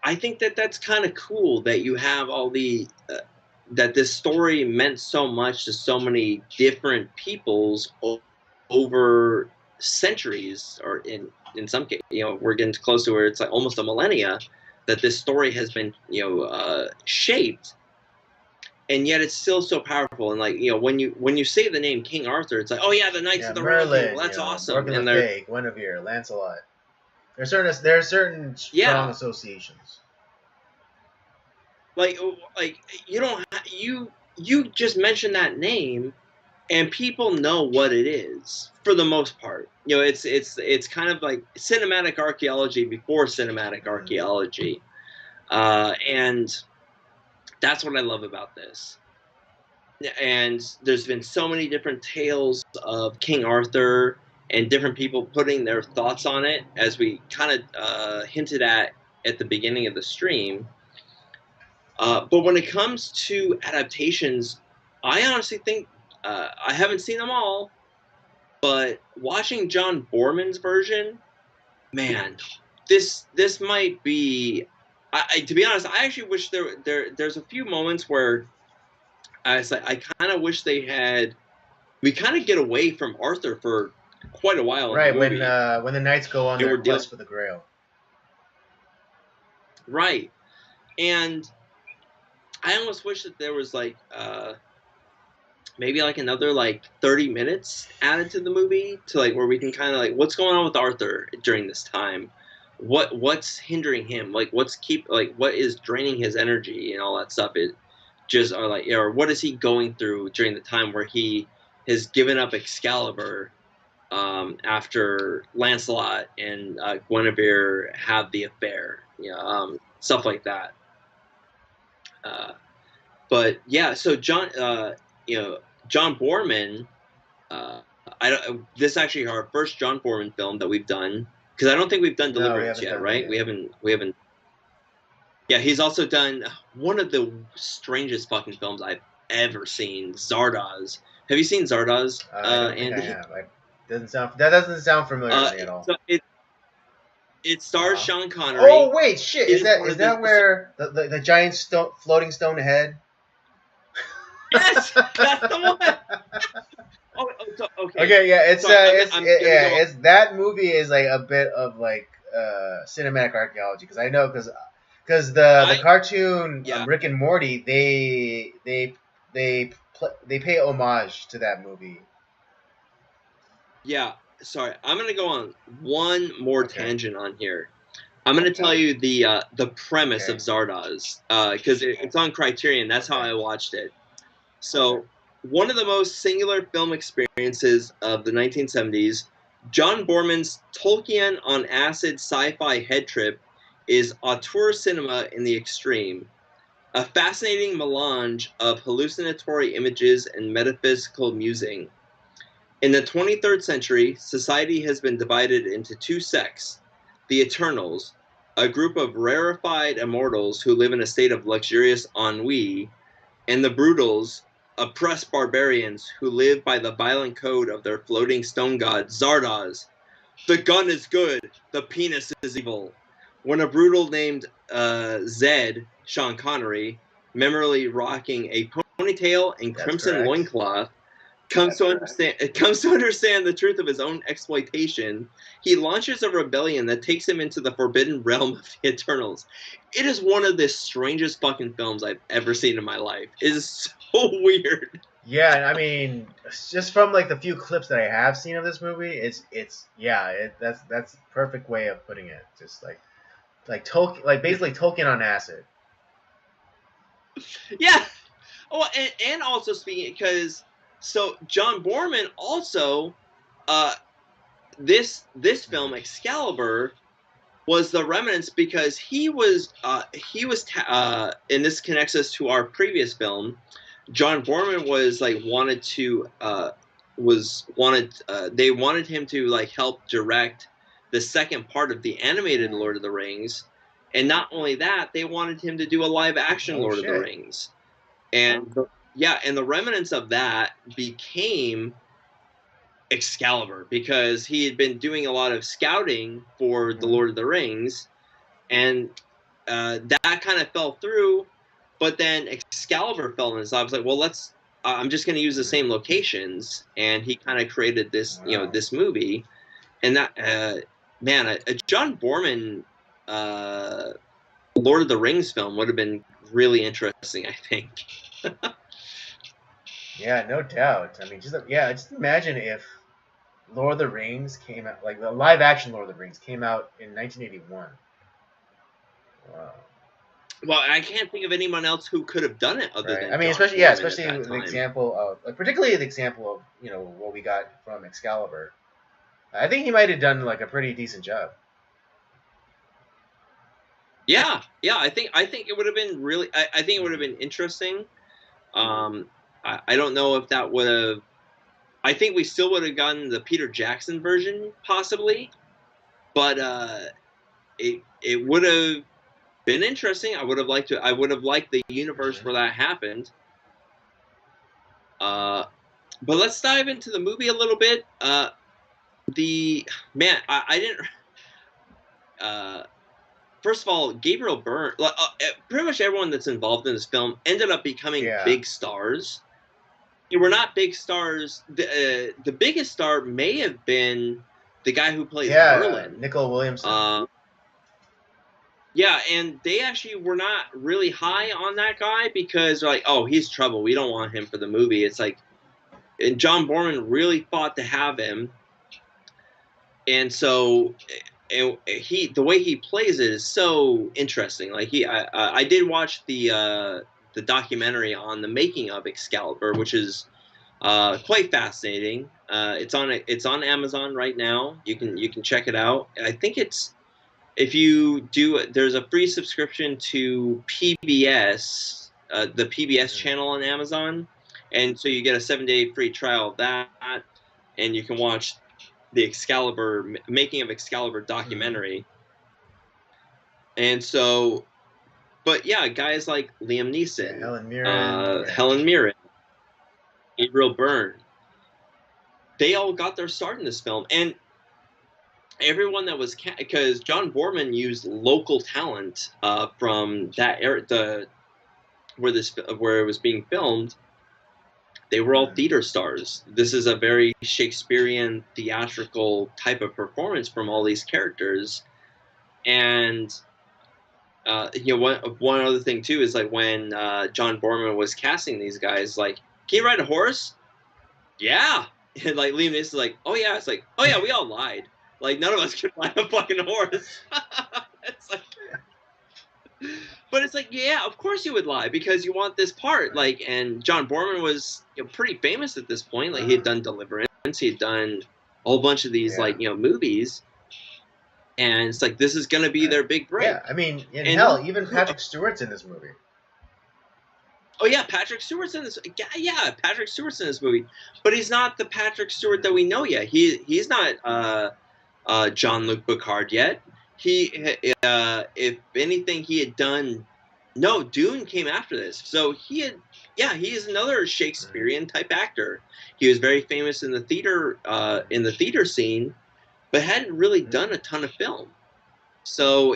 Speaker 2: I think that that's kind of cool that you have all that this story meant so much to so many different peoples over centuries, or in some case, we're getting close to where it's like almost a millennia that this story has been shaped, and yet it's still so powerful. And like when you say the name King Arthur, it's like, oh yeah, the Knights of the Round
Speaker 1: Merlin,
Speaker 2: Table, that's awesome.
Speaker 1: Morgan
Speaker 2: And
Speaker 1: Le Fay, Guinevere, Lancelot. There are certain strong associations.
Speaker 2: Like you don't you just mention that name, and people know what it is for the most part. It's kind of like cinematic archaeology before cinematic archaeology, and that's what I love about this. And there's been so many different tales of King Arthur and different people putting their thoughts on it, as we kind of hinted at the beginning of the stream. But when it comes to adaptations, I honestly think I haven't seen them all, but watching John Boorman's version, man, this might be. To be honest, I actually wish there's a few moments where I kind of wish we kind of get away from Arthur for quite a while.
Speaker 1: Right,
Speaker 2: in the movie.
Speaker 1: when the knights go on their quest for the Grail.
Speaker 2: Right, and I almost wish that there was like maybe like another like 30 minutes added to the movie, to like where we can kind of like, what's going on with Arthur during this time, what's hindering him, like what is draining his energy and all that stuff. It just or what is he going through during the time where he has given up Excalibur after Lancelot and Guinevere have the affair, stuff like that. But yeah, so John Boorman, this is actually our first John Boorman film that we've done, because I don't think we've done Deliverance yet, right? We haven't. Yeah, he's also done one of the strangest fucking films I've ever seen, Zardoz. Have you seen Zardoz?
Speaker 1: I don't think I have. That doesn't sound familiar to me at all.
Speaker 2: So it stars Sean Connery.
Speaker 1: Oh wait, shit! Is that where the giant floating stone head?
Speaker 2: Yes, that's the one. Okay.
Speaker 1: Okay, yeah, it's that movie is like a bit of like cinematic archaeology, because I know because the cartoon Rick and Morty, they pay homage to that movie.
Speaker 2: Yeah, sorry, I'm gonna go on one more tangent on here. I'm gonna tell you the premise of Zardoz, because it's on Criterion. That's how I watched it. So, one of the most singular film experiences of the 1970s, John Boorman's Tolkien on acid sci-fi head trip is auteur cinema in the extreme, a fascinating melange of hallucinatory images and metaphysical musing. In the 23rd century, society has been divided into two sects: the Eternals, a group of rarefied immortals who live in a state of luxurious ennui, and the Brutals, oppressed barbarians who live by the violent code of their floating stone god Zardoz. The gun is good, the penis is evil. When a brutal named Zed, Sean Connery, memorably rocking a ponytail and crimson loincloth, comes to understand the truth of his own exploitation, he launches a rebellion that takes him into the forbidden realm of the Eternals. It is one of the strangest fucking films I've ever seen in my life. It is so weird.
Speaker 1: Yeah, I mean, just from like the few clips that I have seen of this movie, that's the perfect way of putting it. Just like Tolkien, like basically Tolkien on acid.
Speaker 2: Yeah. Oh, and also speaking, because so John Boorman also this film, Excalibur, was the remnants because he was and this connects us to our previous film. John Borman was like wanted to they wanted him to like help direct the second part of the animated Lord of the Rings, and not only that, they wanted him to do a live action Lord of the Rings, and and the remnants of that became Excalibur because he had been doing a lot of scouting for the Lord of the Rings, and that kind of fell through. But then Excalibur fell in his lap. I was like, well, I'm just going to use the same locations, and he kind of created this, this movie, and that, a John Borman Lord of the Rings film would have been really interesting, I think.
Speaker 1: Yeah, no doubt. I mean, just imagine if Lord of the Rings came out, like the live action Lord of the Rings came out in 1981. Wow.
Speaker 2: Well, I can't think of anyone else who could have done it other than. I mean,
Speaker 1: especially the example of, particularly the example of what we got from Excalibur. I think he might have done like a pretty decent job.
Speaker 2: Yeah, I think it would have been really. I think it would have been interesting. I don't know if that would have. I think we still would have gotten the Peter Jackson version possibly, but it would have been interesting. I would have liked the universe where that happened. But let's dive into the movie a little bit. I didn't. First of all, Gabriel Byrne, pretty much everyone that's involved in this film ended up becoming big stars. They were not big stars. The biggest star may have been the guy who plays Merlin,
Speaker 1: Nicol Williamson.
Speaker 2: And they actually were not really high on that guy because they're like, oh, he's trouble. We don't want him for the movie. It's like, and John Borman really fought to have him, and so the way he plays it is so interesting. Like I did watch the documentary on the making of Excalibur, which is quite fascinating. It's on Amazon right now. You can check it out. I think there's a free subscription to PBS, the PBS channel on Amazon, and so you get a 7-day free trial of that, and you can watch the Excalibur making of Excalibur documentary. And so, but yeah, guys like Liam Neeson, Helen Mirren, Gabriel Byrne, they all got their start in this film, and everyone that was because John Borman used local talent from that era, where it was being filmed. They were all theater stars. This is a very Shakespearean theatrical type of performance from all these characters. And one other thing too is like when John Borman was casting these guys, like, can you ride a horse? Yeah. And like Liam Neeson is like, oh yeah. It's like, oh yeah, we all lied. Like none of us could ride a fucking horse. It's like, but it's like, yeah, of course you would lie because you want this part. Like, and John Borman was pretty famous at this point. Like he had done Deliverance, he had done a whole bunch of these movies, and it's like this is gonna be their big break.
Speaker 1: Yeah, I mean, even Patrick Stewart's in this movie.
Speaker 2: Oh yeah, Patrick Stewart's in this. Yeah, Patrick Stewart's in this movie, but he's not the Patrick Stewart that we know yet. He's not Jean-Luc Picard yet. If anything, he had done. No, Dune came after this, so he is another Shakespearean type actor. He was very famous in the theater scene, but hadn't really done a ton of film. So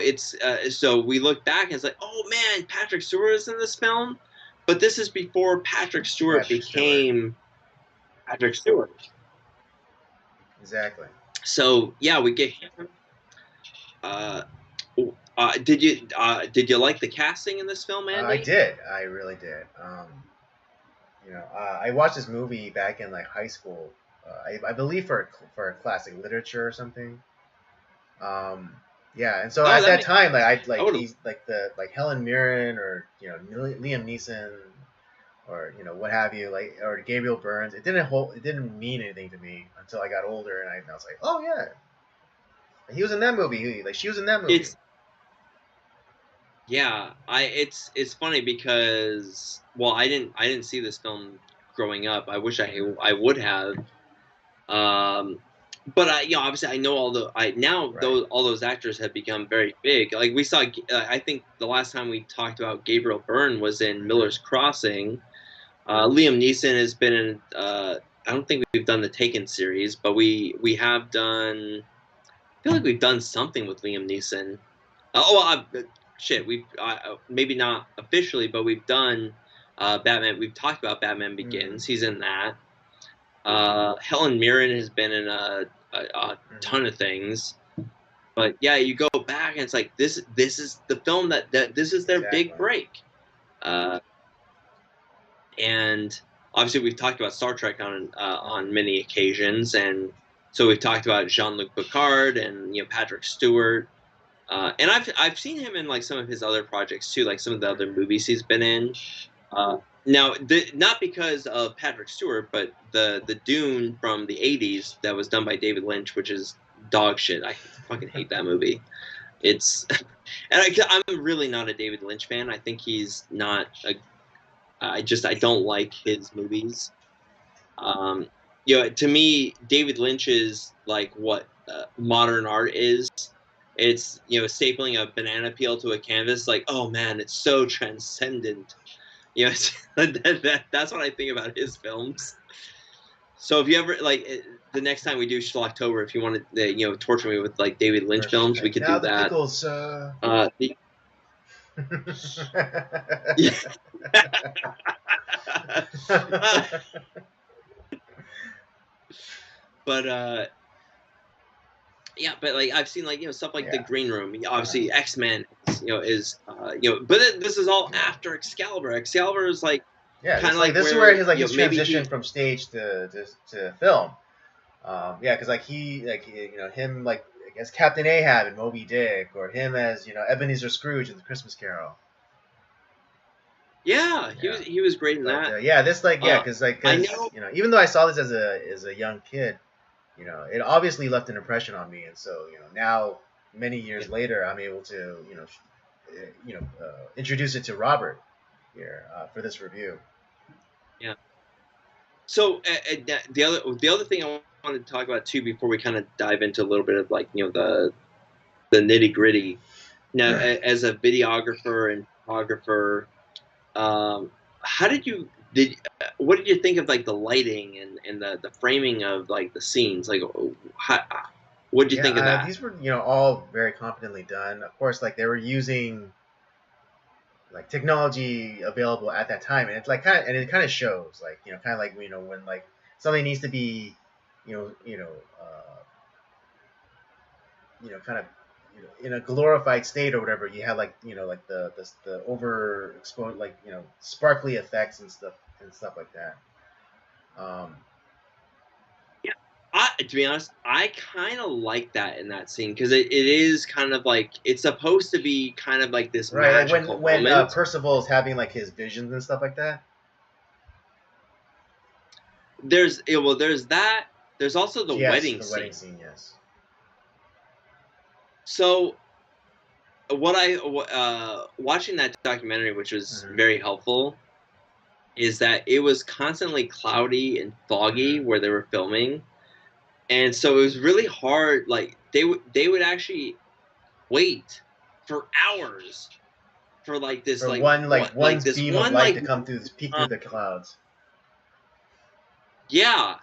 Speaker 2: so we look back and it's like, oh man, Patrick Stewart is in this film, but this is before Patrick Stewart became Patrick Stewart.
Speaker 1: Exactly.
Speaker 2: So yeah, we get him. Did you like the casting in this film, Andy?
Speaker 1: I did. I really did. I watched this movie back in like high school. I believe for a classic literature or something. And so at that time, he's like Helen Mirren or Liam Neeson. or what have you, like, or Gabriel Byrne's. It didn't mean anything to me until I got older, and I was like, oh yeah, he was in that movie. Like she was in that movie.
Speaker 2: It's yeah, it's funny because well, I didn't see this film growing up. I wish I would have. Um, but obviously I know I now
Speaker 1: Right.
Speaker 2: those all those actors have become very big. Like we saw, I think the last time we talked about Gabriel Byrne was in
Speaker 1: Mm-hmm.
Speaker 2: Miller's Crossing. Liam Neeson has been in. I don't think we've done the Taken series, but we have done. I feel like we've done something with Liam Neeson. Shit, we've maybe not officially, but we've done Batman. We've talked about Batman
Speaker 1: Mm-hmm.
Speaker 2: Begins. He's in that. Helen Mirren has been in a
Speaker 1: Mm-hmm.
Speaker 2: ton of things. But yeah, you go back and it's like this is the film that this is their big
Speaker 1: Exactly.
Speaker 2: break. Uh, and obviously we've talked about Star Trek
Speaker 1: Mm-hmm.
Speaker 2: on many occasions, and so we've talked about Jean-Luc Picard and Patrick Stewart. And I've seen him in like some of his other projects too, like some of the other
Speaker 1: Mm-hmm.
Speaker 2: movies he's been in. Now, not because of Patrick Stewart, but the Dune from the '80s that was done by David Lynch, which is dog shit. I fucking hate that movie. It's and I'm really not a David Lynch fan. I think he's not a. I don't like his movies. Um, to me, David Lynch is like what modern art is. It's stapling a banana peel to a canvas. Like, oh man, it's so transcendent. That's what I think about his films. So if you ever like the next time we do Schlocktober, if you want to torture me with like David Lynch
Speaker 1: Perfect.
Speaker 2: films, we
Speaker 1: Like,
Speaker 2: could
Speaker 1: now
Speaker 2: do
Speaker 1: the
Speaker 2: that.
Speaker 1: pickles.
Speaker 2: Yeah. But yeah, but like I've seen like stuff like the
Speaker 1: Yeah.
Speaker 2: Green Room.
Speaker 1: Uh-huh.
Speaker 2: Obviously, X-Men is but this is all
Speaker 1: Yeah.
Speaker 2: after Excalibur. Excalibur is like
Speaker 1: Yeah.
Speaker 2: kind
Speaker 1: This
Speaker 2: of
Speaker 1: like
Speaker 2: like
Speaker 1: this is where
Speaker 2: where
Speaker 1: his
Speaker 2: maybe
Speaker 1: transition
Speaker 2: he
Speaker 1: from stage to film. Yeah, because him like as Captain Ahab in Moby Dick, or him as Ebenezer Scrooge in The Christmas Carol.
Speaker 2: yeah
Speaker 1: Yeah.
Speaker 2: he was great in
Speaker 1: But
Speaker 2: that.
Speaker 1: yeah, this like yeah,
Speaker 2: Uh,
Speaker 1: because
Speaker 2: I know.
Speaker 1: even though I saw this as a young kid, it obviously left an impression on me, and so now many
Speaker 2: Yeah.
Speaker 1: years later, I'm able to introduce it to Robert here for this review.
Speaker 2: Yeah. So the other thing I wanted to talk about too before we kind of dive into a little bit of like the nitty gritty. Now, as a videographer and photographer, how did what did you think of like the lighting and the framing of like the scenes? Like, what did you
Speaker 1: Yeah,
Speaker 2: think of that?
Speaker 1: these were all very competently done. Of course, like they were using like technology available at that time, and it's like it kind of shows, like kind of like when like something needs to be you know you know uh, kind of in a glorified state or whatever. You have like like the overexposed, like sparkly effects and stuff like that. um
Speaker 2: Yeah, to be honest, I kind of like that in that scene because it is kind of like it's supposed to be kind of like this
Speaker 1: right, like
Speaker 2: magical
Speaker 1: when
Speaker 2: moment.
Speaker 1: Percival's having like his visions and stuff like that.
Speaker 2: There's that. There's also the
Speaker 1: Yes,
Speaker 2: wedding
Speaker 1: the wedding
Speaker 2: scene.
Speaker 1: scene, yes.
Speaker 2: So what I watching that documentary, which was
Speaker 1: Hmm.
Speaker 2: very helpful, is that it was constantly cloudy and foggy
Speaker 1: Hmm.
Speaker 2: where they were filming, and so it was really hard. Like they would actually wait for hours for like this
Speaker 1: For
Speaker 2: like what
Speaker 1: one
Speaker 2: like this
Speaker 1: beam of
Speaker 2: one
Speaker 1: light
Speaker 2: like
Speaker 1: to come through, peek through the clouds.
Speaker 2: yeah.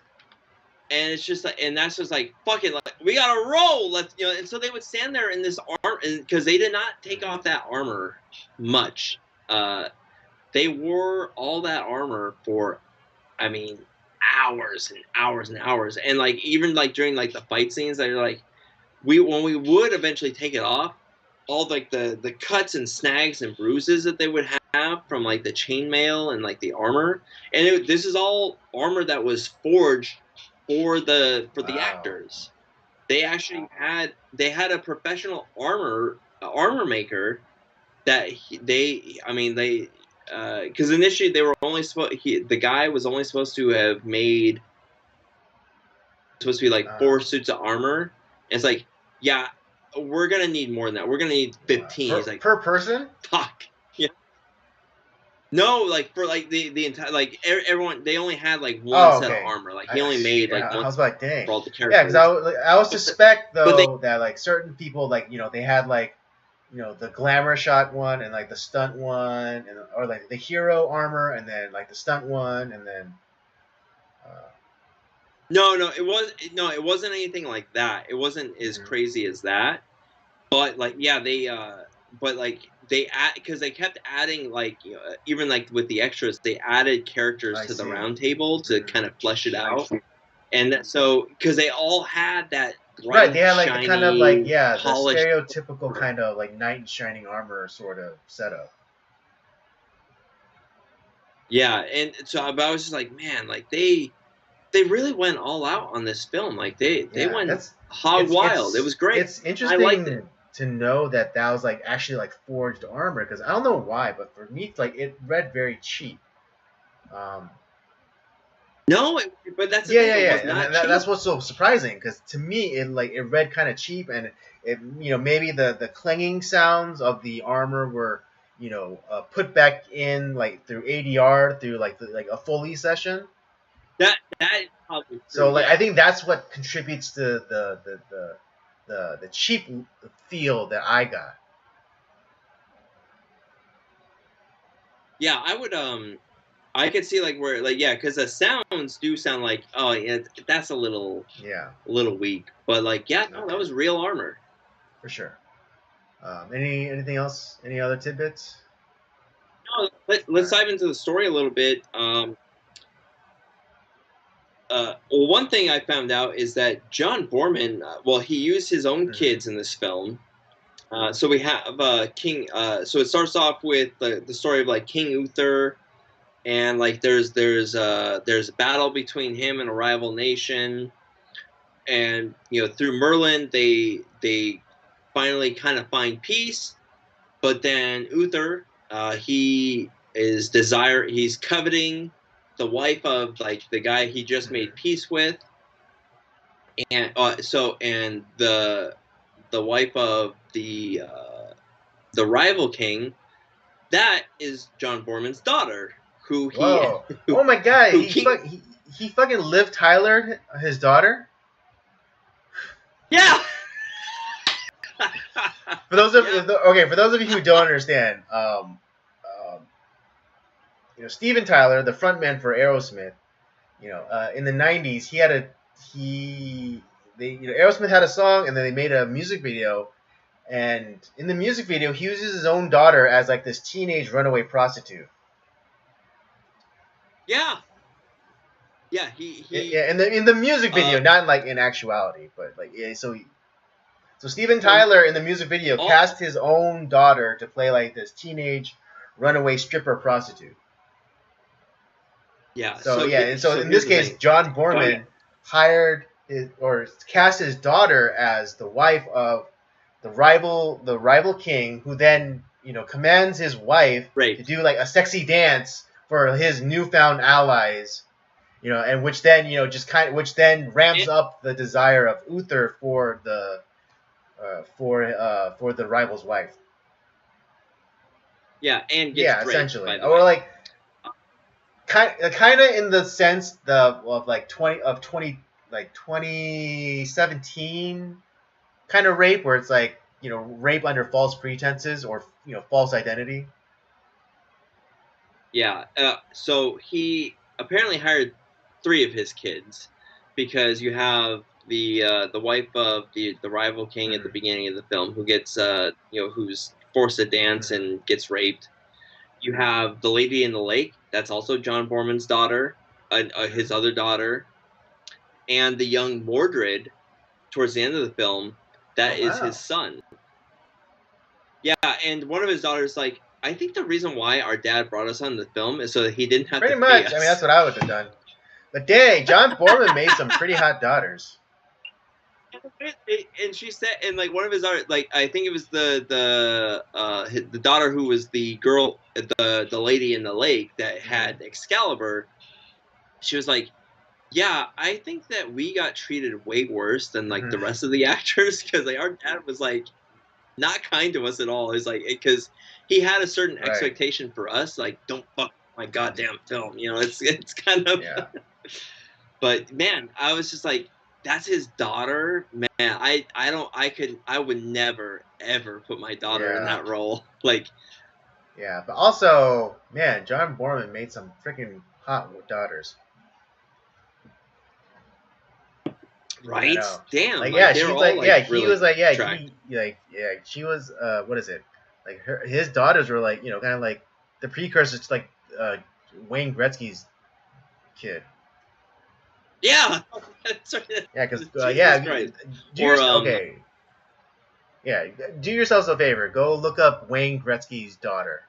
Speaker 2: And it's just like, and that's just like, fuck it, like we gotta roll. Let's, and so they would stand there in this arm, and because they did not take
Speaker 1: Hmm.
Speaker 2: off that armor much. They wore all that armor for, I mean, hours and hours and hours, and like even like during like the fight scenes, they're like, when we would eventually take it off, all like the cuts and snags and bruises that they would have from like the chainmail and like the armor, and this is all armor that was forged for the
Speaker 1: Wow.
Speaker 2: actors. They had a professional armor maker that they I mean because initially they were only the guy was only supposed to have made supposed to be like 4 suits of armor. And it's like, yeah, we're gonna need more than that. We're gonna need 15. He's like,
Speaker 1: per person?
Speaker 2: Fuck. Yeah. No, like for like the entire like everyone they only had like one set of armor. Like he only made like one.
Speaker 1: I was like, dang.
Speaker 2: For all the characters.
Speaker 1: Yeah, because I would suspect though that like certain people like they had like the glamour shot one and like the stunt one or like the hero armor and then like the stunt one and then.
Speaker 2: No, it wasn't anything like that. It wasn't as crazy as that. But like, yeah, because they kept adding like even like with the extras, they added characters to the round table to kind of flesh it out. And so because they all had that
Speaker 1: right, they had like
Speaker 2: shiny,
Speaker 1: the kind of like the
Speaker 2: polished
Speaker 1: stereotypical kind of like knight in shining armor sort of setup.
Speaker 2: Yeah, and so I was just like, man, like they really went all out on this film. Like they went hog wild. It was great.
Speaker 1: It's interesting
Speaker 2: I liked it.
Speaker 1: to know that was like actually like forged armor because I don't know why, but for me, like it read very cheap.
Speaker 2: No, but that's the thing. It was not cheap.
Speaker 1: That's what's so surprising because to me it read kind of cheap and it maybe the clanging sounds of the armor were put back in like through ADR through like a Foley session.
Speaker 2: That is probably true,
Speaker 1: so like I think that's what contributes to the cheap feel that I got.
Speaker 2: Yeah, I would I could see like where like because the sounds do sound like that's a little weak, but like that was real armor
Speaker 1: for sure. Anything else? Any other tidbits?
Speaker 2: No, let's dive into the story a little bit. Well, one thing I found out is that John Boorman, he used his own kids in this film. So we have King. So it starts off with the story of like King Uther, and like there's a battle between him and a rival nation, and through Merlin they finally kind of find peace, but then Uther he's coveting the wife of like the guy he just made peace with, and the wife of the rival king, that is John Boorman's daughter, who he.
Speaker 1: Whoa. Oh my god! He fucking Liv Tyler his daughter.
Speaker 2: Yeah.
Speaker 1: For those of you who don't understand, Steven Tyler, the frontman for Aerosmith, in the '90s, Aerosmith had a song, and then they made a music video, and in the music video, he uses his own daughter as like this teenage runaway prostitute.
Speaker 2: Yeah. Yeah,
Speaker 1: in the music video, not like in actuality, but like so Steven Tyler in the music video cast his own daughter to play like this teenage runaway stripper prostitute.
Speaker 2: Yeah.
Speaker 1: So in this case, John Boorman cast his daughter as the wife of the rival king, who then commands his wife to do like a sexy dance for his newfound allies, and which then which then ramps up the desire of Uther for the rival's wife.
Speaker 2: Yeah, and gets raped,
Speaker 1: essentially, or like kind of in the sense of 2017 kind of rape, where it's like rape under false pretenses or false identity.
Speaker 2: Yeah. So he apparently hired 3 of his kids, because you have the wife of the rival king at the beginning of the film, who gets who's forced to dance and gets raped. You have the lady in the lake. That's also John Boorman's daughter, his other daughter, and the young Mordred towards the end of the film. That is his son. Yeah, and one of his daughters like, I think the reason why our dad brought us on the film is so that he didn't have to pay us.
Speaker 1: Pretty much. I mean, that's what I would have done. But dang, John Boorman made some pretty hot daughters.
Speaker 2: And she said, and like one of his art, like I think it was the daughter who was the girl, the lady in the lake that had Excalibur. She was like, yeah, I think that we got treated way worse than like the rest of the actors, because like our dad was like not kind to us at all. It's like because he had a certain expectation for us, like don't fuck my goddamn film, you know. It's kind of
Speaker 1: Yeah.
Speaker 2: But man, I was just like, that's his daughter. Man, I would never ever put my daughter in
Speaker 1: Yeah.
Speaker 2: that role. Like,
Speaker 1: Yeah, but also, man, John Borman made some freaking hot daughters. I
Speaker 2: right?
Speaker 1: know.
Speaker 2: Damn,
Speaker 1: Like,
Speaker 2: like
Speaker 1: yeah,
Speaker 2: they're
Speaker 1: she's
Speaker 2: all
Speaker 1: like, yeah,
Speaker 2: like
Speaker 1: he
Speaker 2: really
Speaker 1: was like, yeah,
Speaker 2: attractive.
Speaker 1: she was, what is it? Like, his daughters were like, kind of like the precursors to like Wayne Gretzky's kid.
Speaker 2: Yeah,
Speaker 1: Yeah, because
Speaker 2: Jesus
Speaker 1: yeah,
Speaker 2: Christ.
Speaker 1: do
Speaker 2: Or
Speaker 1: okay, yeah, do yourselves a favor. Go look up Wayne Gretzky's daughter.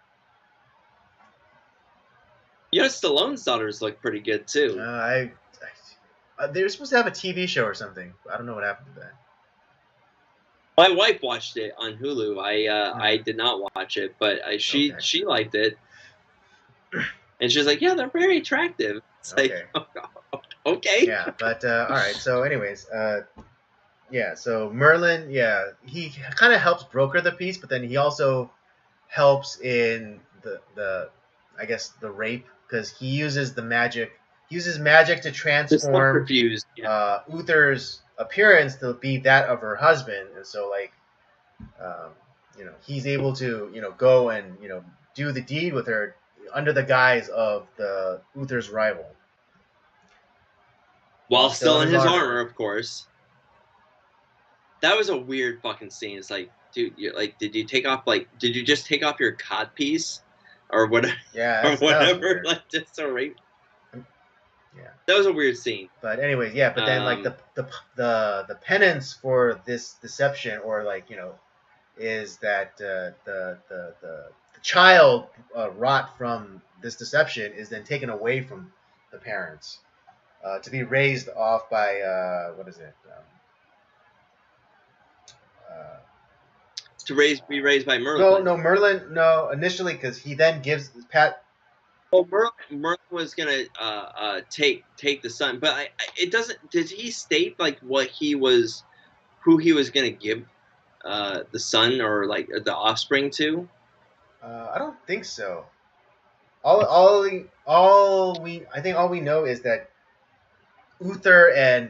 Speaker 2: Stallone's daughters look pretty good too.
Speaker 1: They were supposed to have a TV show or something. I don't know what happened to that.
Speaker 2: My wife watched it on Hulu. I did not watch it, but she
Speaker 1: Okay.
Speaker 2: she liked it, and she's like, yeah, they're very attractive. It's like,
Speaker 1: Okay.
Speaker 2: okay.
Speaker 1: Yeah, but all right. So, anyways, yeah. So Merlin, yeah, he kind of helps broker the peace, but then he also helps in the I guess the rape, because he uses the magic. He uses magic to
Speaker 2: The
Speaker 1: transform
Speaker 2: subterfuge. Yeah.
Speaker 1: Uther's appearance to be that of her husband, and so like um, he's able to go and do the deed with her under the guise of the Uther's rival
Speaker 2: While
Speaker 1: while still
Speaker 2: still
Speaker 1: in
Speaker 2: in
Speaker 1: his
Speaker 2: his
Speaker 1: armor.
Speaker 2: armor, of course. That was a weird fucking scene. It's like, dude, did you just take off your cod piece, or whatever,
Speaker 1: Yeah,
Speaker 2: or
Speaker 1: that was
Speaker 2: whatever?
Speaker 1: weird.
Speaker 2: Like, just so right.
Speaker 1: Yeah.
Speaker 2: That was a weird scene.
Speaker 1: But anyways, yeah. But then like
Speaker 2: Um,
Speaker 1: the penance for this deception, or like is that the child wrought from this deception is then taken away from the parents to be raised off by what is it? Uh,
Speaker 2: be raised by
Speaker 1: no,
Speaker 2: Merlin.
Speaker 1: no, Merlin. No, initially because he then gives Pat.
Speaker 2: Well, Merlin was gonna take the son, but it doesn't. Did he state like who he was gonna give the son, or like the offspring to?
Speaker 1: I don't think so. All we know is that Uther and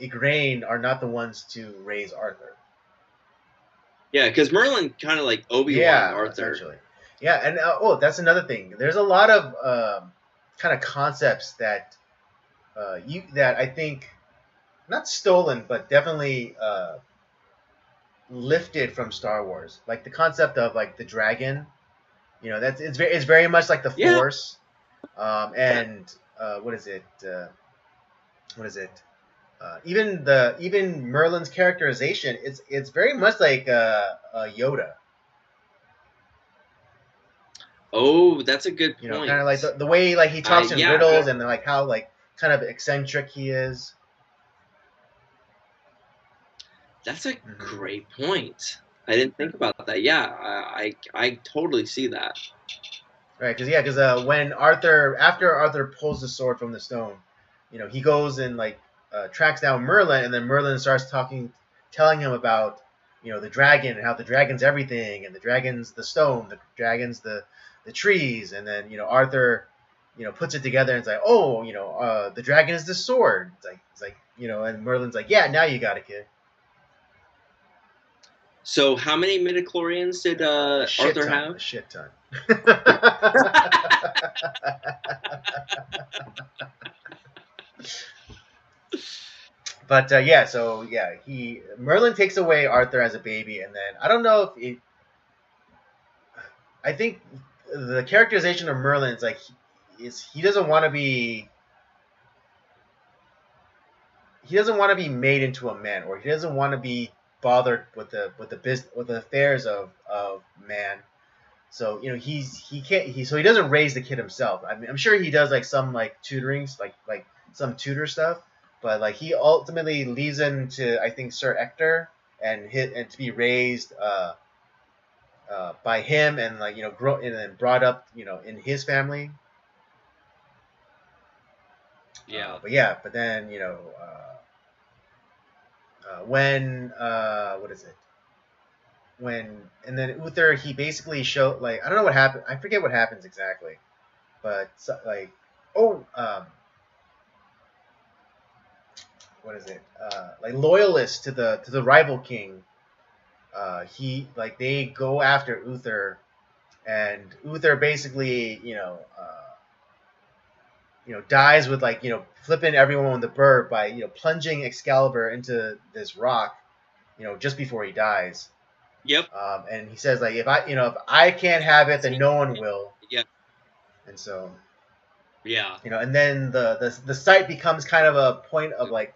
Speaker 1: Igraine are not the ones to raise Arthur.
Speaker 2: Yeah, because Merlin kind of like Obi-Wan
Speaker 1: Yeah,
Speaker 2: Arthur.
Speaker 1: essentially. Yeah, and that's another thing. There's a lot of kind of concepts that that I think not stolen, but definitely lifted from Star Wars. Like the concept of like the dragon. That's it's very much like the
Speaker 2: Yeah.
Speaker 1: Force. And what is it? What is it? Even Merlin's characterization, it's very much like Yoda.
Speaker 2: Oh, that's a good point.
Speaker 1: Kind of like the way like he talks in
Speaker 2: Yeah,
Speaker 1: riddles, and like how like kind of eccentric he is.
Speaker 2: that's a great point. I didn't think about that. Yeah, I totally see that.
Speaker 1: Right, because when after Arthur pulls the sword from the stone, he goes and like tracks down Merlin, and then Merlin starts telling him about the dragon, and how the dragon's everything, and the dragon's the stone, the dragon's the trees, and then Arthur puts it together and it's like, oh, the dragon is the sword. It's like and Merlin's like, yeah, now you got it, kid.
Speaker 2: So, how many midichlorians did Arthur have?
Speaker 1: A shit ton. But yeah, so yeah, Merlin takes away Arthur as a baby, and then I don't know if I think the characterization of Merlin is like he doesn't want to be made into a man, or he doesn't want to be bothered with the affairs of man. So he doesn't raise the kid himself. I mean, I'm sure he does like some like tutorings, like some tutor stuff, but like he ultimately leaves him to, I think, Sir Ector, and to be raised by him, and like grow and then brought up in his family.
Speaker 2: Yeah.
Speaker 1: But then when what is it? When and then Uther, he basically showed, like, I don't know what happened. I forget what happens exactly, but like, oh, what is it? Like loyalists to the rival king. He like they go after Uther, and Uther basically dies with, like, flipping everyone with the bird by plunging Excalibur into this rock, just before he dies.
Speaker 2: Yep.
Speaker 1: And he says, like, if I can't have it, then no one will.
Speaker 2: Yeah.
Speaker 1: And so,
Speaker 2: Yeah.
Speaker 1: and then the site becomes kind of a point of, like,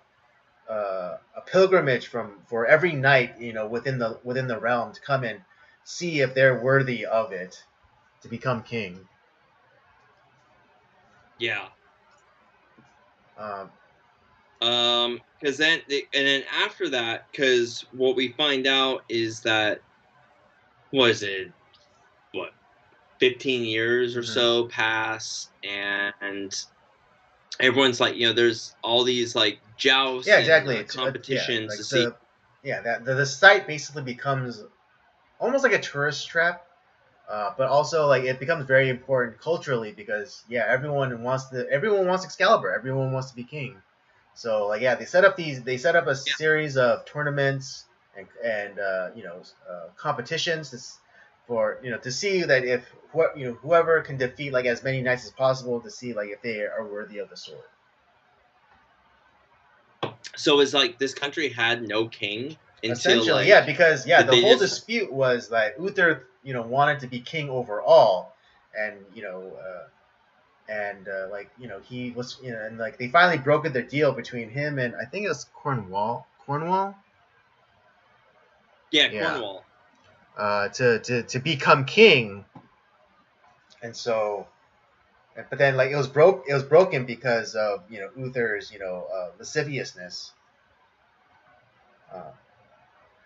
Speaker 1: a pilgrimage for every knight, within the realm, to come and see if they're worthy of it to become king.
Speaker 2: Yeah.
Speaker 1: Um,
Speaker 2: Because then after that, because what we find out is that, was it, what, 15 years or
Speaker 1: mhm.
Speaker 2: so pass, and everyone's like, there's all these like jousts
Speaker 1: Yeah,
Speaker 2: and
Speaker 1: exactly. Yeah,
Speaker 2: competitions to
Speaker 1: like
Speaker 2: see.
Speaker 1: the site basically becomes almost like a tourist trap. But also, like, it becomes very important culturally, because everyone wants Excalibur, everyone wants to be king. So, like, yeah, they set up a
Speaker 2: Yeah.
Speaker 1: series of tournaments and competitions for to see that if whoever can defeat, like, as many knights as possible, to see, like, if they are worthy of the sword.
Speaker 2: So it's like this country had no king until,
Speaker 1: Essentially, yeah,
Speaker 2: like,
Speaker 1: because
Speaker 2: did
Speaker 1: the
Speaker 2: they
Speaker 1: whole
Speaker 2: just,
Speaker 1: dispute was that Uther wanted to be king over all, and like, he was, and like they finally brokered their deal between him and, I think it was Cornwall.
Speaker 2: yeah,
Speaker 1: Yeah.
Speaker 2: Cornwall.
Speaker 1: To become king. And so, but then, like, it was broken because of Uther's lasciviousness. uh,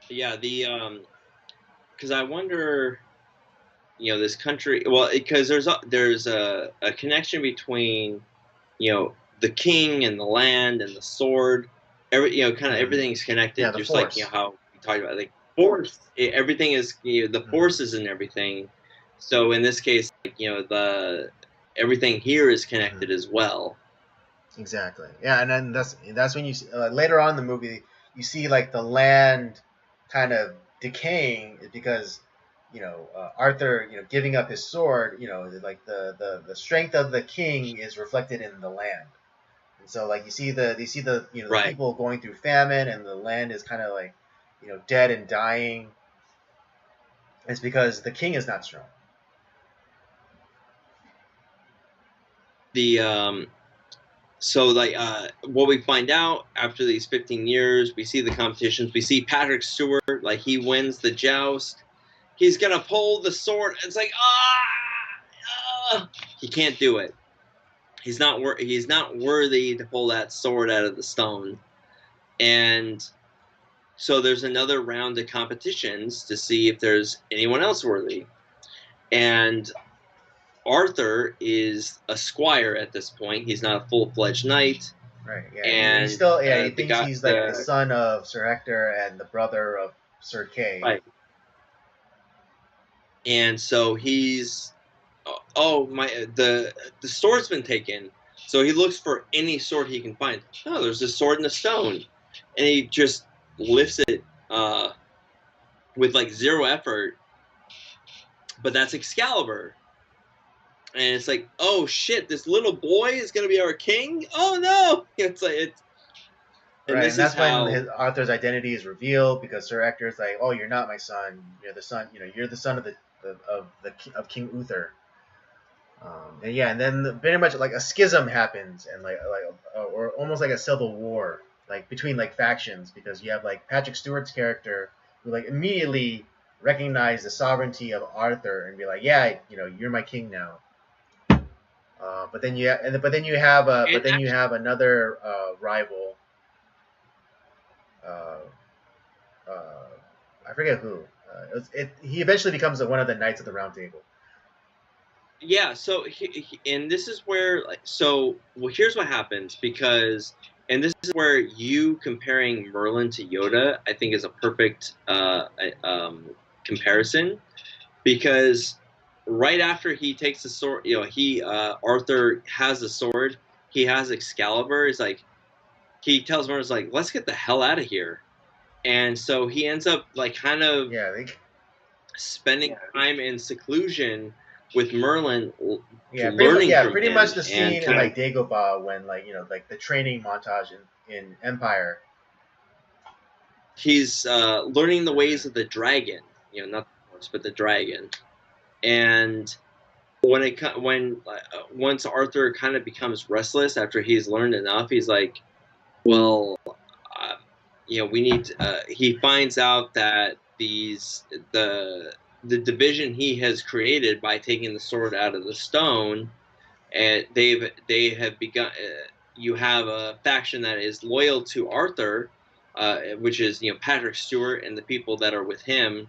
Speaker 2: Yeah, because I wonder, this country, well, because there's a connection between, the king and the land and the sword. Kind of
Speaker 1: mhm.
Speaker 2: everything's connected,
Speaker 1: Yeah, the
Speaker 2: just like,
Speaker 1: force.
Speaker 2: how we talked about, like, force. Everything is, the
Speaker 1: Mhm.
Speaker 2: forces and everything. So in this case, like, the everything here is
Speaker 1: Mhm.
Speaker 2: connected as well.
Speaker 1: Exactly. Yeah, and then that's when you see, later on in the movie, you see, like, the land kind of decaying, because Arthur, giving up his sword, like the strength of the king is reflected in the land. And so, like, you see the the
Speaker 2: Right.
Speaker 1: people going through famine, and the land is kind of like dead and dying. It's because the king is not strong.
Speaker 2: The So, like, what we find out after these 15 years, we see the competitions. We see Patrick Stewart, like, he wins the joust. He's gonna pull the sword. It's like, he can't do it. He's not worthy to pull that sword out of the stone. And so there's another round of competitions to see if there's anyone else worthy. And Arthur is a squire at this point. He's not a full-fledged knight.
Speaker 1: Right. Yeah. He
Speaker 2: And
Speaker 1: still, yeah, he
Speaker 2: the
Speaker 1: thinks
Speaker 2: guy,
Speaker 1: he's like the son of Sir Hector and the brother of Sir Kay.
Speaker 2: right. And so he's, oh, my, the sword's been taken. So he looks for any sword he can find. Oh, there's a sword in the stone, and he just lifts it with, like, zero effort. But that's Excalibur, and it's like, oh shit, this little boy is gonna be our king. Oh no! It's like, and
Speaker 1: Right,
Speaker 2: this
Speaker 1: and
Speaker 2: is
Speaker 1: that's when
Speaker 2: how,
Speaker 1: his Arthur's identity is revealed, because Sir Ector's like, "Oh, you're not my son. You're the son. You're the son of of King Uther." And yeah, and then very much like a schism happens, and or almost like a civil war, like between, like, factions, because you have, like, Patrick Stewart's character, who, like, immediately recognized the sovereignty of Arthur and be like, "Yeah, you're my king now." But then you have
Speaker 2: and
Speaker 1: another rival. uh, I forget who. He eventually becomes one of the Knights of the Round Table.
Speaker 2: Yeah, so and this is where like well, here's what happens because and this is where you comparing Merlin to Yoda I think is a perfect comparison because right after he takes the sword, he Arthur has the sword, he has Excalibur. He's like he tells Merlin's like let's get the hell out of here, and so he ends up like kind of
Speaker 1: Yeah,
Speaker 2: spending time in seclusion with Merlin,
Speaker 1: yeah,
Speaker 2: learning from
Speaker 1: pretty
Speaker 2: him,
Speaker 1: much the
Speaker 2: and
Speaker 1: scene in like Dagobah when like like the training montage in Empire.
Speaker 2: he's learning the ways of the dragon. Not the horse, but the dragon. And when once Arthur kind of becomes restless after he's learned enough, he's like, well, we need. He finds out that the division he has created by taking the sword out of the stone, and they have begun. You have a faction that is loyal to Arthur, which is Patrick Stewart and the people that are with him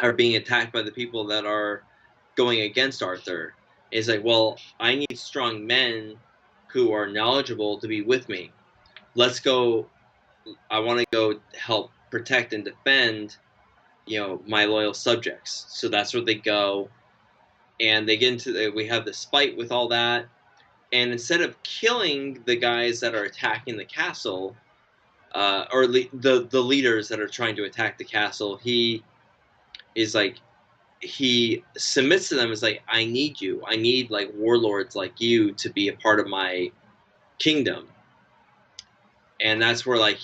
Speaker 2: are being attacked by the people that are going against Arthur. It's like, well, I need strong men who are knowledgeable to be with me. Let's go. I want to go help protect and defend, my loyal subjects. So that's where they go, and they get into. We have this fight with all that, and instead of killing the guys that are attacking the castle, or the leaders that are trying to attack the castle, is like he submits to them as like I need you. I need like warlords like you to be a part of my kingdom. And that's where like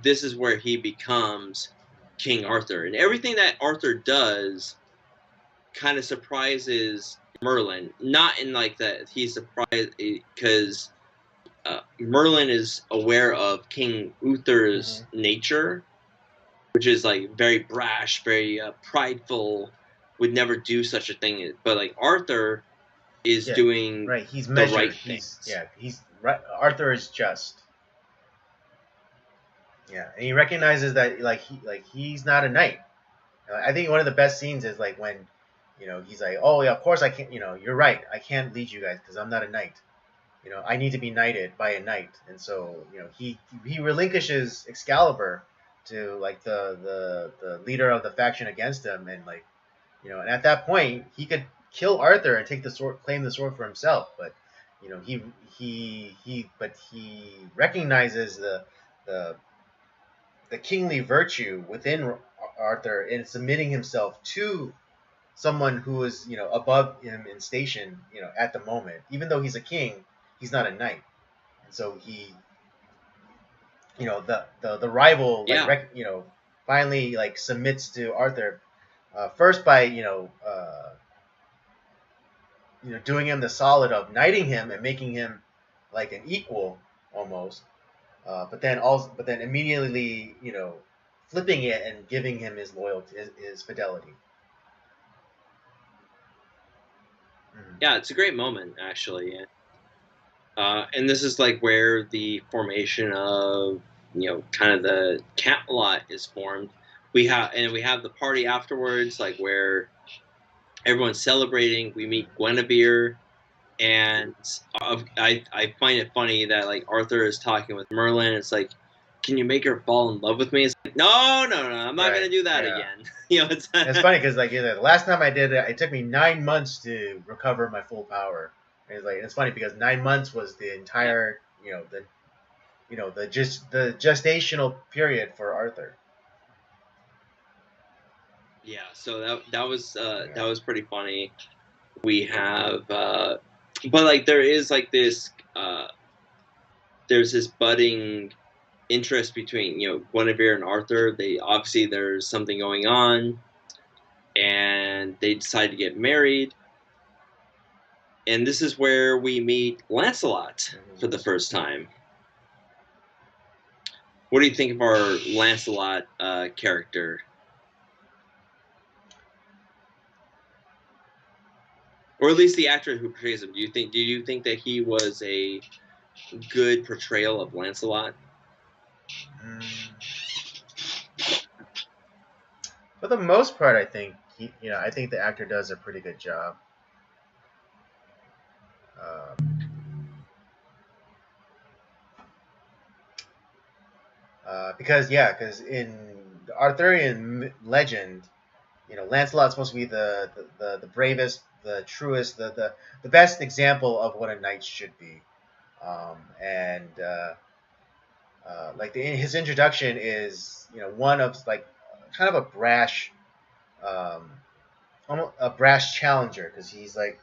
Speaker 2: this is where he becomes King Arthur. And everything that Arthur does kind of surprises Merlin. Not in like that he's surprised because Merlin is aware of King Uther's nature, which is like very brash, very prideful, would never do such a thing. But like Arthur is doing
Speaker 1: right. He's
Speaker 2: the
Speaker 1: measured.
Speaker 2: right things.
Speaker 1: He's right. Arthur is just. Yeah, and he recognizes that he's not a knight. I think one of the best scenes is like when, he's like, oh yeah, of course I can't. You're right. I can't lead you guys because I'm not a knight. I need to be knighted by a knight, and so he relinquishes Excalibur to like the leader of the faction against him, and like and at that point he could kill Arthur and take the sword, claim the sword for himself, but he recognizes the the kingly virtue within Arthur in submitting himself to someone who is above him in station at the moment, even though he's a king, he's not a knight, and so he the rival finally like submits to Arthur first by doing him the solid of knighting him and making him like an equal almost, but then immediately flipping it and giving him his loyalty, his fidelity.
Speaker 2: Yeah, it's a great moment actually. And this is like where the formation of kind of the Camelot is formed. We have the party afterwards, like where everyone's celebrating. We meet Guinevere, and I find it funny that like Arthur is talking with Merlin. It's like, can you make her fall in love with me? It's like, no, I'm not gonna do that again.
Speaker 1: It's funny because like the last time I did it, it took me 9 months to recover my full power. And it's funny because 9 months was the entire the gestational period for Arthur.
Speaker 2: Yeah, so that was pretty funny. We have, but like there is like this, there's this budding interest between Guinevere and Arthur. There's something going on, and they decide to get married. And this is where we meet Lancelot for the first time. What do you think of our Lancelot character? Or at least the actor who portrays him. Do you think that he was a good portrayal of Lancelot?
Speaker 1: For the most part, I think I think the actor does a pretty good job. Because in the Arthurian legend, Lancelot's supposed to be the bravest, the truest, the best example of what a knight should be. And his introduction is one of like kind of a brash, um, almost a brash challenger because he's like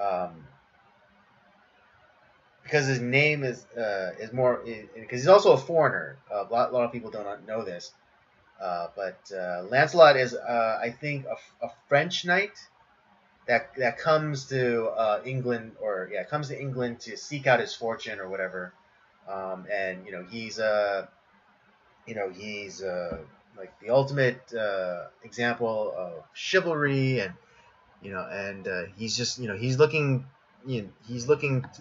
Speaker 1: um, because his name is more because he's also a foreigner. A lot of people don't know this, but Lancelot is I think a French knight that comes to England comes to England to seek out his fortune or whatever. And he's like the ultimate example of chivalry, and he's just he's looking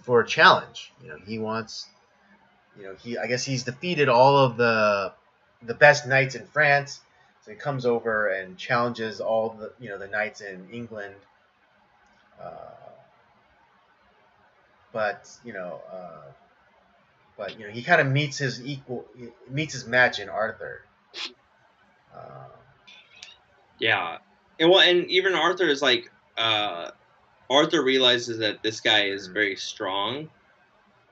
Speaker 1: for a challenge. He wants he I guess he's defeated all of the best knights in France, so he comes over and challenges all the knights in England. Uh, but you know, he kind of meets his match in Arthur. Uh,
Speaker 2: Yeah, and even Arthur is like Arthur realizes that this guy is very strong,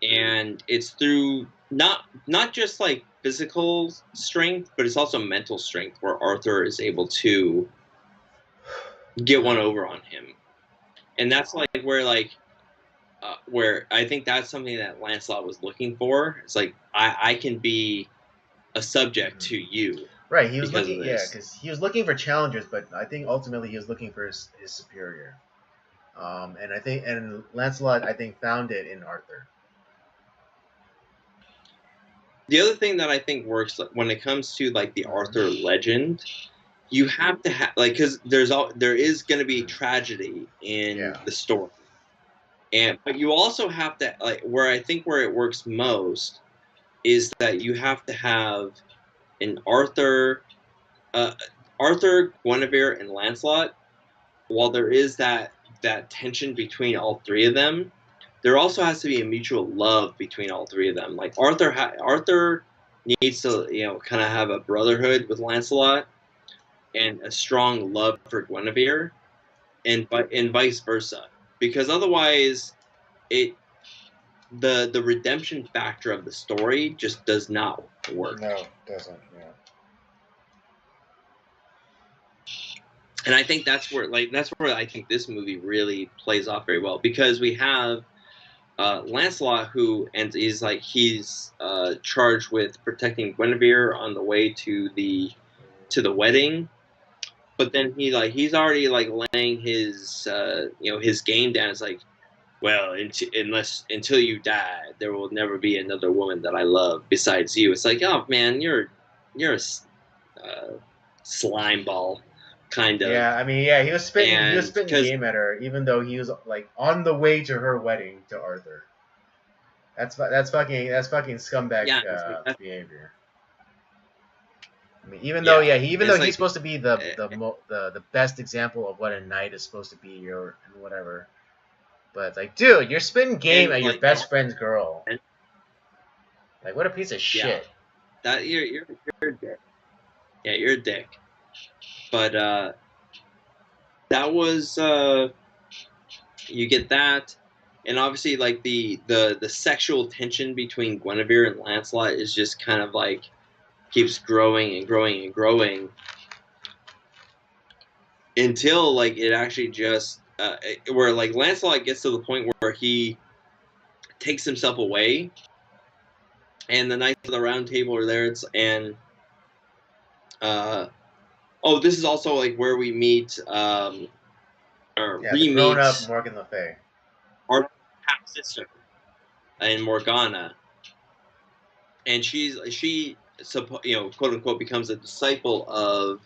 Speaker 2: and it's through not just like physical strength, but it's also mental strength where Arthur is able to get one over on him, and that's like where I think that's something that Lancelot was looking for. It's like I can be a subject to you.
Speaker 1: Right, he was looking, because he was looking for challengers, but I think ultimately he was looking for his superior. And Lancelot, I think, found it in Arthur.
Speaker 2: The other thing that I think works when it comes to like the Arthur legend, you have to have like because there is going to be tragedy in the story, but you also have to like where it works most is that you have to have an Arthur, Guinevere, and Lancelot. While there is that tension between all three of them, there also has to be a mutual love between all three of them. Like Arthur needs to kind of have a brotherhood with Lancelot and a strong love for Guinevere, and vice versa, because otherwise the redemption factor of the story just does not work.
Speaker 1: No, it doesn't. Yeah.
Speaker 2: And I think that's where I think this movie really plays off very well, because we have Lancelot, who and he's charged with protecting Guinevere on the way to the wedding, but then he's already like laying his his game down. It's like, well, until you die, there will never be another woman that I love besides you. It's like, oh man, you're a slime ball. Kind of.
Speaker 1: Yeah, I mean, he was spitting game at her, even though he was like on the way to her wedding to Arthur. That's fucking scumbag behavior. I mean, even though he's supposed to be the best example of what a knight is supposed to be or whatever, but it's like, dude, you're spitting game at your best friend's girl. Like, what a piece of shit.
Speaker 2: That you're a dick. Yeah, you're a dick. But that was you get that, and obviously like the sexual tension between Guinevere and Lancelot is just kind of like keeps growing and growing and growing until like it actually just where like Lancelot gets to the point where he takes himself away, and the Knights of the Round Table are there. This is also like where we meet
Speaker 1: the grown-up Morgan Le Fay,
Speaker 2: our half sister, and Morgana, and she quote unquote becomes a disciple of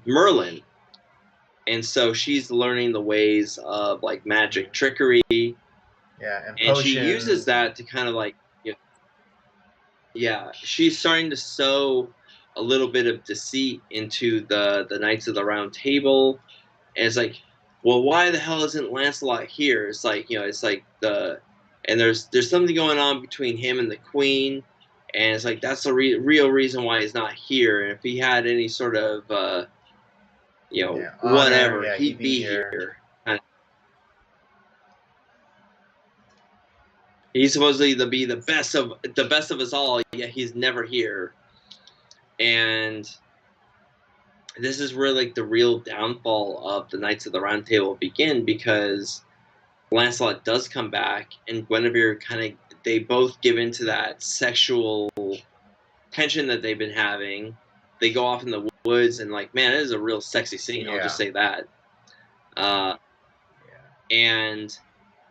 Speaker 2: Merlin, and so she's learning the ways of like magic trickery. And she uses that to kind of like she's starting to sow a little bit of deceit into the Knights of the Round Table, and it's like, well, why the hell isn't Lancelot here? It's like, it's like and there's something going on between him and the Queen, and it's like that's the real reason why he's not here. And if he had any sort of
Speaker 1: honor,
Speaker 2: whatever,
Speaker 1: yeah,
Speaker 2: he'd be
Speaker 1: here.
Speaker 2: here. He's supposedly to be the best of us all, yet he's never here. And this is where like the real downfall of the Knights of the Round Table begin, because Lancelot does come back, and Guinevere they both give into that sexual tension that they've been having. They go off in the woods, and like, man, it is a real sexy scene. I'll just say that. And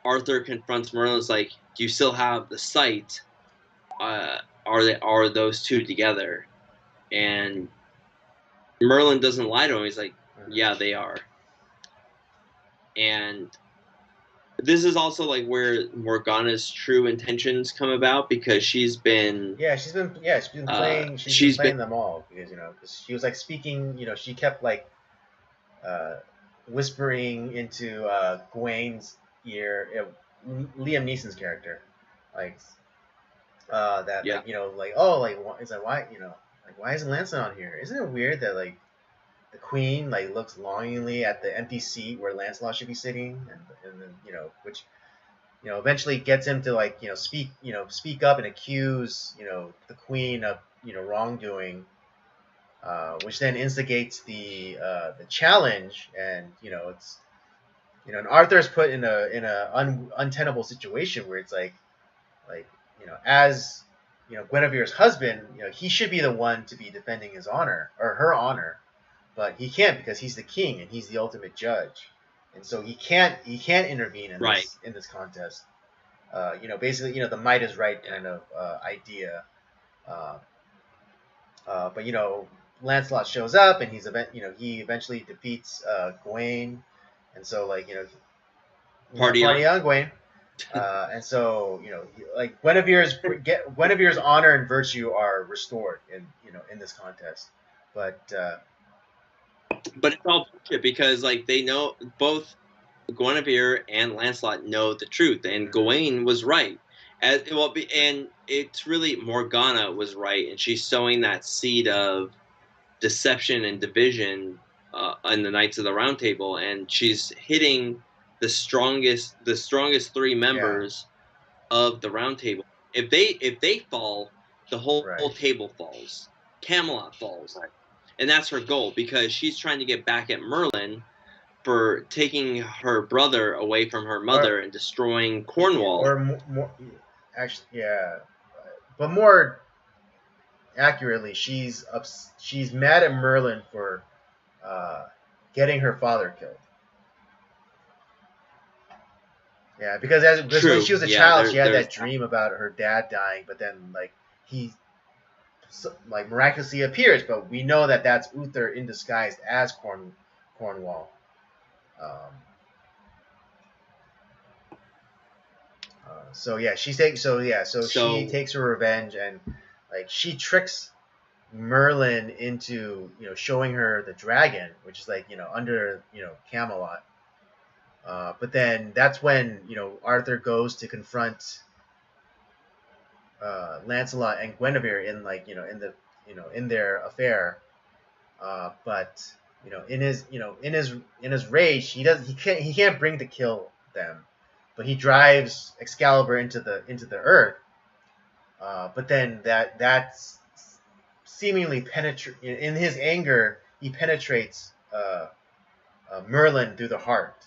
Speaker 2: Arthur confronts Merlin. It's like, do you still have the sight? Are those two together? And Merlin doesn't lie to him. He's like, yeah, they are. And this is also like where Morgana's true intentions come about, because she's been
Speaker 1: playing them all, because because she was like speaking, she kept like whispering into Gawain's ear, Liam Neeson's character, like that, like it's like, why like, why isn't Lancelot here? Isn't it weird that like the Queen like looks longingly at the empty seat where Lancelot should be sitting, and then which eventually gets him to like speak up and accuse the Queen of wrongdoing, which then instigates the challenge, and it's and Arthur's put in a untenable situation where it's like as Guinevere's husband, he should be the one to be defending his honor or her honor, but he can't, because he's the king and he's the ultimate judge, and so he can't intervene in this contest. Basically, the might is right kind of idea. But Lancelot shows up, and he eventually defeats Gawain, and so like party on Gawain. And so like Guinevere's honor and virtue are restored in this contest, but
Speaker 2: it's all bullshit, because like they know, both Guinevere and Lancelot know the truth, and Gawain was right. And it's really Morgana was right, and she's sowing that seed of deception and division in the Knights of the Round Table, and she's hitting the strongest three members of the Round Table. If they fall, the whole table falls. Camelot falls, and that's her goal, because she's trying to get back at Merlin for taking her brother away from her mother and destroying Cornwall.
Speaker 1: Or more, actually, yeah, but more accurately, she's mad at Merlin for getting her father killed. Yeah, because when she was a child, she had that dream about her dad dying, but then like he like miraculously appears, but we know that that's Uther in disguise as Cornwall. She takes her revenge, and like she tricks Merlin into showing her the dragon, which is like under Camelot. But then that's when Arthur goes to confront Lancelot and Guinevere in like in their affair. But in his rage, he can't bring to kill them, but he drives Excalibur into the earth. But then that's seemingly in his anger, he penetrates Merlin through the heart.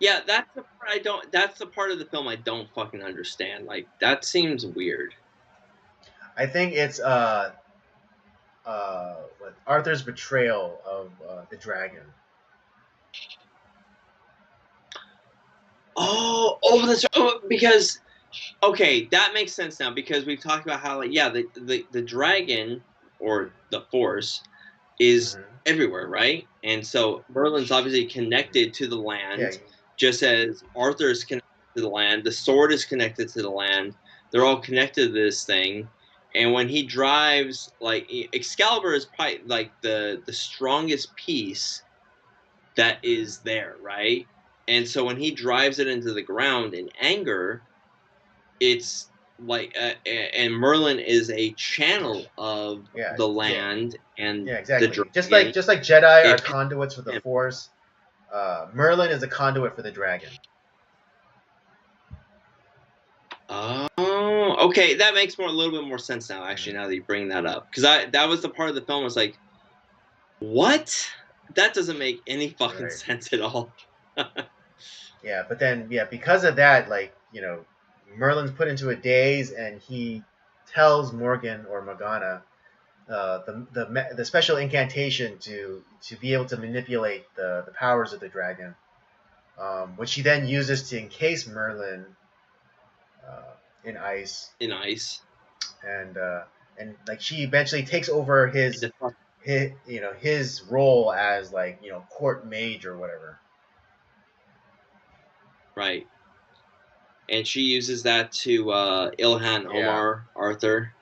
Speaker 2: Yeah, that's the part that's the part of the film I don't fucking understand. Like, that seems weird.
Speaker 1: I think it's Arthur's betrayal of the dragon.
Speaker 2: Because okay, that makes sense now, because we've talked about how like the dragon or the force is everywhere, right? And so Merlin's obviously connected to the land, just as Arthur's connected to the land. The sword is connected to the land. They're all connected to this thing, And when he drives, like Excalibur is probably like the strongest piece that is there, right? And so when he drives it into the ground in anger, it's like and Merlin is a channel of
Speaker 1: Yeah,
Speaker 2: the
Speaker 1: yeah,
Speaker 2: land and
Speaker 1: yeah,
Speaker 2: the
Speaker 1: exactly.
Speaker 2: dragon.
Speaker 1: Just like Jedi are
Speaker 2: It
Speaker 1: conduits for the
Speaker 2: him.
Speaker 1: Force, Merlin is a conduit for the dragon.
Speaker 2: Oh, okay, that makes a little bit more sense now. Actually, now that you bring that up, because that was the part of the film I was like, what? That doesn't make any fucking
Speaker 1: Right.
Speaker 2: sense at all.
Speaker 1: Yeah, but then yeah, because of that, like Merlin's put into a daze, and he tells Morgan or Morgana the special incantation to be able to manipulate the powers of the dragon, which he then uses to encase Merlin in ice,
Speaker 2: In ice.
Speaker 1: and like she eventually takes over his role as like court mage or whatever.
Speaker 2: Right. And she uses that to Ilhan
Speaker 1: Yeah.
Speaker 2: Omar Arthur.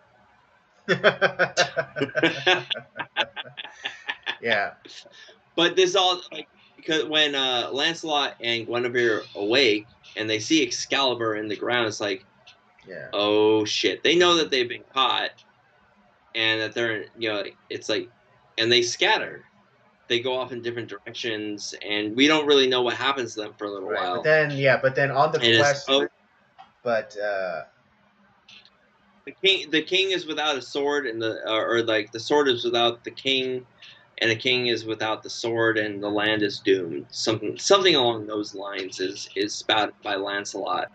Speaker 1: Yeah.
Speaker 2: But this all like because when Lancelot and Guinevere awake and they see Excalibur in the ground, it's like,
Speaker 1: Yeah.
Speaker 2: oh shit! They know that they've been caught and that they're it's like, and they scatter. They go off in different directions, and we don't really know what happens to them for a little
Speaker 1: Right.
Speaker 2: while.
Speaker 1: But then on the
Speaker 2: And it's
Speaker 1: quest, but
Speaker 2: the king is without a sword, and or like the sword is without the king, and the king is without the sword, and the land is doomed. Something along those lines is spouted by Lancelot.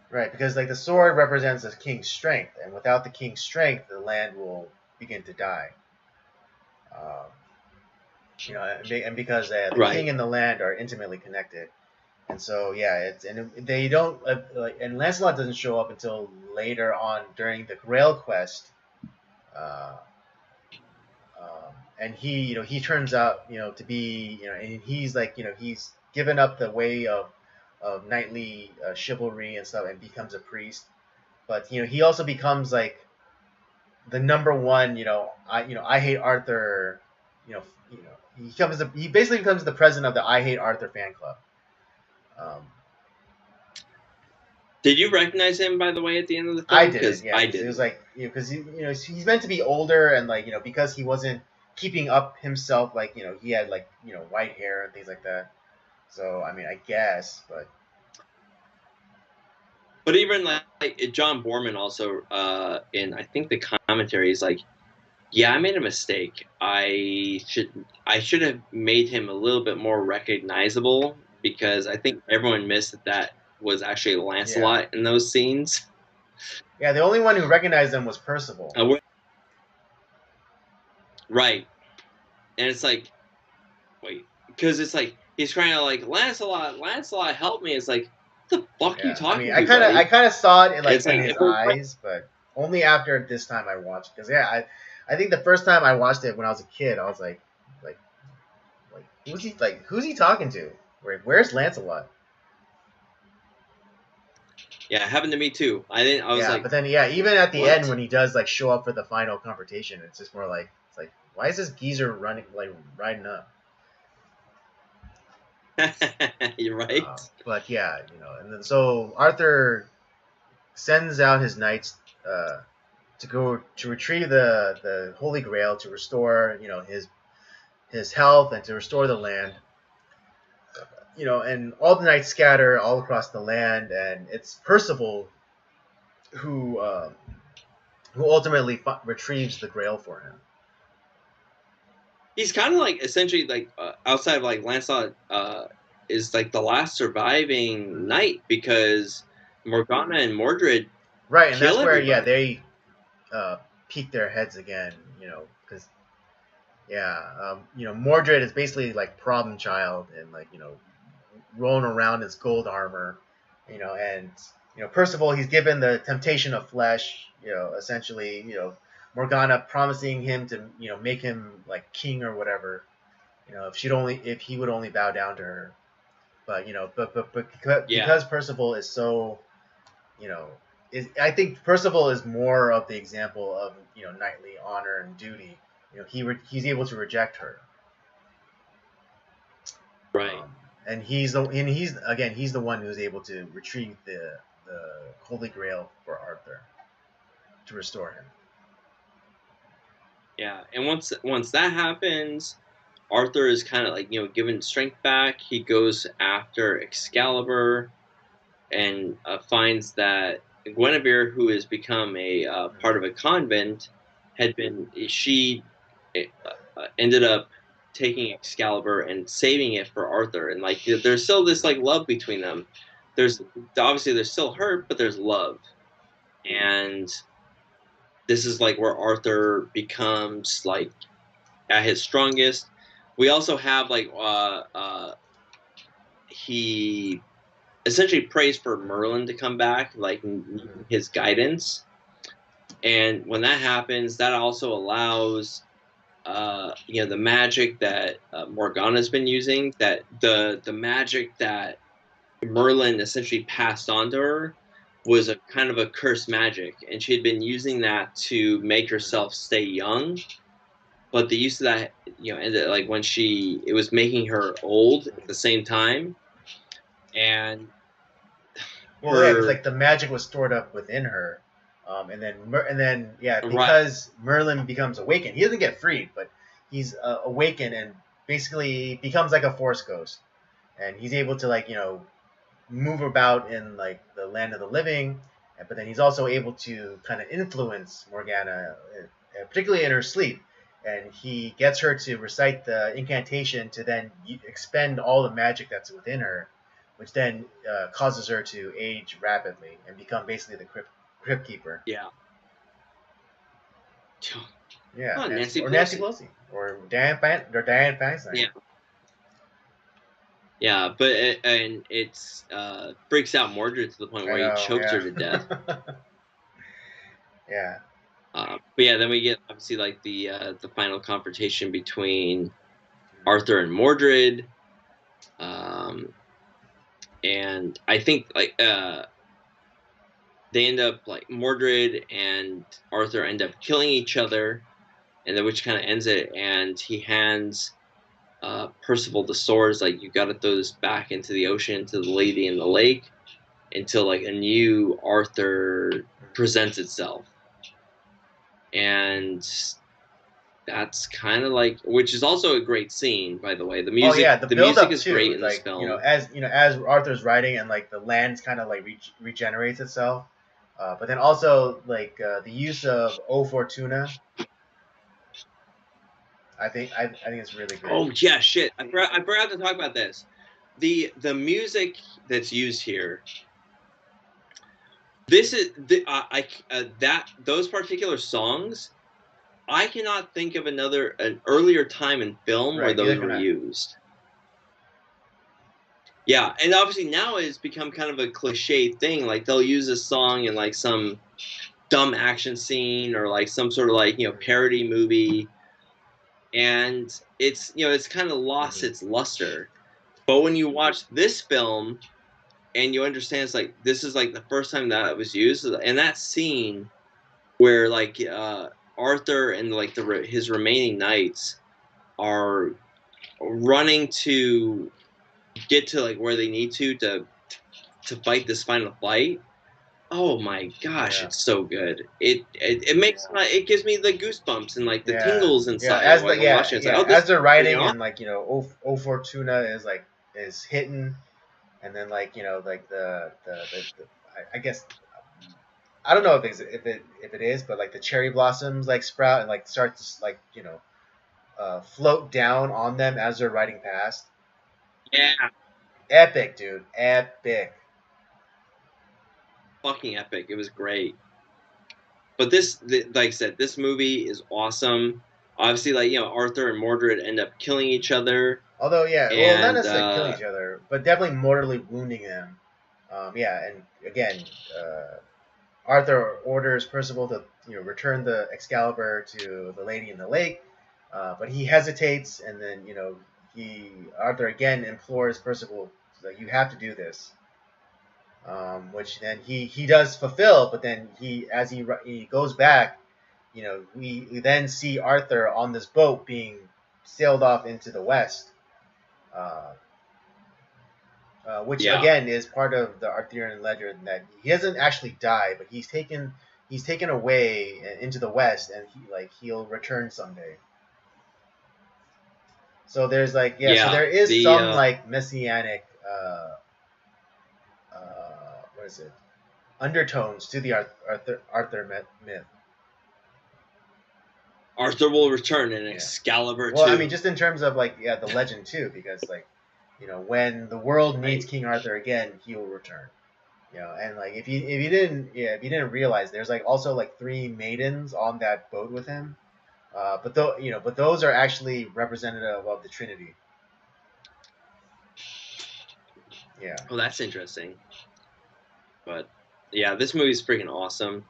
Speaker 1: right, because like the sword represents the king's strength, and without the king's strength, the land will begin to die. Um, and because the king
Speaker 2: Right.
Speaker 1: and the land are intimately connected, and so yeah, they don't and Lancelot doesn't show up until later on during the Grail quest, uh, and he turns out to be and he's like he's given up the way of knightly chivalry and stuff and becomes a priest, but he also becomes like the number one I hate Arthur you know he basically becomes the president of the I Hate Arthur fan club. um,
Speaker 2: Did you recognize him, by the way, at the end of the
Speaker 1: I
Speaker 2: film?
Speaker 1: didn't,
Speaker 2: Because
Speaker 1: yeah,
Speaker 2: I
Speaker 1: because it was
Speaker 2: didn't.
Speaker 1: like because he's meant to be older, and like because he wasn't keeping up himself, like he had like white hair and things like that. So I mean, I guess, but
Speaker 2: But even like John Borman also in I think the commentary is like, yeah, I made a mistake. I should have made him a little bit more recognizable because I think everyone missed that was actually
Speaker 1: yeah,
Speaker 2: Lancelot in those scenes.
Speaker 1: yeah. The only one who recognized him was Percival.
Speaker 2: Right, and it's like, wait, because it's like he's trying to like Lancelot, Lancelot, help me. It's like, what the fuck are you
Speaker 1: Yeah, I mean,
Speaker 2: talking to, buddy?
Speaker 1: I kind of saw it in
Speaker 2: And
Speaker 1: like
Speaker 2: it's
Speaker 1: in
Speaker 2: like
Speaker 1: his eyes, but only after this time I watched. Because yeah, I think the first time I watched it when I was a kid, I was like, who's he talking to? Where's Lancelot?
Speaker 2: yeah, it happened to me too. I didn't. I was
Speaker 1: Yeah,
Speaker 2: like,
Speaker 1: but then yeah, even at the end
Speaker 2: what?
Speaker 1: when he does like show up for the final confrontation, it's just more like it's like why is this geezer running like riding up?
Speaker 2: You're right.
Speaker 1: But yeah, and then so Arthur sends out his knights to go to retrieve the Holy Grail to restore his health and to restore the land. And all the knights scatter all across the land, and it's Percival who ultimately retrieves the Grail for him.
Speaker 2: He's kind of like essentially like outside of like Lancelot is like the last surviving knight because Morgana and Mordred
Speaker 1: Right, and
Speaker 2: kill
Speaker 1: that's where yeah
Speaker 2: everybody.
Speaker 1: they peak their heads again, because yeah, Mordred is basically like problem child and like rolling around his gold armor, and Percival he's given the temptation of flesh, essentially, Morgana promising him to make him like king or whatever, if he would only bow down to her, but because
Speaker 2: Yeah,
Speaker 1: Percival is so you know I think Percival is more of the example of knightly honor and duty. He's able to reject her.
Speaker 2: Right.
Speaker 1: And he's the one who's able to retrieve the Holy Grail for Arthur to restore him.
Speaker 2: Yeah, and once that happens, Arthur is kind of like given strength back. He goes after Excalibur and finds that Guinevere, who has become a part of a convent, she ended up taking Excalibur and saving it for Arthur, and like there's still this like love between them. There's still hurt, but there's love, and this is like where Arthur becomes like at his strongest. We also have like he essentially prays for Merlin to come back, like his guidance. And when that happens, that also allows the magic that Morgana's been using, that the magic that Merlin essentially passed on to her was a kind of a cursed magic, and she had been using that to make herself stay young. But the use of that, ended like when it was making her old at the same time, and
Speaker 1: Well, yeah, because
Speaker 2: her
Speaker 1: like the magic was stored up within her, and then yeah,
Speaker 2: right,
Speaker 1: because Merlin becomes awakened, he doesn't get freed, but he's awakened and basically becomes like a force ghost, and he's able to like move about in like the land of the living, but then he's also able to kind of influence Morgana, particularly in her sleep. And he gets her to recite the incantation to then expend all the magic that's within her, which then causes her to age rapidly and become basically the crypt keeper.
Speaker 2: yeah.
Speaker 1: Yeah,
Speaker 2: Oh, Nancy
Speaker 1: Nancy
Speaker 2: Pelosi.
Speaker 1: Pelosi or Diane Feinstein.
Speaker 2: Yeah, yeah, but and it's freaks out Mordred to the point
Speaker 1: I
Speaker 2: where he
Speaker 1: know.
Speaker 2: chokes her
Speaker 1: Yeah.
Speaker 2: to death.
Speaker 1: Yeah.
Speaker 2: But yeah, then we get obviously like the final confrontation between Arthur and Mordred, um, and I think like they end up like Mordred and Arthur end up killing each other, and then which kind of ends it. And he hands Percival the swords, like you got to throw this back into the ocean to the lady in the lake until like a new Arthur presents itself, and that's kind of like, which is also a great scene, by the way. The
Speaker 1: Oh
Speaker 2: music,
Speaker 1: yeah, the
Speaker 2: the
Speaker 1: build
Speaker 2: music
Speaker 1: up
Speaker 2: is great
Speaker 1: too.
Speaker 2: in this
Speaker 1: Like
Speaker 2: film.
Speaker 1: as Arthur's riding and like the land kind of like regenerates itself. But then also like the use of O Fortuna, I think it's really great.
Speaker 2: Oh yeah, shit! I forgot to talk about this. The music that's used here. This is that those particular songs. I cannot think of an earlier time in film where
Speaker 1: Right, neither
Speaker 2: those
Speaker 1: can
Speaker 2: were
Speaker 1: I.
Speaker 2: used. Yeah, and obviously now it's become kind of a cliche thing. Like they'll use a song in like some dumb action scene or like some sort of like parody movie, and it's kind of lost
Speaker 1: Mm-hmm.
Speaker 2: its luster. But when you watch this film and you understand it's like this is like the first time that it was used, and that scene where like Arthur and like his remaining knights are running to get to like where they need to fight this final fight. Oh my gosh,
Speaker 1: Yeah,
Speaker 2: it's so good. It makes it gives me the goosebumps and like the
Speaker 1: yeah,
Speaker 2: tingles
Speaker 1: yeah.
Speaker 2: inside.
Speaker 1: As
Speaker 2: Like
Speaker 1: the
Speaker 2: I'm
Speaker 1: yeah
Speaker 2: watching, it's like
Speaker 1: yeah
Speaker 2: oh this
Speaker 1: as they're
Speaker 2: is pretty
Speaker 1: riding
Speaker 2: awesome.
Speaker 1: and like O Fortuna is hitting, and then like like the I guess I don't know if it is, but like the cherry blossoms like sprout and like start to like float down on them as they're riding past.
Speaker 2: Yeah,
Speaker 1: Epic, dude, epic.
Speaker 2: fucking epic. It was great. But like I said, this movie is awesome. Obviously, like Arthur and Mordred end up killing each other,
Speaker 1: Although yeah, well, not
Speaker 2: and
Speaker 1: necessarily killing each other, but definitely mortally wounding them. Yeah, and again, Arthur orders Percival to return the Excalibur to the lady in the lake, but he hesitates, and then Arthur again implores Percival that you have to do this. which then he does fulfill. But then he goes back, we then see Arthur on this boat being sailed off into the west, uh, which
Speaker 2: Yeah,
Speaker 1: again is part of the Arthurian legend that he doesn't actually die, but he's taken away into the west, and he'll return someday. So there's so
Speaker 2: yeah.
Speaker 1: there is
Speaker 2: The
Speaker 1: some like messianic what is it, undertones to the Arthur myth.
Speaker 2: Arthur will return in
Speaker 1: Yeah.
Speaker 2: Excalibur
Speaker 1: Well, I mean,
Speaker 2: 2.
Speaker 1: just in terms of the legend too, because when the world needs
Speaker 2: Right.
Speaker 1: King Arthur again, he will return. And like if you didn't realize, there's also three maidens on that boat with him. But those are actually representative of the Trinity. Yeah.
Speaker 2: Oh, that's interesting. But yeah, this movie's freaking awesome.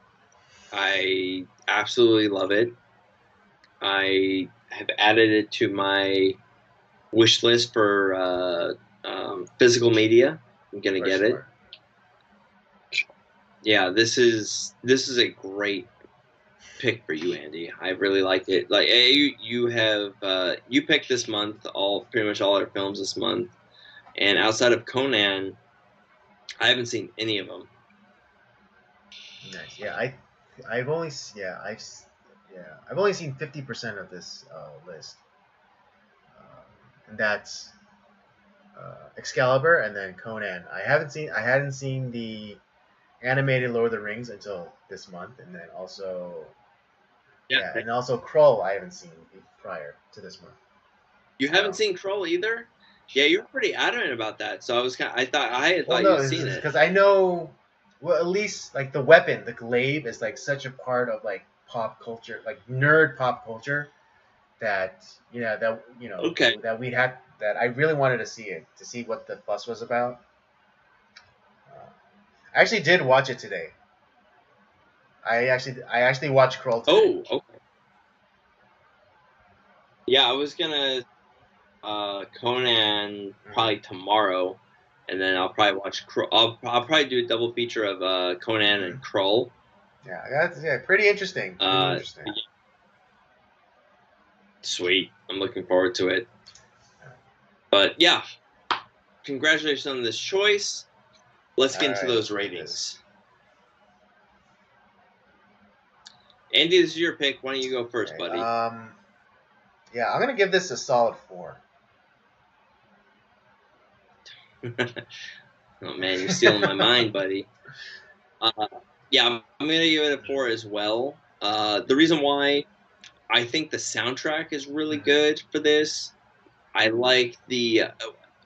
Speaker 2: I absolutely love it. I have added it to my wish list for physical media. I'm gonna
Speaker 1: For
Speaker 2: get it.
Speaker 1: sure.
Speaker 2: Yeah, this is a great pick for you, Andy. I really like it. Like you have you picked this month pretty much all our films this month, and outside of Conan, I haven't seen any of them.
Speaker 1: Nice. Yeah, I've only I've only seen 50% of this list, and that's Excalibur and then Conan. I hadn't seen the animated Lord of the Rings until this month, and then also
Speaker 2: Yeah,
Speaker 1: and also Krull I haven't seen prior to this month.
Speaker 2: you haven't
Speaker 1: So
Speaker 2: seen Troll either. Yeah, you were pretty adamant about that. So I had
Speaker 1: well,
Speaker 2: thought
Speaker 1: no,
Speaker 2: you'd
Speaker 1: it's
Speaker 2: seen it.
Speaker 1: because I know, well, at least the weapon, the glaive, is such a part of pop culture, nerd pop culture, that
Speaker 2: Okay.
Speaker 1: that I really wanted to see it, to see what the fuss was about. I actually did watch it today. I actually watched Krull today.
Speaker 2: Oh, okay. Yeah, I was gonna Conan
Speaker 1: Hmm.
Speaker 2: probably tomorrow, and then I'll probably watch. I'll probably do a double feature of Conan
Speaker 1: Hmm.
Speaker 2: and Krull.
Speaker 1: Yeah, that's pretty interesting. Pretty
Speaker 2: Uh,
Speaker 1: interesting.
Speaker 2: Sweet. I'm looking forward to it. But yeah, congratulations on this choice. Let's
Speaker 1: All
Speaker 2: get into
Speaker 1: right,
Speaker 2: those
Speaker 1: let's do this.
Speaker 2: ratings. Andy, this is your pick. Why don't you go first,
Speaker 1: Okay.
Speaker 2: buddy?
Speaker 1: Yeah, I'm gonna give this a solid 4.
Speaker 2: Oh man, you're stealing my mind, buddy. Uh, yeah, I'm gonna give it a 4 as well. The reason why, I think the soundtrack is really
Speaker 1: Mhm.
Speaker 2: good for this. I like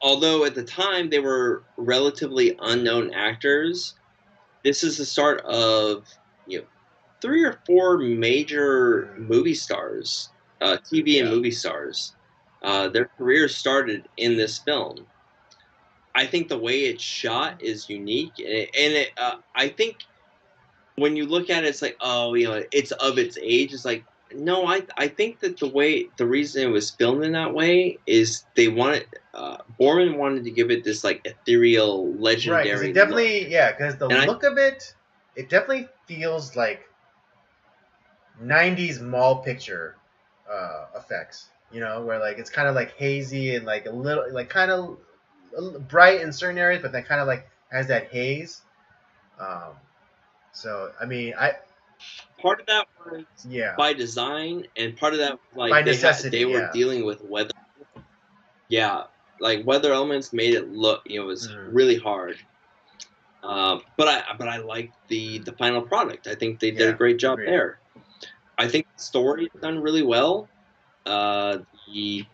Speaker 2: although at the time they were relatively
Speaker 1: Mhm.
Speaker 2: unknown actors. This is the start of you know 3 or 4 major
Speaker 1: Mhm.
Speaker 2: movie stars, TV and
Speaker 1: Yeah.
Speaker 2: movie stars. Their careers started in this film. I think the way it's shot is unique, I think when you look at it, it's like, oh, it's of its age. It's like, no, I think that the reason it was filmed in that way is they wanted, Borman wanted to give it this like ethereal,
Speaker 1: Right, because it
Speaker 2: legendary look,
Speaker 1: definitely, yeah, because the
Speaker 2: and I
Speaker 1: look of it definitely feels like 90s mall picture effects. Where it's kind of hazy and a little kind of bright in certain areas, but then kind of has that haze. Um, so I mean,
Speaker 2: part of that was
Speaker 1: yeah,
Speaker 2: by design, and part of that
Speaker 1: by
Speaker 2: like
Speaker 1: necessity,
Speaker 2: they were
Speaker 1: yeah.
Speaker 2: dealing with weather. Yeah, like weather elements made it look, it was
Speaker 1: Mhm.
Speaker 2: really hard. But I liked the final product. I think they did a
Speaker 1: Yeah,
Speaker 2: great job
Speaker 1: agreed.
Speaker 2: there. I think the story is done really well. Uh, the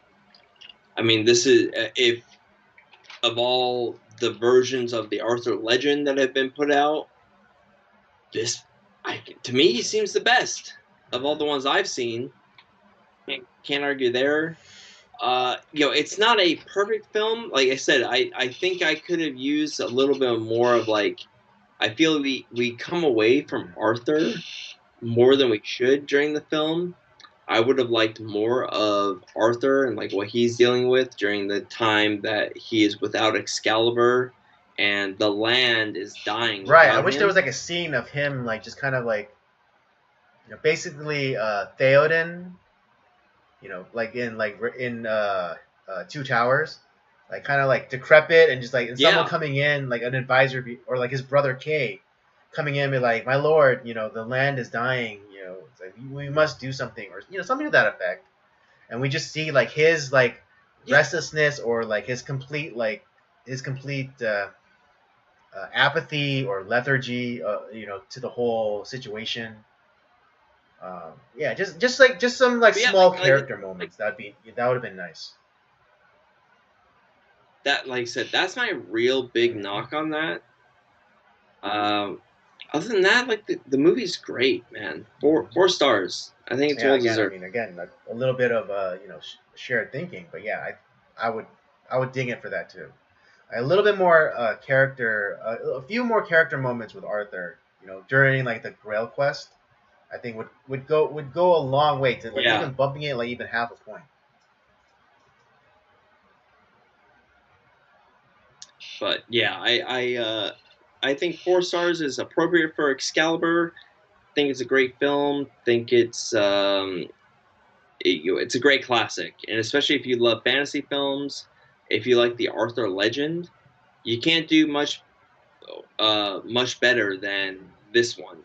Speaker 2: I mean, this is if of all the versions of the Arthur legend that have been put out, this to me he seems the best of all
Speaker 1: Mhm.
Speaker 2: the ones I've seen. Can't argue there. It's not a perfect film. Like I said, I think I could have used a little bit more of like. I feel we come away from
Speaker 1: Mhm.
Speaker 2: Arthur more than we should during the film. I would have liked more of Arthur and like what he's dealing with during the time that he is without Excalibur and the land is dying
Speaker 1: Right. I
Speaker 2: without
Speaker 1: wish there
Speaker 2: him.
Speaker 1: was like a scene of him like just kind of like, basically Theoden, like in Two Towers, like kind of like decrepit and just like, and someone
Speaker 2: Yeah,
Speaker 1: coming in like an advisor or like his brother Kay coming in and be like, my lord, the land is dying, it's like we must do something, or something to that effect. And we just see like his like
Speaker 2: yeah,
Speaker 1: restlessness, or like his complete apathy or lethargy, to the whole situation. Yeah, just some like
Speaker 2: but yeah,
Speaker 1: small character moments. That would have been nice.
Speaker 2: that, like I said, that's my real big
Speaker 1: Hmm.
Speaker 2: knock on that. Um, Other than that, like the movie's great, man. Four
Speaker 1: Hmm.
Speaker 2: stars. I think it's
Speaker 1: Yeah,
Speaker 2: well
Speaker 1: again, I
Speaker 2: deserved.
Speaker 1: mean, again, like a little bit of shared thinking, but yeah, I would I would ding it for that too. A little bit more character, a few more character moments with Arthur, during like the Grail quest. I think would go a long way to like
Speaker 2: Yeah,
Speaker 1: even bumping it like even half a point.
Speaker 2: but yeah, I think 4 stars is appropriate for Excalibur. Think it's a great film. Think it's a great classic, and especially if you love fantasy films, if you like the Arthur legend, you can't do much better than this one.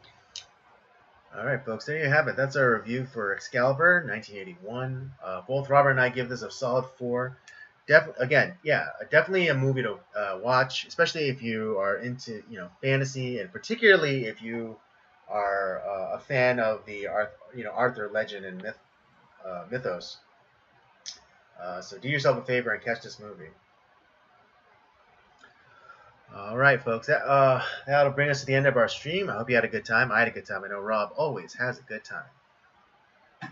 Speaker 1: All right, folks, there you have it. That's our review for Excalibur, 1981. Both Robert and I give this a solid 4. Again, yeah, definitely a movie to watch, especially if you are into fantasy, and particularly if you are a fan of the Arthur legend and mythos. So do yourself a favor and catch this movie. All right, folks, that'll bring us to the end of our stream. I hope you had a good time. I had a good time. I know Rob always has a good time. If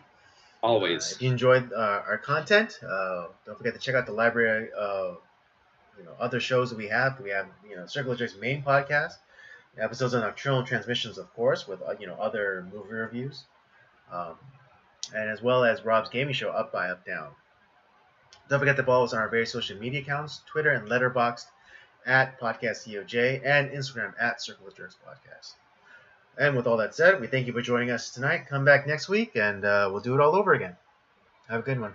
Speaker 2: Always.
Speaker 1: you enjoyed our content, don't forget to check out the library of other shows that we have. We have Circle Jerk's main podcast, episodes on Nocturnal Transmissions, of course, with other movie reviews, um, and as well as Rob's gaming show, Up by Up Down. Don't forget to follow us on our various social media accounts: Twitter and Letterboxd at PodcastCOJ, and Instagram at Circle of Jerks Podcast. And with all that said, we thank you for joining us tonight. Come back next week, and we'll do it all over again. Have a good one.